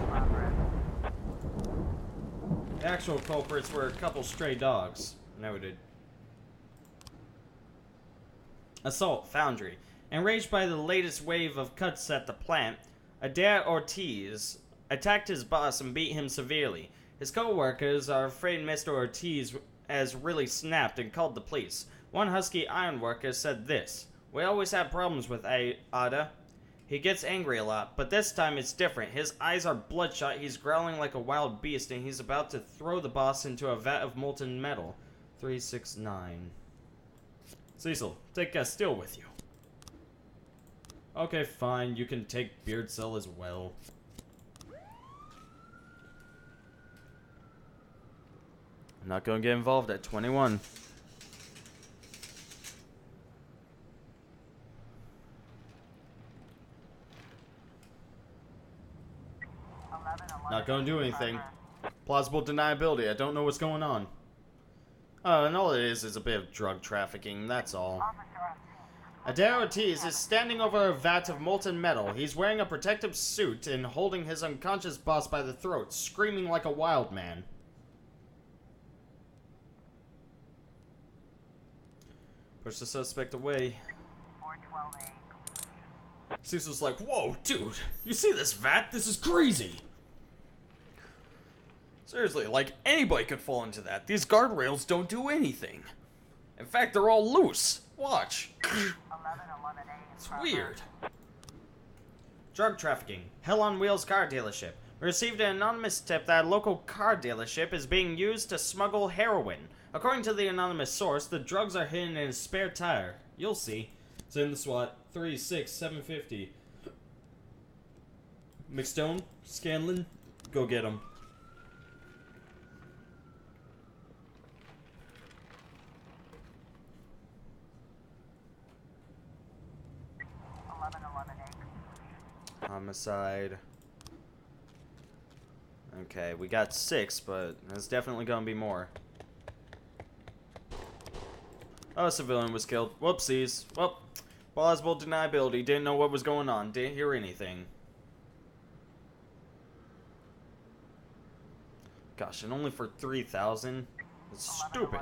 The actual culprits were a couple stray dogs. Noted. Assault Foundry. Enraged by the latest wave of cuts at the plant, Adair Ortiz attacked his boss and beat him severely. His co-workers are afraid Mr. Ortiz has really snapped and called the police. One husky ironworker said this: "We always have problems with Ada. He gets angry a lot, but this time it's different. His eyes are bloodshot, he's growling like a wild beast, and he's about to throw the boss into a vat of molten metal." 369. Cecil, take Castile with you. Okay, fine. You can take Beardsell as well. I'm not gonna get involved at 21. Not gonna do anything. Plausible deniability. I don't know what's going on. And all it is a bit of drug trafficking, that's all. Adair Ortiz is standing over a vat of molten metal. He's wearing a protective suit and holding his unconscious boss by the throat, screaming like a wild man. Push the suspect away. 412A. Cecil's like, "Whoa, dude, you see this vat? This is crazy." Seriously, like, anybody could fall into that. These guardrails don't do anything. In fact, they're all loose. Watch. 1111A. It's weird. Drug trafficking. Hell on Wheels car dealership. We received an anonymous tip that a local car dealership is being used to smuggle heroin. According to the anonymous source, the drugs are hidden in a spare tire. You'll see. It's in the SWAT. 36750. McStone, Scanlon, go get him. Homicide. Okay, we got 6, but there's definitely gonna be more. Oh, a civilian was killed. Whoopsies. Well, plausible deniability. Didn't know what was going on. Didn't hear anything. Gosh, and only for 3,000? It's stupid.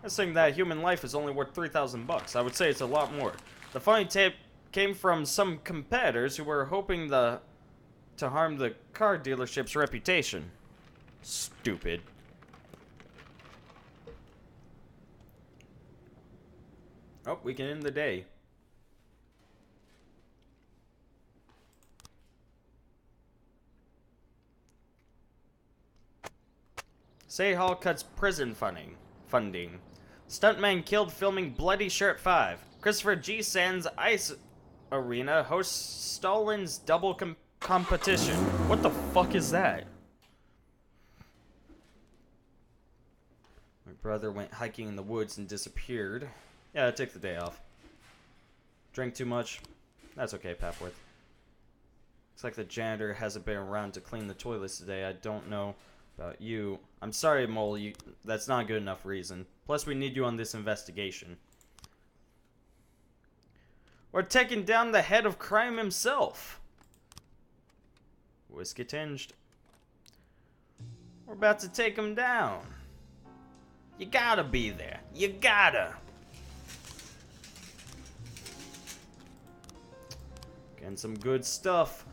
That's saying that human life is only worth 3,000 bucks. I would say it's a lot more. The funny tape came from some competitors who were hoping to harm the car dealership's reputation. Stupid. Oh, we can end the day. Say Hall cuts prison funding. Stuntman killed filming Bloody Shirt 5. Christopher G. Sands Ice Arena hosts Stalin's double competition. What the fuck is that? My brother went hiking in the woods and disappeared. Yeah, I took the day off. Drank too much. That's okay, Papworth. Looks like the janitor hasn't been around to clean the toilets today. I don't know about you. I'm sorry, Mole. That's not a good enough reason. Plus, we need you on this investigation. We're taking down the head of crime himself. Whiskey tinged. We're about to take him down. You gotta be there. You gotta. Getting some good stuff.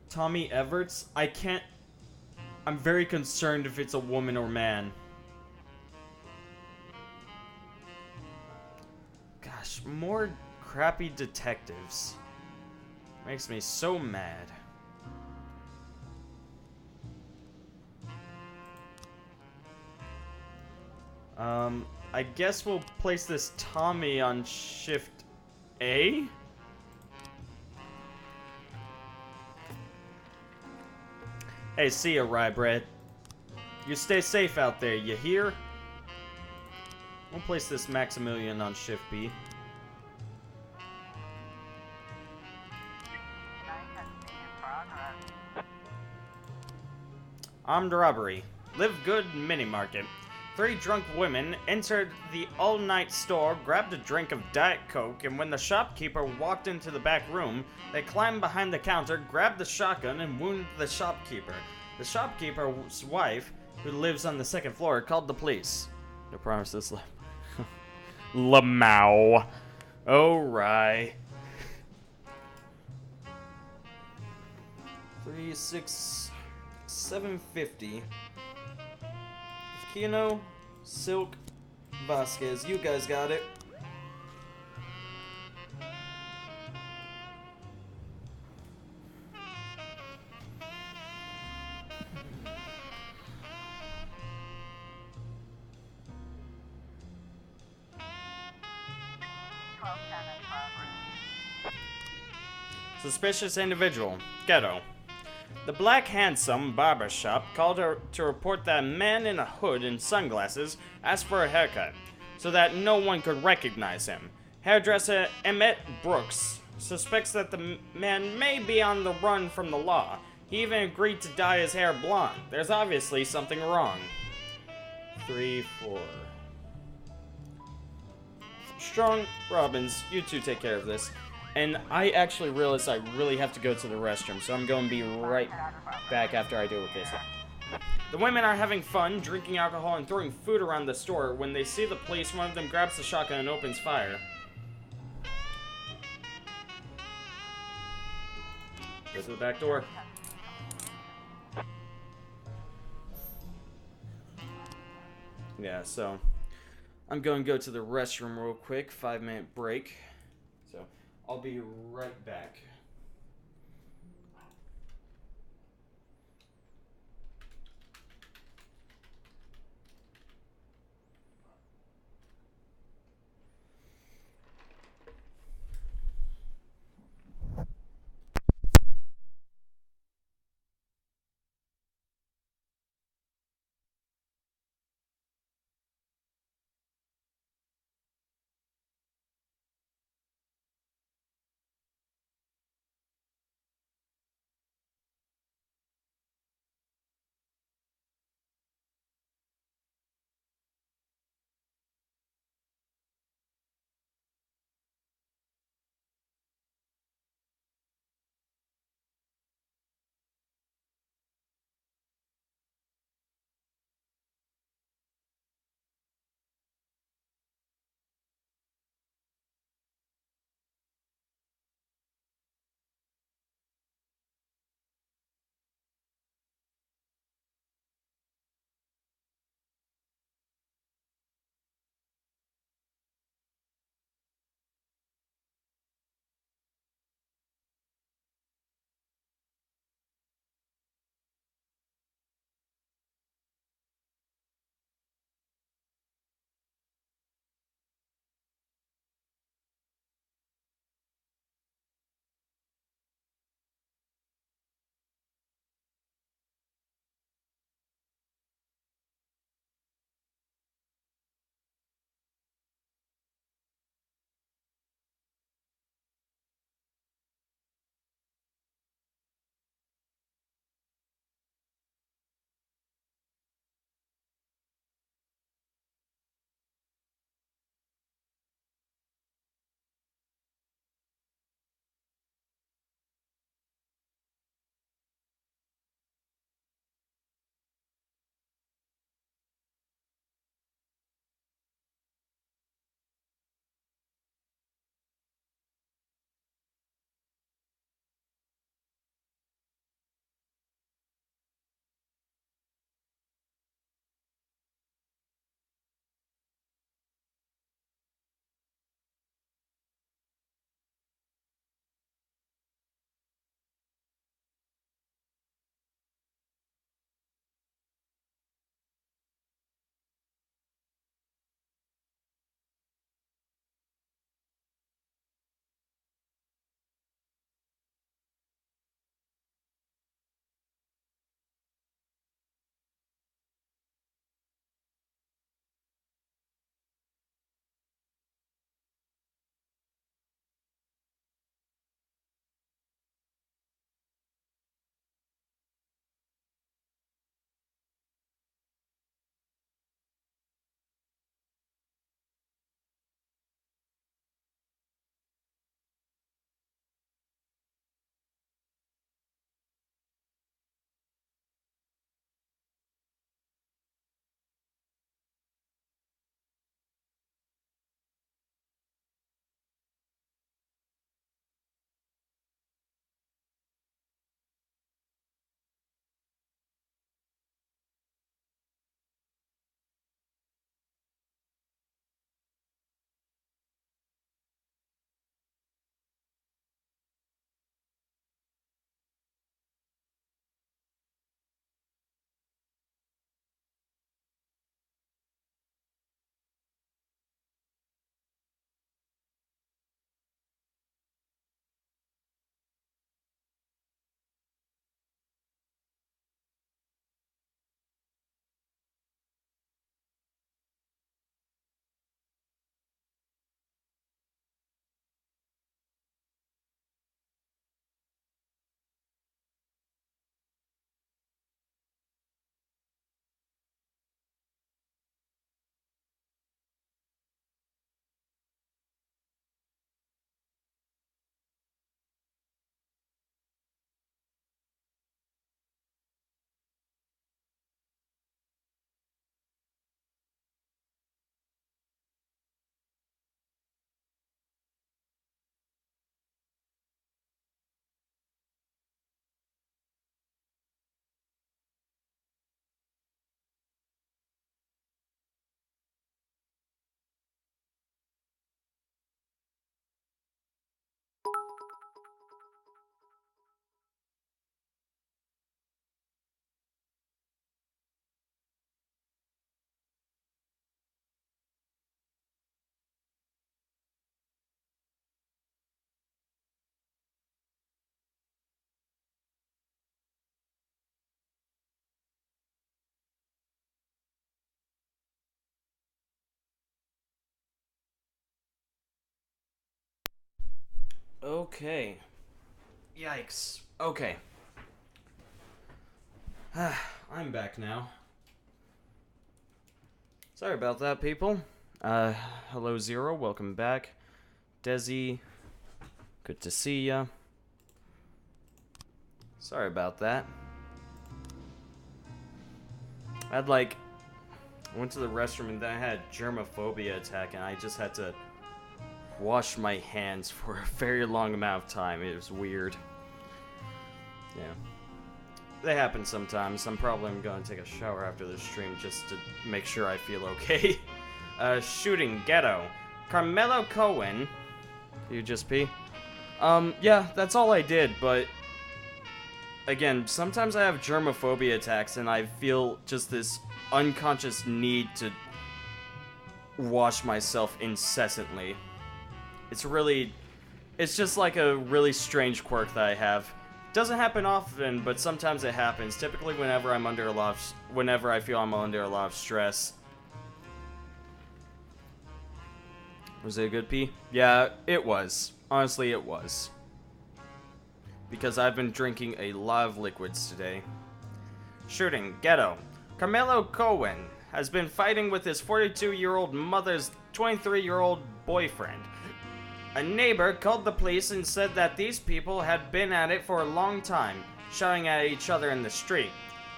Tommy Everts? I'm very concerned if it's a woman or man. Gosh, more crappy detectives. Makes me so mad. I guess we'll place this Tommy on shift A? Hey, see ya, Rye Bread. You stay safe out there, you hear? We'll place this Maximilian on shift B. Armed robbery. Live Good Mini Market. 3 drunk women entered the all-night store, grabbed a drink of Diet Coke, and when the shopkeeper walked into the back room, they climbed behind the counter, grabbed the shotgun, and wounded the shopkeeper. The shopkeeper's wife, who lives on the 2nd floor, called the police. No promises. Lamau. Oh, right. 3, 6, 750. Kino, Silk, Vasquez. You guys got it. Suspicious individual. Ghetto. The Black Handsome barber shop called her to report that a man in a hood and sunglasses asked for a haircut, so that no one could recognize him. Hairdresser Emmett Brooks suspects that the man may be on the run from the law. He even agreed to dye his hair blonde. There's obviously something wrong. 3, 4. Strong, Robbins, you two take care of this. And I actually realized I really have to go to the restroom, so I'm going to be right back after I deal with this. The women are having fun, drinking alcohol and throwing food around the store. When they see the police, one of them grabs the shotgun and opens fire. Go to the back door. Yeah, so I'm going to go to the restroom real quick, 5-minute break. So I'll be right back. Okay. Yikes. Okay. I'm back now. Sorry about that, people. Hello Zero, welcome back. Desi, good to see ya. Sorry about that. I went to the restroom and then I had germophobia attack and I just had to wash my hands for a very long amount of time. It was weird. Yeah. They happen sometimes. I'm probably going to take a shower after the stream just to make sure I feel okay. Shooting Ghetto. Carmelo Cohen. You just pee? Yeah, that's all I did, but again, sometimes I have germophobia attacks and I feel just this unconscious need to wash myself incessantly. It's just like a really strange quirk that I have. Doesn't happen often, but sometimes it happens. Typically whenever I feel I'm under a lot of stress. Was it a good pee? Yeah, it was. Honestly, it was. Because I've been drinking a lot of liquids today. Shooting Ghetto. Carmelo Cohen has been fighting with his 42-year-old mother's 23-year-old boyfriend. A neighbor called the police and said that these people had been at it for a long time, shouting at each other in the street.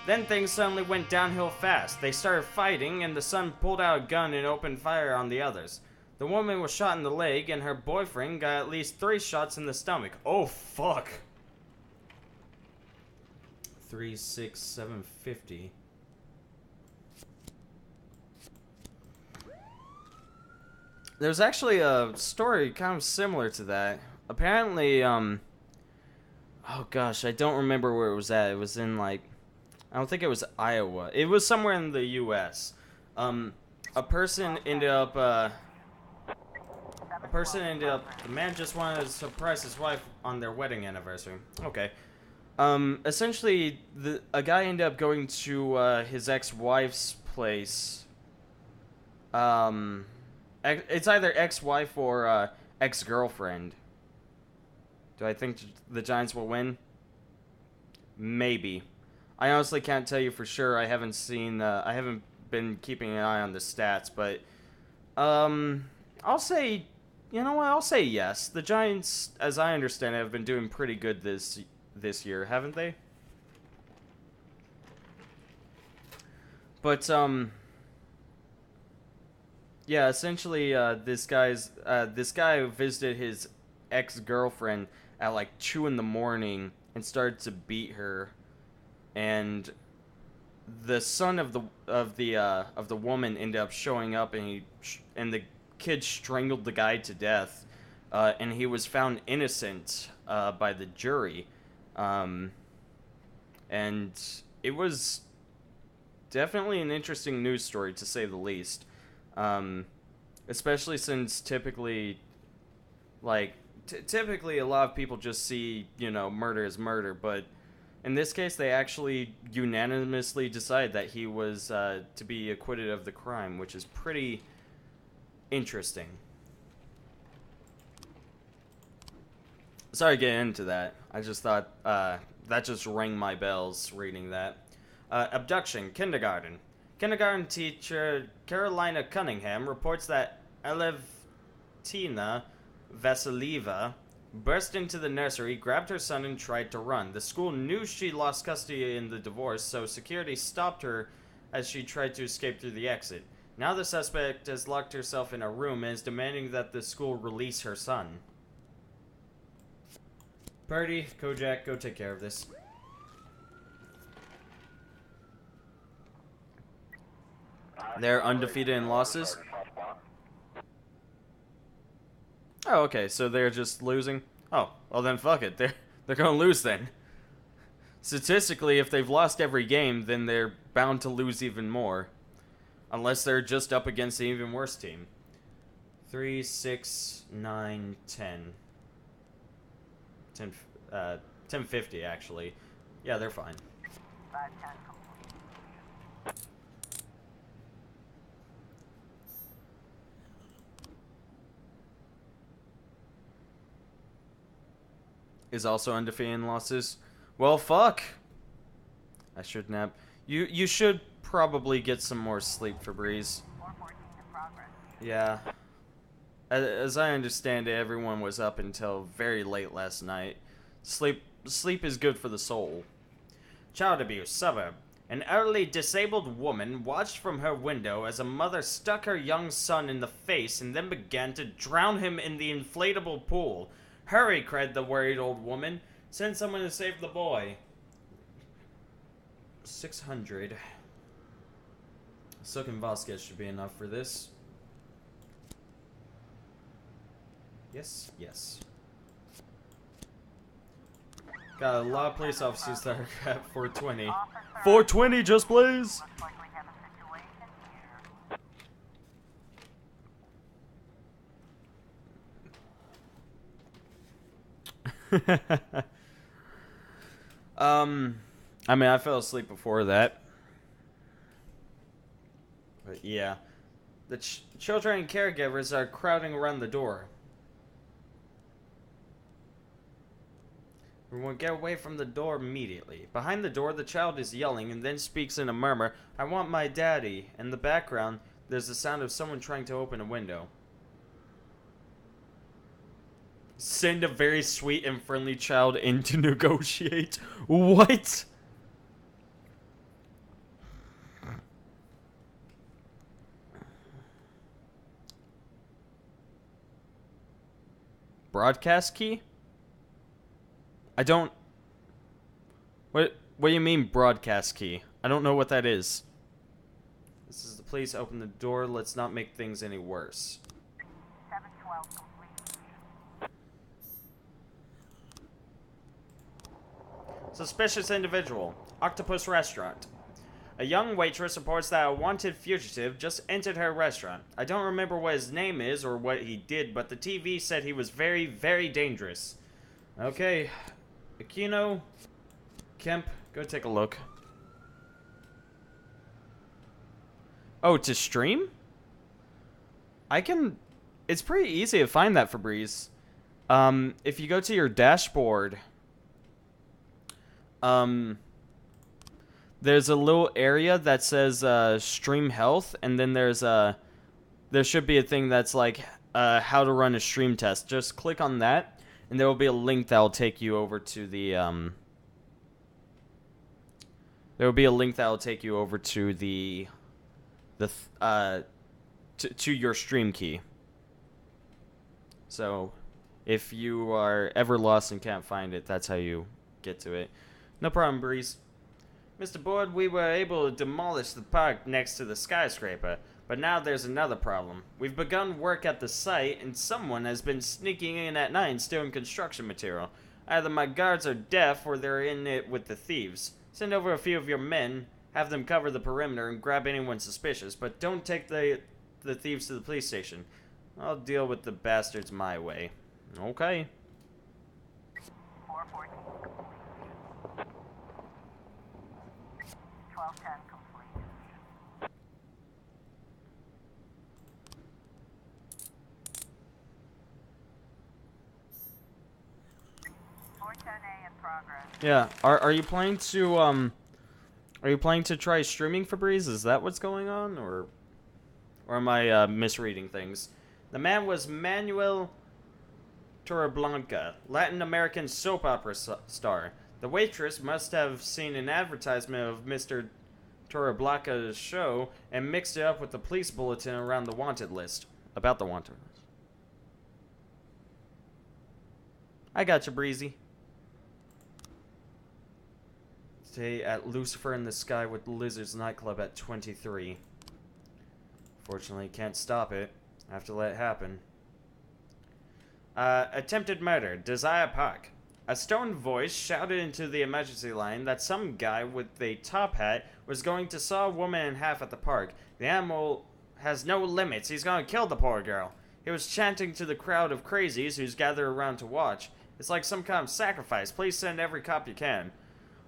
Then things suddenly went downhill fast. They started fighting and the son pulled out a gun and opened fire on the others. The woman was shot in the leg and her boyfriend got at least 3 shots in the stomach. Oh fuck. 36750. There's actually a story kind of similar to that. Apparently, oh gosh, I don't remember where it was at. It was in I don't think it was Iowa. It was somewhere in the U.S. A person ended up, the man just wanted to surprise his wife on their wedding anniversary. Okay. Essentially, a guy ended up going to, his ex-wife's place, it's either ex-wife or ex-girlfriend. Do I think the Giants will win? Maybe. I honestly can't tell you for sure. I haven't been keeping an eye on the stats, but I'll say, you know what? I'll say yes. The Giants, as I understand it, have been doing pretty good this year, haven't they? But yeah, essentially, this guy visited his ex-girlfriend at 2 in the morning and started to beat her, and the son of the woman ended up showing up, and the kid strangled the guy to death, and he was found innocent by the jury, and it was definitely an interesting news story to say the least. Especially since typically a lot of people just see, murder as murder, but in this case they actually unanimously decided that he was to be acquitted of the crime, which is pretty interesting. Sorry to get into that. I just thought that just rang my bells reading that. Abduction, kindergarten. Kindergarten teacher Carolina Cunningham reports that Alevtina Vasilieva burst into the nursery, grabbed her son, and tried to run. The school knew she lost custody in the divorce, so security stopped her as she tried to escape through the exit. Now the suspect has locked herself in a room and is demanding that the school release her son. Purdy, Kojak, go take care of this. They're undefeated in losses? Oh, okay, so they're just losing? Oh, well then fuck it, they're gonna lose then. Statistically, if they've lost every game, then they're bound to lose even more. Unless they're just up against an even worse team. 3, 6, 9, 10. 1050 actually. Yeah, they're fine. 510 complete. is also undefeated in losses. Well, fuck. I should nap. You should probably get some more sleep, Febreze. 414 in progress. Yeah. As I understand it, everyone was up until very late last night. Sleep is good for the soul. Child abuse suburb. An elderly disabled woman watched from her window as a mother stuck her young son in the face and then began to drown him in the inflatable pool. Hurry, cried the worried old woman. Send someone to save the boy. 600. Silk and Vasquez should be enough for this. Yes, yes. Got a lot of police officers that are at 420. 420 just please! Looks like we have a situation here. I mean, I fell asleep before that. But yeah. The children and caregivers are crowding around the door. Everyone get away from the door immediately. Behind the door, the child is yelling and then speaks in a murmur, I want my daddy. In the background, there's the sound of someone trying to open a window. Send a very sweet and friendly child in to negotiate. What? Broadcast key? I don't... What do you mean broadcast key? I don't know what that is. This is the police. Open the door. Let's not make things any worse. 712 complete. Suspicious individual. Octopus restaurant. A young waitress reports that a wanted fugitive just entered her restaurant. I don't remember what his name is or what he did, but the TV said he was very, very dangerous. Okay. Aquino, Kemp, go take a look. Oh, to stream? I can... It's pretty easy to find that, Febreze. If you go to your dashboard... there's a little area that says, stream health, and then there's there should be a thing that's like, how to run a stream test. Just click on that. And there will be a link that will take you over to the, there will be a link that will take you over to to your stream key. So, if you are ever lost and can't find it, that's how you get to it. No problem, Breeze. Mr. Boyd, we were able to demolish the park next to the skyscraper. But now there's another problem. We've begun work at the site, and someone has been sneaking in at night and stealing construction material. Either my guards are deaf, or they're in it with the thieves. Send over a few of your men, have them cover the perimeter, and grab anyone suspicious, but don't take the thieves to the police station. I'll deal with the bastards my way. Okay. 414 complete. 1210 complete. in progress. Yeah. Are you planning to try streaming Febreze? Is that what's going on, or am I misreading things? The man was Manuel Torreblanca, Latin American soap opera star. The waitress must have seen an advertisement of Mr. Torreblanca's show and mixed it up with the police bulletin around the wanted list. About the wanted list. I got you, Breezy. Stay at Lucifer in the Sky with Lizards nightclub at 23. Fortunately, can't stop it. I have to let it happen. Attempted murder, Desire Park. A stone voice shouted into the emergency line that some guy with a top hat was going to saw a woman in half at the park. The animal has no limits. He's gonna kill the poor girl. He was chanting to the crowd of crazies who's gathered around to watch. It's like some kind of sacrifice. Please send every cop you can.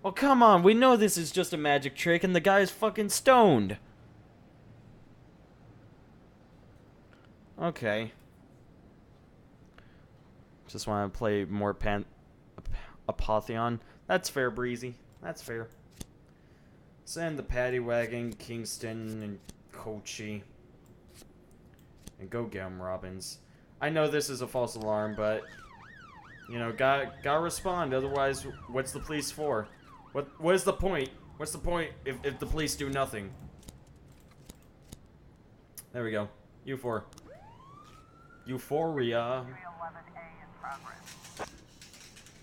Well, come on. We know this is just a magic trick and the guy is fucking stoned. Okay. Just want to play more Apotheon. That's fair, Breezy. That's fair. Send the paddy wagon, Kingston, and Kochi. And go get 'em, Robbins. I know this is a false alarm, but you know, gotta respond. Otherwise, what's the police for? What is the point? What's the point if the police do nothing? There we go. U4. Euphoria. 311A in progress.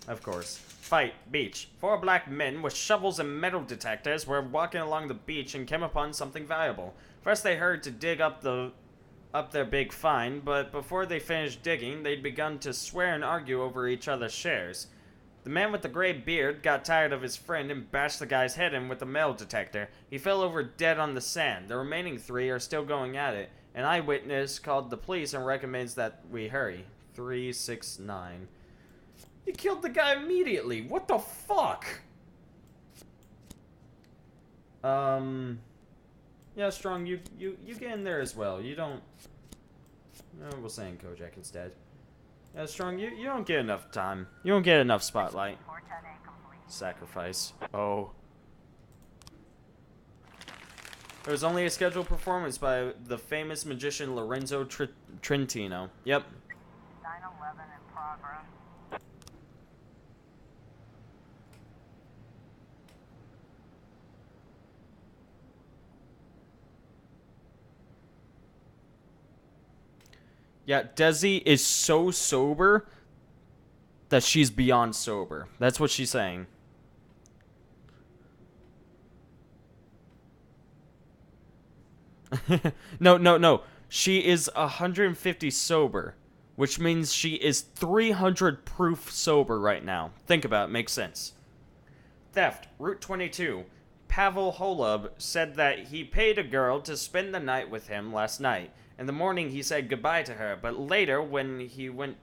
Of course. Fight. Beach. 4 black men with shovels and metal detectors were walking along the beach and came upon something valuable. First they hurried to dig up their big find, but before they finished digging, they'd begun to swear and argue over each other's shares. The man with the gray beard got tired of his friend and bashed the guy's head in with a metal detector. He fell over dead on the sand. The remaining 3 are still going at it. An eyewitness called the police and recommends that we hurry. 369. He killed the guy immediately. What the fuck? Yeah, Strong, you get in there as well. You don't... No, we'll say in Kojak instead. Yeah, Strong, you don't get enough time. You don't get enough spotlight. 410A complete. Sacrifice. Oh. There was only a scheduled performance by the famous magician Lorenzo Trentino. Yep. 911 in progress. Yeah, Desi is so sober that she's beyond sober. That's what she's saying. No. She is 150 sober, which means she is 300 proof sober right now. Think about it, makes sense. Theft, Route 22. Pavel Holub said that he paid a girl to spend the night with him last night. In the morning, he said goodbye to her, but later, when he went...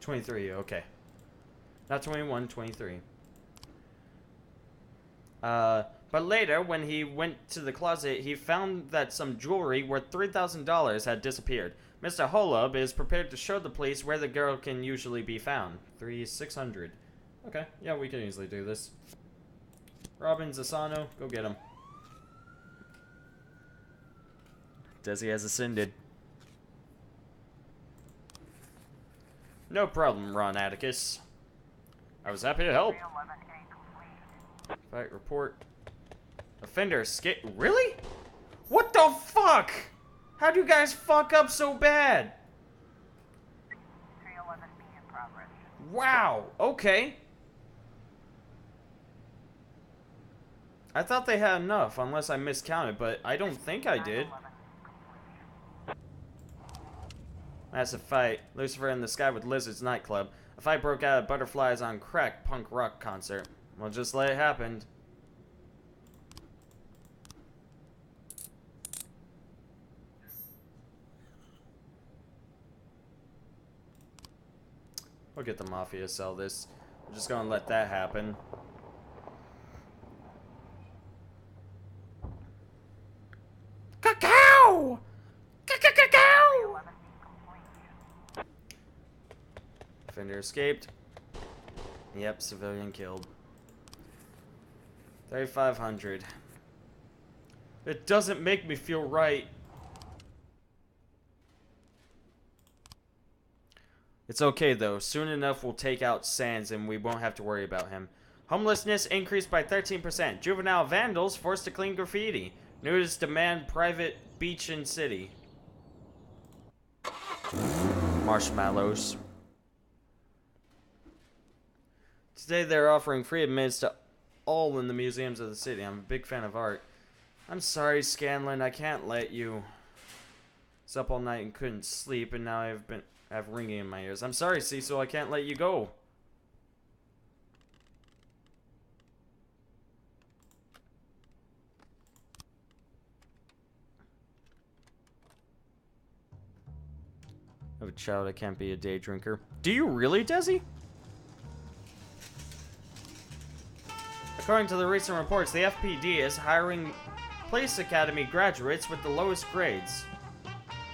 $23, okay. Not 21, 23. But later, when he went to the closet, he found that some jewelry worth $3,000 had disappeared. Mr. Holub is prepared to show the police where the girl can usually be found. 3,600. Okay, yeah, we can easily do this. Robbins, Asano, go get him. Desi has ascended. No problem, Ron Atticus. I was happy to help. 311A complete. Fight report. Offender escape. Really? What the fuck? How do you guys fuck up so bad? 311B in progress. Wow. Okay. I thought they had enough, unless I miscounted, but I don't think I did. 911 complete. Massive fight. Lucifer in the Sky with Lizards nightclub. A fight broke out at Butterflies on Crack punk rock concert. Well, just let it happen. We'll get the Mafia to sell this. We're just gonna let that happen. Cacao! Cacao! 311B complete. Offender escaped. Yep, civilian killed. 3,500. It doesn't make me feel right. It's okay though. Soon enough we'll take out Sands and we won't have to worry about him. Homelessness increased by 13%. Juvenile vandals forced to clean graffiti. Nudists demand private beach in city. Marshmallows. Today they're offering free admittance to all in the museums of the city. I'm a big fan of art. I'm sorry, Scanlan, I can't let you. Was up all night and couldn't sleep, and now I have ringing in my ears. I'm sorry, Cecil, I can't let you go. I have a child, I can't be a day drinker. Do you really, Desi? According to the recent reports, the FPD is hiring police academy graduates with the lowest grades.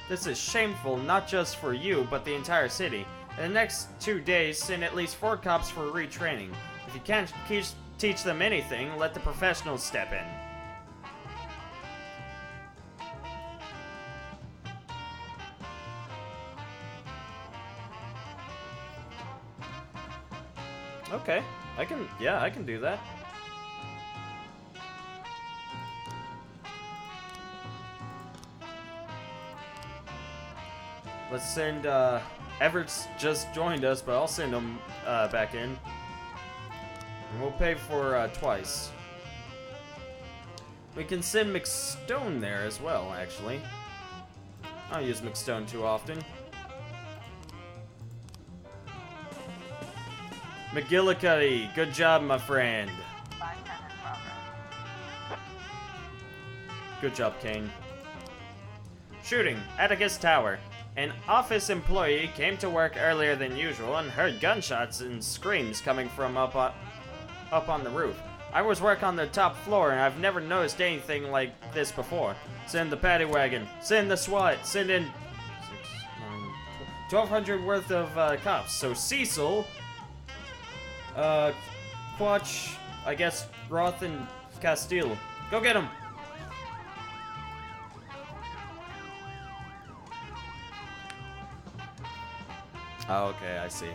This is shameful not just for you, but the entire city. In the next 2 days, send at least 4 cops for retraining. If you can't teach them anything, let the professionals step in. Okay, I can do that. Let's send, Everett's just joined us, but I'll send him, back in. And we'll pay for, twice. We can send McStone there as well, actually. I don't use McStone too often. McGillicuddy, good job, my friend. Good job, Kane. Shooting, Atticus Tower. An office employee came to work earlier than usual and heard gunshots and screams coming from up on the roof. I was working on the top floor and I've never noticed anything like this before. Send the paddy wagon. Send the SWAT. Send in 6, 9, 1,200 worth of cops. So Cecil, Quatch, I guess Roth and Castile. Go get him. Oh, okay, I see.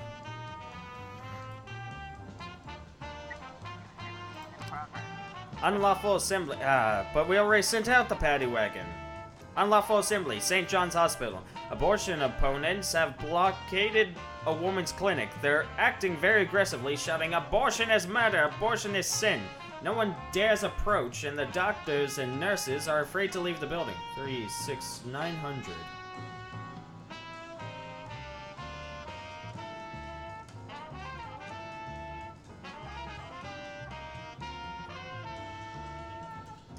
Unlawful assembly. But we already sent out the paddy wagon. Unlawful assembly. St. John's Hospital. Abortion opponents have blockaded a woman's clinic. They're acting very aggressively, shouting, "Abortion is murder. Abortion is sin." No one dares approach, and the doctors and nurses are afraid to leave the building. 3, 6, 900.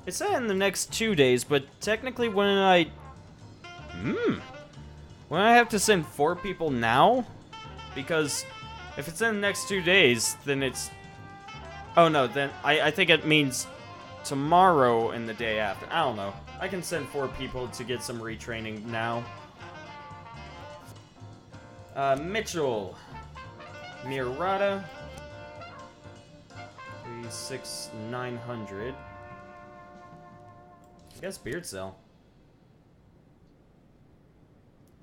It said in the next 2 days, but technically when I have to send 4 people now? Because if it's in the next 2 days, then it's... Oh no, then I think it means tomorrow and the day after. I don't know. I can send 4 people to get some retraining now. Mitchell. Mirada. 3, 6, 900. I guess Beard Cell.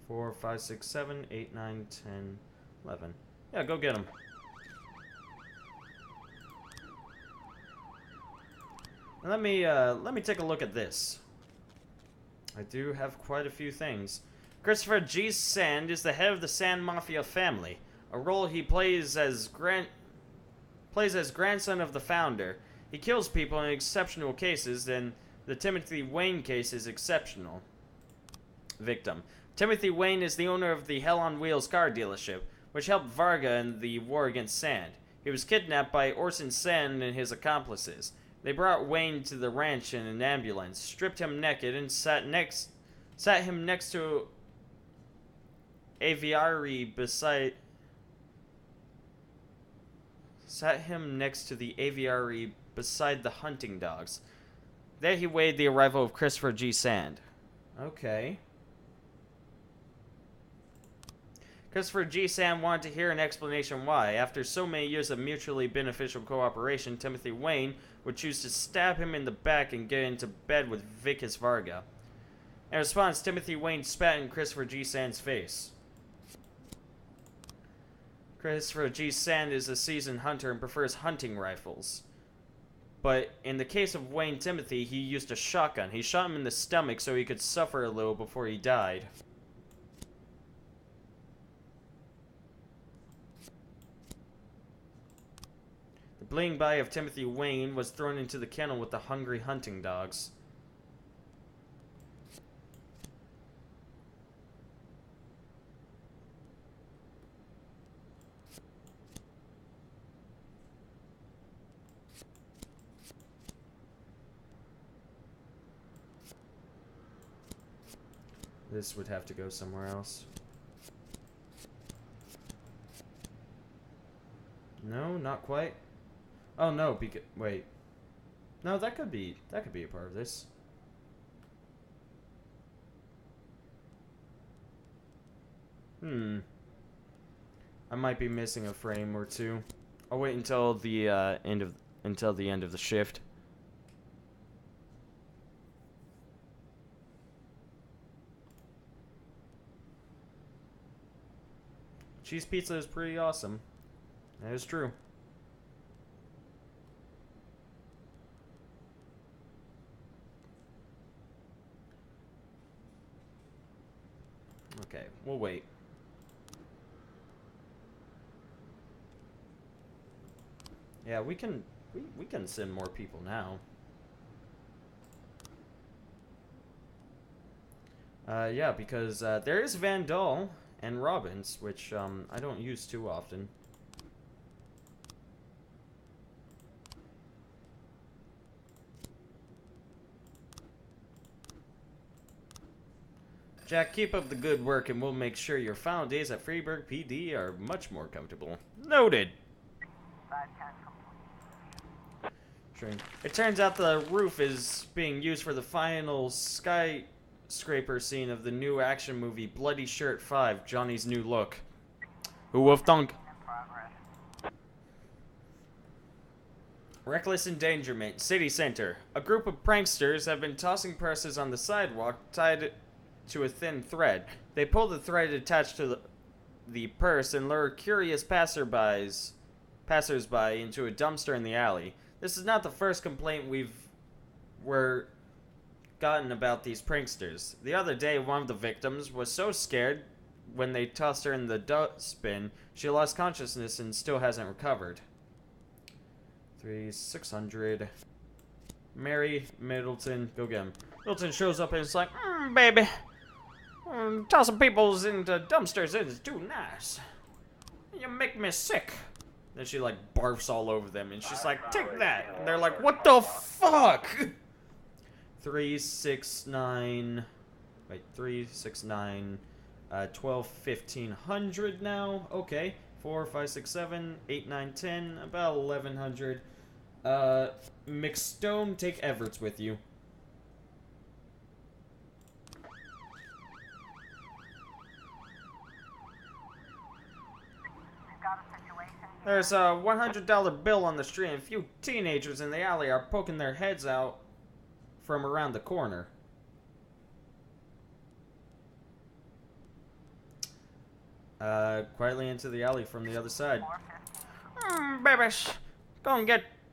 4, 5, 6, 7, 8, 9, 10, 11. Yeah, go get him. And let me take a look at this. I do have quite a few things. Christopher G. Sand is the head of the Sand Mafia family, a role he plays as grandson of the founder. He kills people in exceptional cases, and the Timothy Wayne case is exceptional. Victim. Timothy Wayne is the owner of the Hell on Wheels car dealership, which helped Varga in the war against Sand. He was kidnapped by Orson Sand and his accomplices. They brought Wayne to the ranch in an ambulance, stripped him naked, and sat him next to the aviary beside the hunting dogs. There he waited the arrival of Christopher G. Sand. Okay. Christopher G. Sand wanted to hear an explanation why. After so many years of mutually beneficial cooperation, Timothy Wayne would choose to stab him in the back and get into bed with Vicus Varga. In response, Timothy Wayne spat in Christopher G. Sand's face. Christopher G. Sand is a seasoned hunter and prefers hunting rifles. But in the case of Wayne Timothy, he used a shotgun. He shot him in the stomach so he could suffer a little before he died. The bleeding body of Timothy Wayne was thrown into the kennel with the hungry hunting dogs. This would have to go somewhere else. No, not quite. Oh no, wait. No, that could be a part of this. I might be missing a frame or two. I'll wait until the end of the shift. Cheese pizza is pretty awesome. That is true. Okay, we'll wait. Yeah, we can send more people now. Yeah, because there is Van Dahl and Robbins, which I don't use too often. Jack, keep up the good work and we'll make sure your final days at Freeburg PD are much more comfortable. Noted! 510 complete. It turns out the roof is being used for the final skyscraper scene of the new action movie Bloody Shirt 5, Johnny's New Look. Who wolf thunk? In progress. Reckless endangerment, city center. A group of pranksters have been tossing purses on the sidewalk tied to a thin thread. They pull the thread attached to the purse and lure curious passersby into a dumpster in the alley. This is not the first complaint we've gotten about these pranksters. The other day, one of the victims was so scared when they tossed her in the dustbin, she lost consciousness and still hasn't recovered. 600. Mary Middleton, go get him. Middleton shows up and it's like, baby, tossing people's into dumpsters is too nice. You make me sick. Then she like barfs all over them and she's like, take that. And they're like, what the fuck? 369. Wait, 369. 12, 1500 now. Okay. 4, 5, 6, 7, 8, 9, 10. About 1100. McStone, take Everts with you. We've got a situation here. There's a $100 bill on the street and a few teenagers in the alley are poking their heads out from around the corner. Quietly into the alley from the other side. 415. Babies,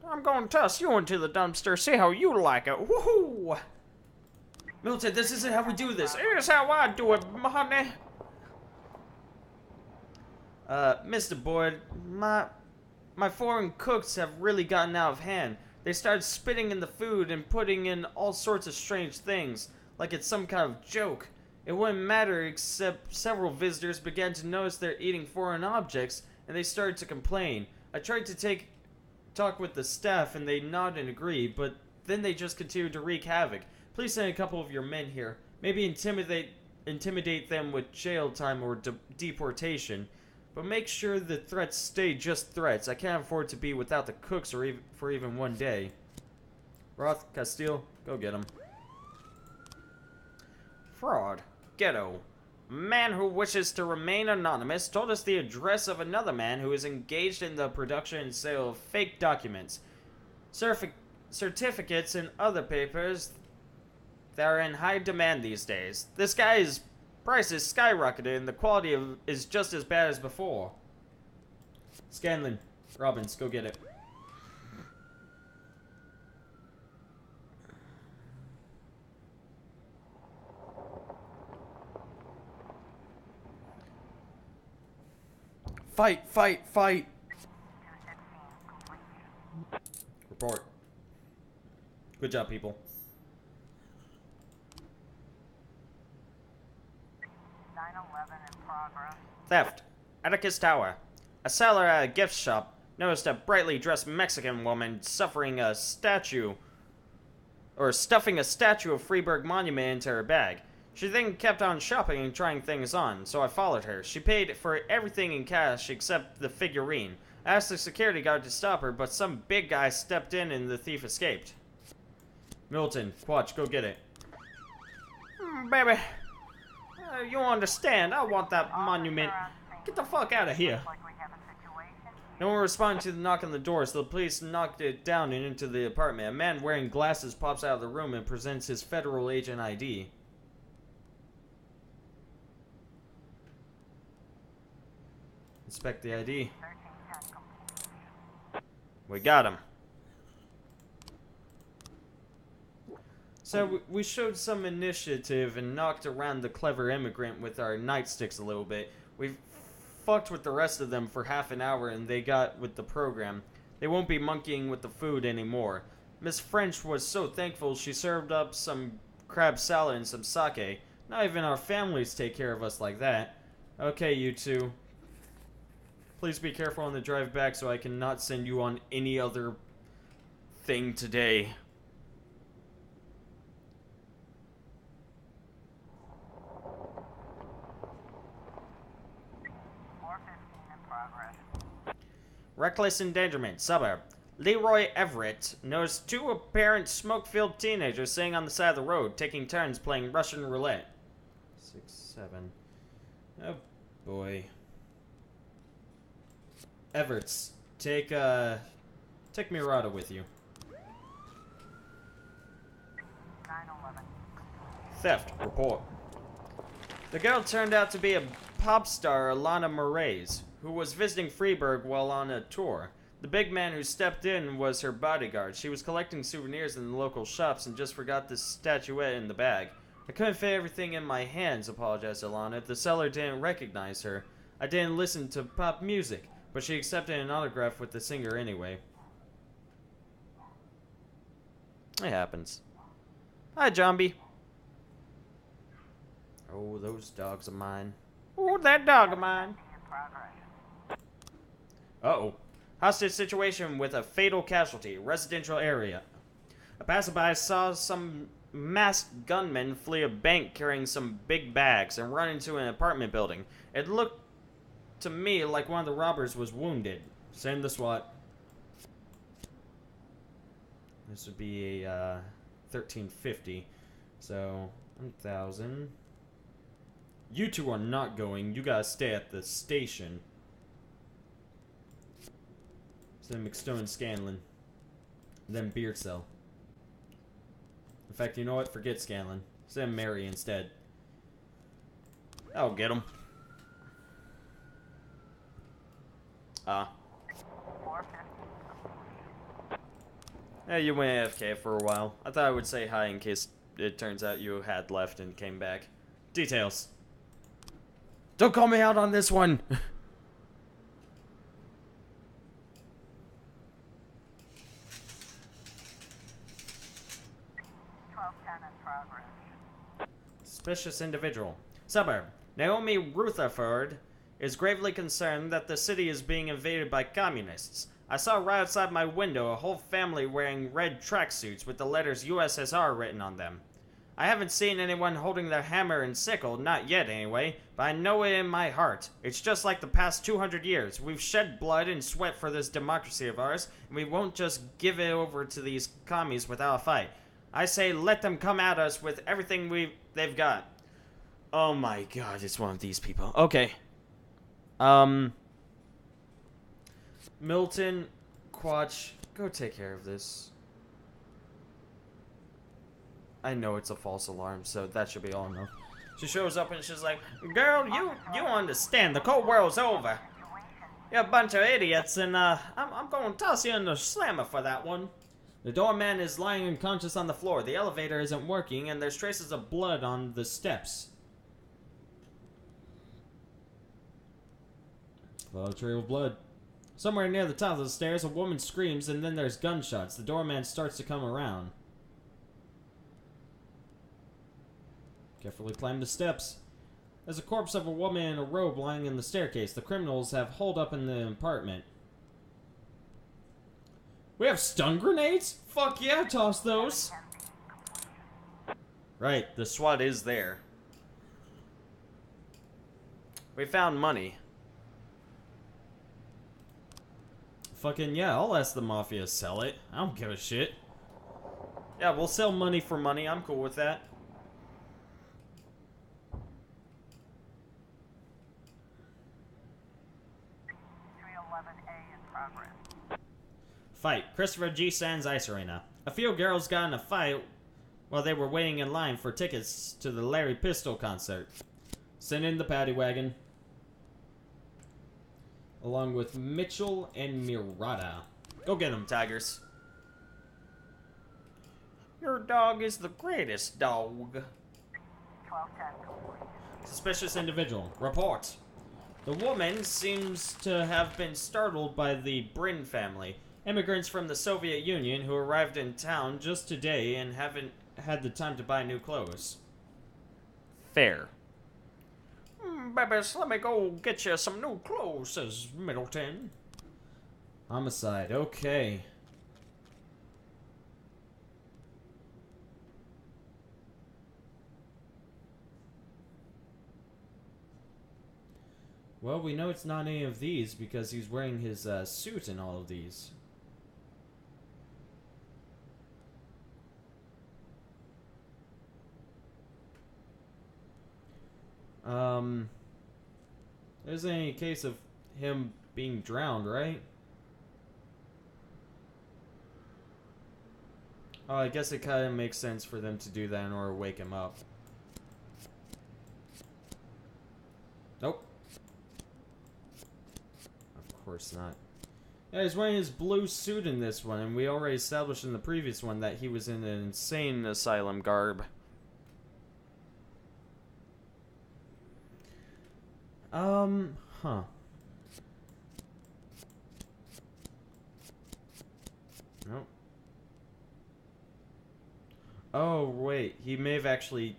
I'm going to toss you into the dumpster, see how you like it. Woohoo! Milton, this isn't how we do this. Here's how I do it, honey. Mr. Boyd, my foreign cooks have really gotten out of hand. They started spitting in the food and putting in all sorts of strange things, like it's some kind of joke. It wouldn't matter except several visitors began to notice they're eating foreign objects, and they started to complain. I tried to talk with the staff, and they nod and agree, but then they just continued to wreak havoc. Please send a couple of your men here. Maybe intimidate them with jail time or deportation. But make sure the threats stay just threats. I can't afford to be without the cooks for even one day. Roth, Castile, go get them. Fraud. Ghetto. A man who wishes to remain anonymous told us the address of another man who is engaged in the production and sale of fake documents, certificates, and other papers that are in high demand these days. This guy's price is skyrocketed and the quality is just as bad as before. Scanlon, Robbins, go get it. Fight, fight, fight! 216 complete. Report. Good job, people. 911 in progress. Theft. Atticus Tower. A seller at a gift shop noticed a brightly dressed Mexican woman stuffing a statue of Freeburg Monument into her bag. She then kept on shopping and trying things on, so I followed her. She paid for everything in cash except the figurine. I asked the security guard to stop her, but some big guy stepped in and the thief escaped. Milton, Quatch, go get it. Baby, You understand, I want that monument. Get the fuck out of here. Like we have a situation. No one responded to the knock on the door, so the police knocked it down and into the apartment. A man wearing glasses pops out of the room and presents his federal agent ID. Inspect the ID. 1310 complete. We got him. So we showed some initiative and knocked around the clever immigrant with our nightsticks a little bit. We fucked with the rest of them for half an hour and they got with the program. They won't be monkeying with the food anymore. Miss French was so thankful she served up some crab salad and some sake. Not even our families take care of us like that. Okay, you two. Please be careful on the drive back so I cannot send you on any other thing today. In progress. Reckless endangerment, suburb. Leroy Everett knows two apparent smoke-filled teenagers sitting on the side of the road, taking turns playing Russian roulette. 6, 7. Oh boy. Everett, take Mirada with you. 911. Theft report. The girl turned out to be a pop star, Alana Moraes, who was visiting Freeburg while on a tour. The big man who stepped in was her bodyguard. She was collecting souvenirs in the local shops and just forgot this statuette in the bag. I couldn't fit everything in my hands, apologized Alana. The seller didn't recognize her. I didn't listen to pop music, but she accepted an autograph with the singer anyway. It happens. Hi, Zombie. Oh, those dogs of mine. Oh, that dog of mine. In progress. Uh-oh. Hostage situation with a fatal casualty. Residential area. A passerby saw some masked gunmen flee a bank carrying some big bags and run into an apartment building. It looked to me like one of the robbers was wounded. Send the SWAT. This would be a 1350. So, 1,000. You two are not going. You gotta stay at the station. Then McStone Scanlon. Then Beer Cell. In fact, you know what? Forget Scanlon. Send Mary instead. I'll get him. 450. Yeah, you went AFK for a while. I thought I would say hi in case it turns out you had left and came back. Details. Don't call me out on this one! 1210 in progress. Suspicious individual. Suburb. Naomi Rutherford is gravely concerned that the city is being invaded by communists. I saw right outside my window a whole family wearing red tracksuits with the letters USSR written on them. I haven't seen anyone holding their hammer and sickle, not yet anyway, but I know it in my heart. It's just like the past 200 years. We've shed blood and sweat for this democracy of ours, and we won't just give it over to these commies without a fight. I say let them come at us with everything they've got. Oh my god, it's one of these people. Okay. Milton, Quatch, go take care of this. I know it's a false alarm, so that should be all enough. She shows up and she's like, girl, you understand, the Cold War's over. You're a bunch of idiots, and I'm gonna toss you in the slammer for that one. The doorman is lying unconscious on the floor. The elevator isn't working, and there's traces of blood on the steps. Follow a trail of blood. Somewhere near the top of the stairs, a woman screams, and then there's gunshots. The doorman starts to come around. Carefully climb the steps. There's a corpse of a woman in a robe lying in the staircase. The criminals have holed up in the apartment. We have stun grenades? Fuck yeah, toss those. Right, the SWAT is there. We found money. Fucking yeah, I'll ask the Mafia to sell it. I don't give a shit. Yeah, we'll sell money for money. I'm cool with that. 311A in progress. Fight. Christopher G. Sands Ice Arena. A few girls got in a fight while they were waiting in line for tickets to the Larry Pistol concert. Send in the paddy wagon. Along with Mitchell and Mirada. Go get them, Tigers. Your dog is the greatest dog. 1210 complete. Suspicious individual. Report. The woman seems to have been startled by the Brin family, immigrants from the Soviet Union who arrived in town just today and haven't had the time to buy new clothes. Fair. Babies, let me go get you some new clothes, says Middleton. Homicide, okay. Well, we know it's not any of these because he's wearing his suit in all of these. There isn't any case of him being drowned, right? Oh, I guess it kind of makes sense for them to do that in order to wake him up. Nope. Of course not. Yeah, he's wearing his blue suit in this one, and we already established in the previous one that he was in an insane asylum garb. Huh. Nope. Oh, wait. He may have actually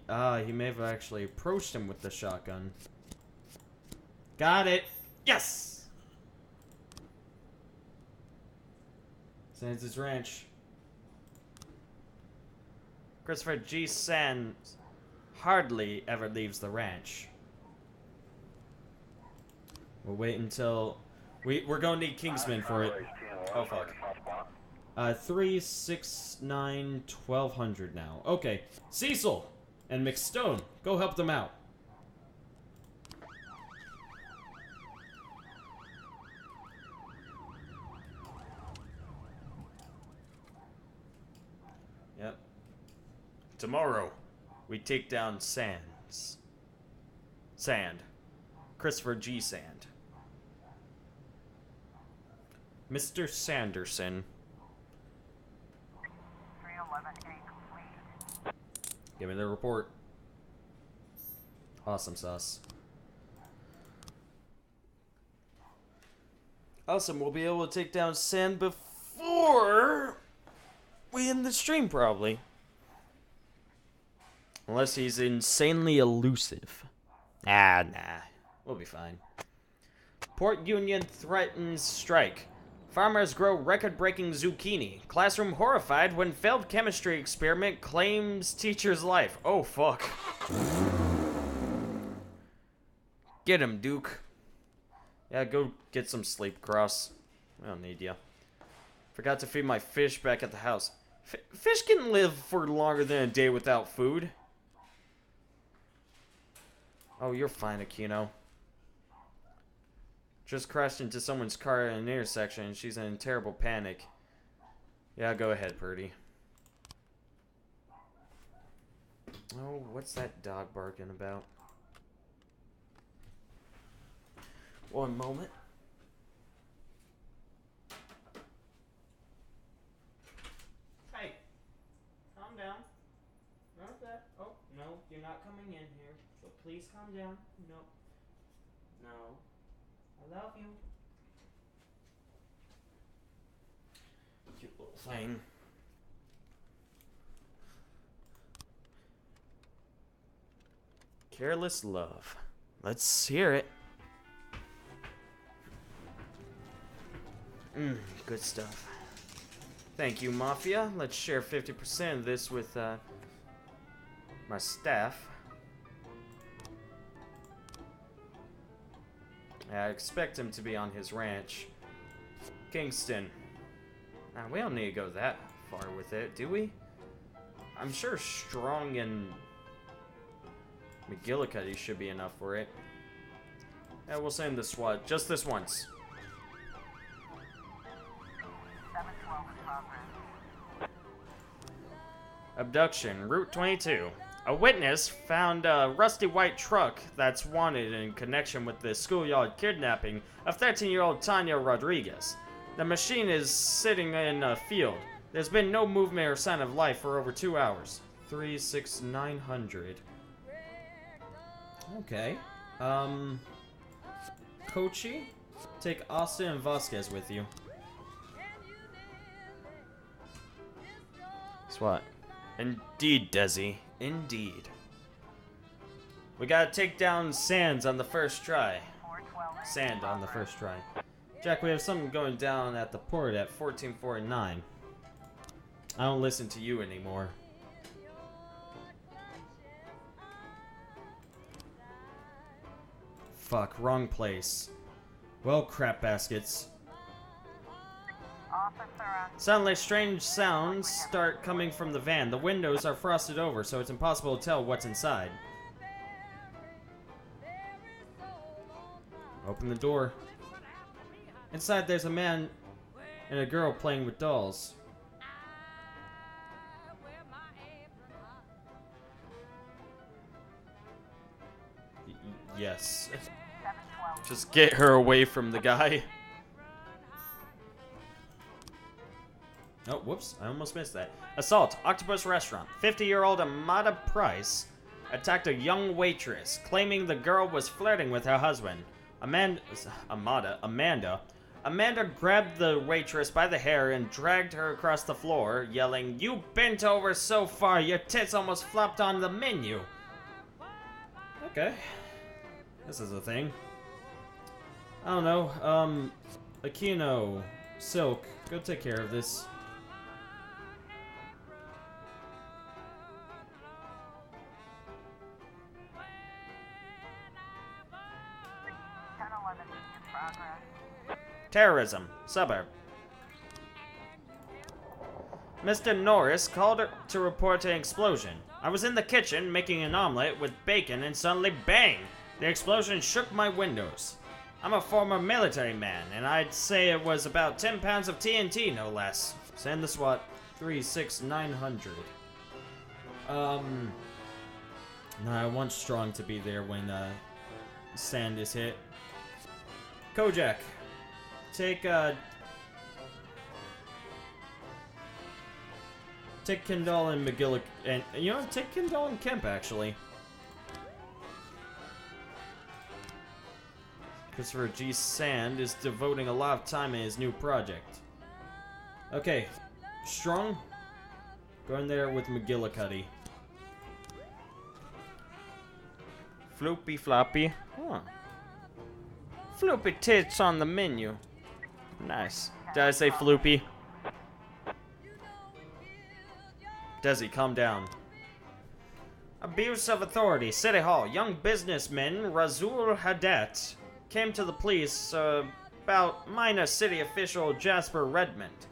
approached him with the shotgun. Got it. Yes! Sands' ranch. Christopher G. Sands hardly ever leaves the ranch. We'll wait until... We're going to need Kingsman for it. Oh, fuck. 369 1200 now. Okay. Cecil and McStone, go help them out. Yep. Tomorrow, we take down Sands. Sand. Christopher G. Sand. Mr. Sanderson. 311A complete. Give me the report. Awesome sauce. Awesome, we'll be able to take down Sand before we end the stream, probably. Unless he's insanely elusive. Nah. We'll be fine. Port Union threatens strike. Farmers grow record-breaking zucchini. Classroom horrified when failed chemistry experiment claims teacher's life. Oh, fuck. Get him, Duke. Yeah, go get some sleep, Cross. I don't need ya. Forgot to feed my fish back at the house. Fish can live for longer than a day without food. Oh, you're fine, Aquino. Just crashed into someone's car at an intersection and she's in terrible panic. Yeah, go ahead, Purdy. Oh, what's that dog barking about? One moment. Hey, calm down. Not that. Oh, no, you're not coming in here. So please calm down. No. No. I love you. Cute little thing. Careless love. Let's hear it. Good stuff. Thank you, Mafia. Let's share 50% of this with my staff. I expect him to be on his ranch. Kingston. Now, we don't need to go that far with it, do we? I'm sure Strong and McGillicuddy should be enough for it. Yeah, we'll send the SWAT just this once. progress. Abduction, Route 22. A witness found a rusty white truck that's wanted in connection with the schoolyard kidnapping of 13-year-old Tanya Rodriguez. The machine is sitting in a field. There's been no movement or sign of life for over 2 hours. 36900. Okay. Kochi, take Austin and Vasquez with you. SWAT. Indeed, Desi. Indeed. We gotta take down Sands on the first try. Sand on the first try. Jack, we have something going down at the port at 1449. I don't listen to you anymore. Fuck, wrong place. Well, crap baskets. Officer on Suddenly, strange sounds start coming from the van. The windows are frosted over, so it's impossible to tell what's inside. Open the door. Inside, there's a man and a girl playing with dolls. Yes. 712. Just get her away from the guy. Oh, whoops. I almost missed that. Assault. Octopus Restaurant. 50-year-old Amada Price attacked a young waitress, claiming the girl was flirting with her husband. Amanda grabbed the waitress by the hair and dragged her across the floor, yelling, "You bent over so far, your tits almost flopped on the menu." Okay. This is a thing. I don't know, Aquino, Silk, go take care of this. In progress. Terrorism, suburb. Mr. Norris called to report an explosion. I was in the kitchen making an omelet with bacon and suddenly bang! The explosion shook my windows. I'm a former military man, and I'd say it was about 10 pounds of TNT, no less. Send the SWAT. 36900. No, I want Strong to be there when, Sand is hit. Kojak. Take Kendall and McGillick, and, you know, take Kendall and Kemp, actually. Christopher G. Sand is devoting a lot of time in his new project. Okay, Strong, go in there with McGillicuddy. Floopy floppy. Huh. Floopy tits on the menu. Nice. Did I say floopy? Desi, calm down. Abuse of authority. City Hall. Young businessman Razul Hadet came to the police about minor city official Jasper Redmond,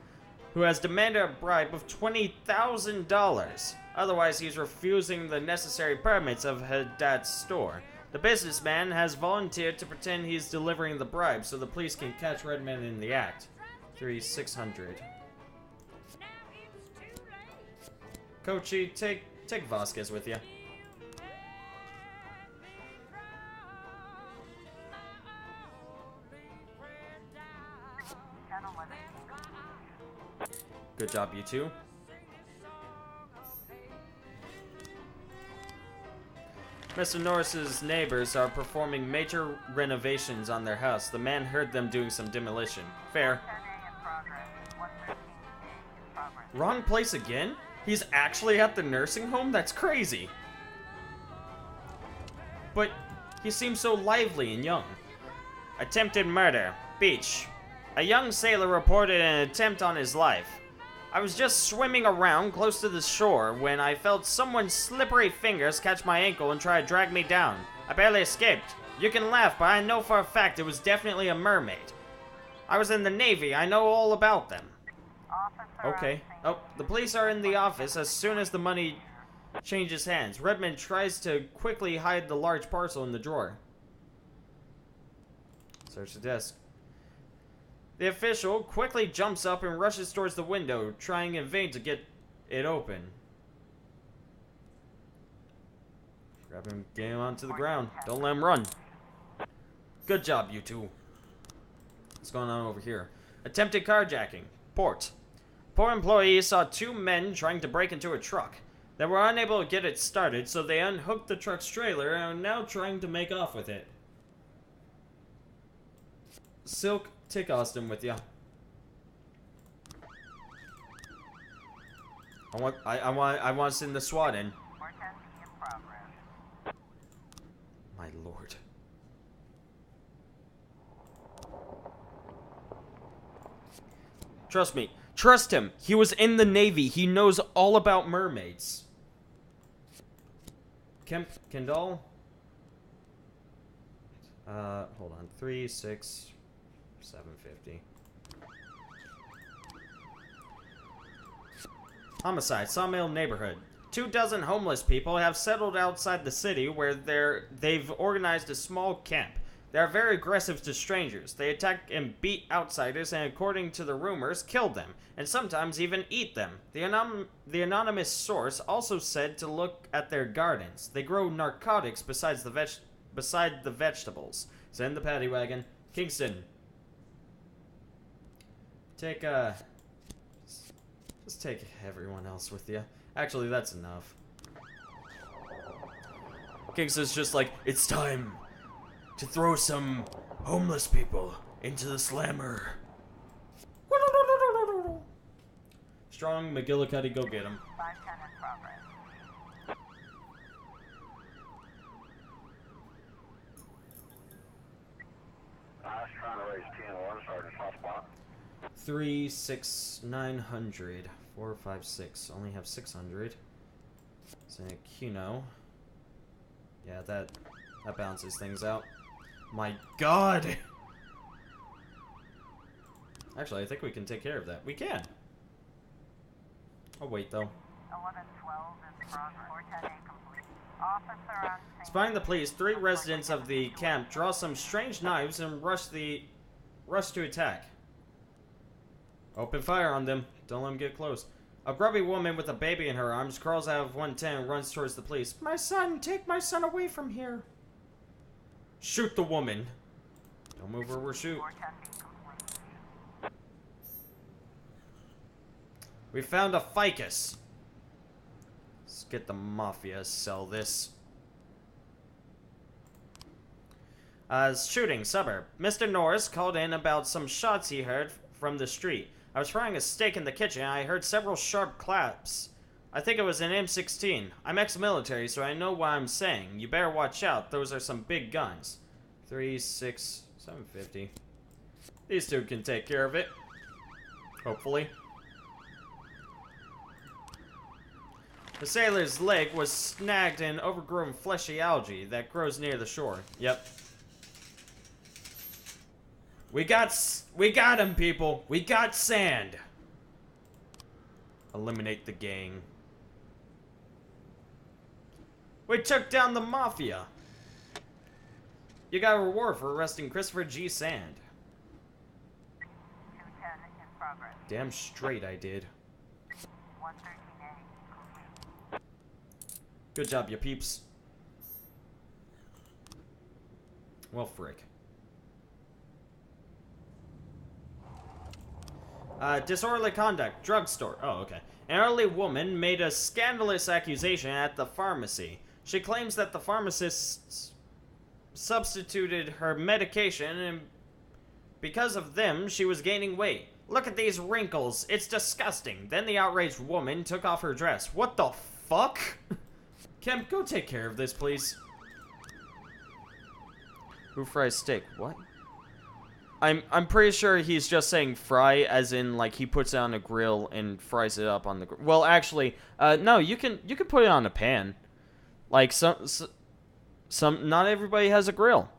who has demanded a bribe of $20,000. Otherwise, he's refusing the necessary permits of Hadet's store. The businessman has volunteered to pretend he's delivering the bribe so the police can catch Redmond in the act. 3600. Kochi, take Vasquez with you. Good job, you two. Mr. Norris's neighbors are performing major renovations on their house. The man heard them doing some demolition. Fair. 10A in progress. 113A in progress. Wrong place again? He's actually at the nursing home? That's crazy. But he seems so lively and young. Attempted murder. Beach. A young sailor reported an attempt on his life. I was just swimming around close to the shore when I felt someone's slippery fingers catch my ankle and try to drag me down. I barely escaped. You can laugh, but I know for a fact it was definitely a mermaid. I was in the Navy. I know all about them. Officer Okay. Oh, the police are in the office as soon as the money changes hands. Redmond tries to quickly hide the large parcel in the drawer. Search the desk. The official quickly jumps up and rushes towards the window, trying in vain to get it open. Grab him, get him onto the ground. Don't let him run. Good job, you two. What's going on over here? Attempted carjacking. Port. Poor employees saw two men trying to break into a truck. They were unable to get it started, so they unhooked the truck's trailer and are now trying to make off with it. Silk, take Austin with ya. I want us in the SWAT in. More testing in progress. My lord. Trust me. Trust him. He was in the Navy. He knows all about mermaids. Kemp, Kendall. Hold on. 3, 6, 750. Homicide, Sawmill neighborhood. 24 homeless people have settled outside the city where they've organized a small camp. They are very aggressive to strangers. They attack and beat outsiders and, according to the rumors, kill them, and sometimes even eat them. The anonymous source also said to look at their gardens. They grow narcotics beside the vegetables. Send the paddy wagon. Kingston. Take, just take everyone else with you. Actually, that's enough. Kingston's just like, it's time to throw some homeless people into the slammer. Strong, McGillicuddy, go get him. 510 in progress. I was trying to raise 10-1, Sergeant Hotspot. 3, 6, 900. 4, 5, 6. Only have 600. Say Kino. Yeah, that balances things out. My god! Actually, I think we can take care of that. We can! Oh, wait, though. 1112 in progress. 410 complete. Officer on scene. Spying the police, 3 residents of the camp draw some strange knives and rush to attack. Open fire on them. Don't let them get close. A grubby woman with a baby in her arms crawls out of 110 and runs towards the police. My son! Take my son away from here! Shoot the woman. Don't move or we'll shoot. 410 complete. We found a ficus. Let's get the mafia to sell this. Shooting, suburb. Mr. Norris called in about some shots he heard from the street. I was frying a steak in the kitchen and I heard several sharp claps. I think it was an M16. I'm ex-military, so I know what I'm saying. You better watch out. Those are some big guns. 3, 6, 750. These two can take care of it. Hopefully. The sailor's leg was snagged in overgrown fleshy algae that grows near the shore. Yep. We got him, people. We got sand. Eliminate the gang. We took down the mafia. You got a reward for arresting Christopher G. Sand. 210 in progress. Damn straight I did. 113A complete. Good job, you peeps. Well, frick. Disorderly conduct, drugstore. Oh, okay. An elderly woman made a scandalous accusation at the pharmacy. She claims that the pharmacist substituted her medication and because of them, she was gaining weight. Look at these wrinkles. It's disgusting. Then the outraged woman took off her dress. What the fuck? Kemp, go take care of this, please. Who fries steak? What? I'm pretty sure he's just saying fry as in like he puts it on a grill and fries it up on the grill. Well, actually, no, you can put it on a pan. Like some not everybody has a grill.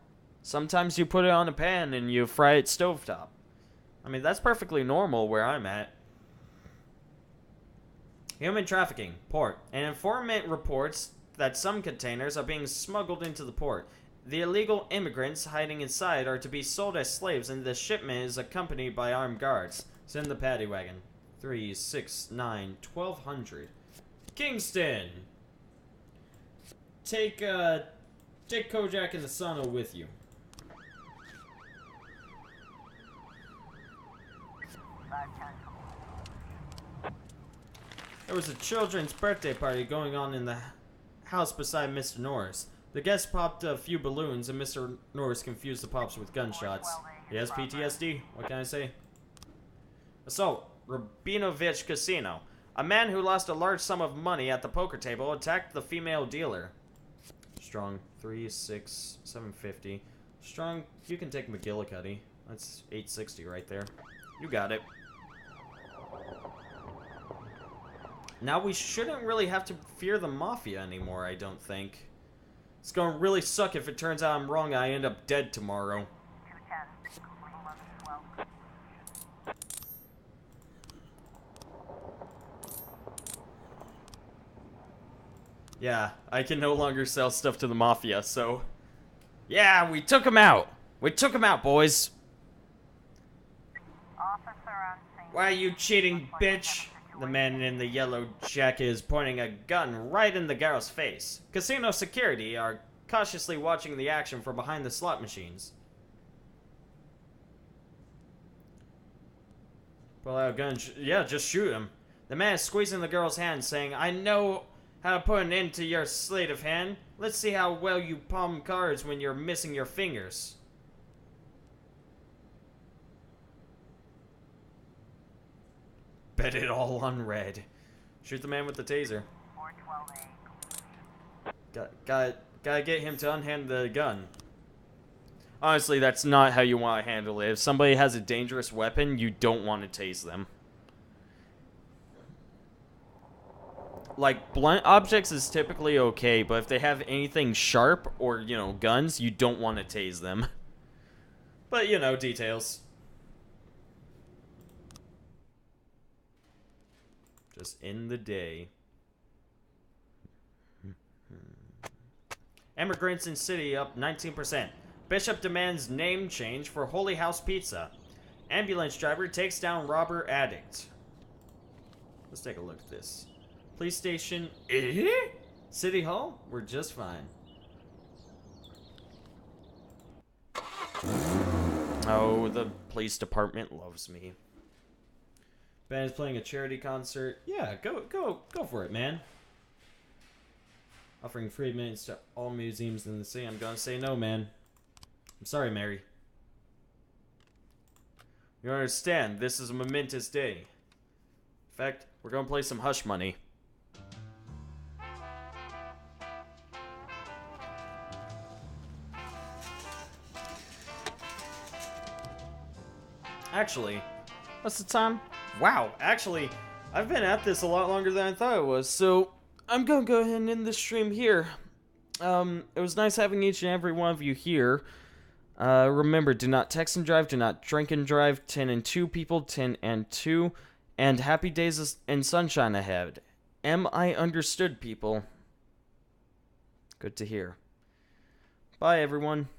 Sometimes you put it on a pan and you fry it stovetop. I mean, that's perfectly normal where I'm at. Human trafficking, port. An informant reports that some containers are being smuggled into the port. The illegal immigrants hiding inside are to be sold as slaves, and the shipment is accompanied by armed guards. Send the paddy wagon. 3, 6, 9, 1200. Kingston! Take Kojak and the Sano with you. There was a children's birthday party going on in the house beside Mr. Norris. The guests popped a few balloons, and Mr. Norris confused the pops with gunshots. He has PTSD. What can I say? Assault. Rabinovich Casino. A man who lost a large sum of money at the poker table attacked the female dealer. Strong. 3, 6, 750. Strong. You can take McGillicuddy. That's 860 right there. You got it. Now we shouldn't really have to fear the Mafia anymore, I don't think. It's gonna really suck if it turns out I'm wrong and I end up dead tomorrow. 210, complete 1112. Yeah, I can no longer sell stuff to the Mafia, so... Yeah, we took him out! We took him out, boys! Officer on scene. Why are you cheating, bitch? The man in the yellow jacket is pointing a gun right in the gal's face. Casino security are cautiously watching the action from behind the slot machines. Pull out a gun. Yeah, just shoot him. The man is squeezing the girl's hand, saying, I know how to put an end to your sleight of hand. Let's see how well you palm cards when you're missing your fingers. Bet it all on red. Shoot the man with the taser. 412A. Gotta get him to unhand the gun. Honestly, that's not how you want to handle it. If somebody has a dangerous weapon, you don't want to tase them. Like, blunt objects is typically okay, but if they have anything sharp or, you know, guns, you don't want to tase them. But, you know, details. Just end the day. Immigrants in city up 19%. Bishop demands name change for Holy House Pizza. Ambulance driver takes down robber addict. Let's take a look at this. Police station. City Hall? We're just fine. Oh, the police department loves me. Band is playing a charity concert. Yeah, go for it, man. Offering free admittance to all museums in the city. I'm gonna say no, man. I'm sorry, Mary. You understand, this is a momentous day. In fact, we're gonna play some Hush Money. Actually, what's the time? Wow, actually, I've been at this a lot longer than I thought it was, so I'm gonna go ahead and end this stream here. It was nice having each and every one of you here. Remember, do not text and drive, do not drink and drive. 10 and 2 people, 10 and 2. And happy days and sunshine ahead. Am I understood, people? Good to hear. Bye, everyone.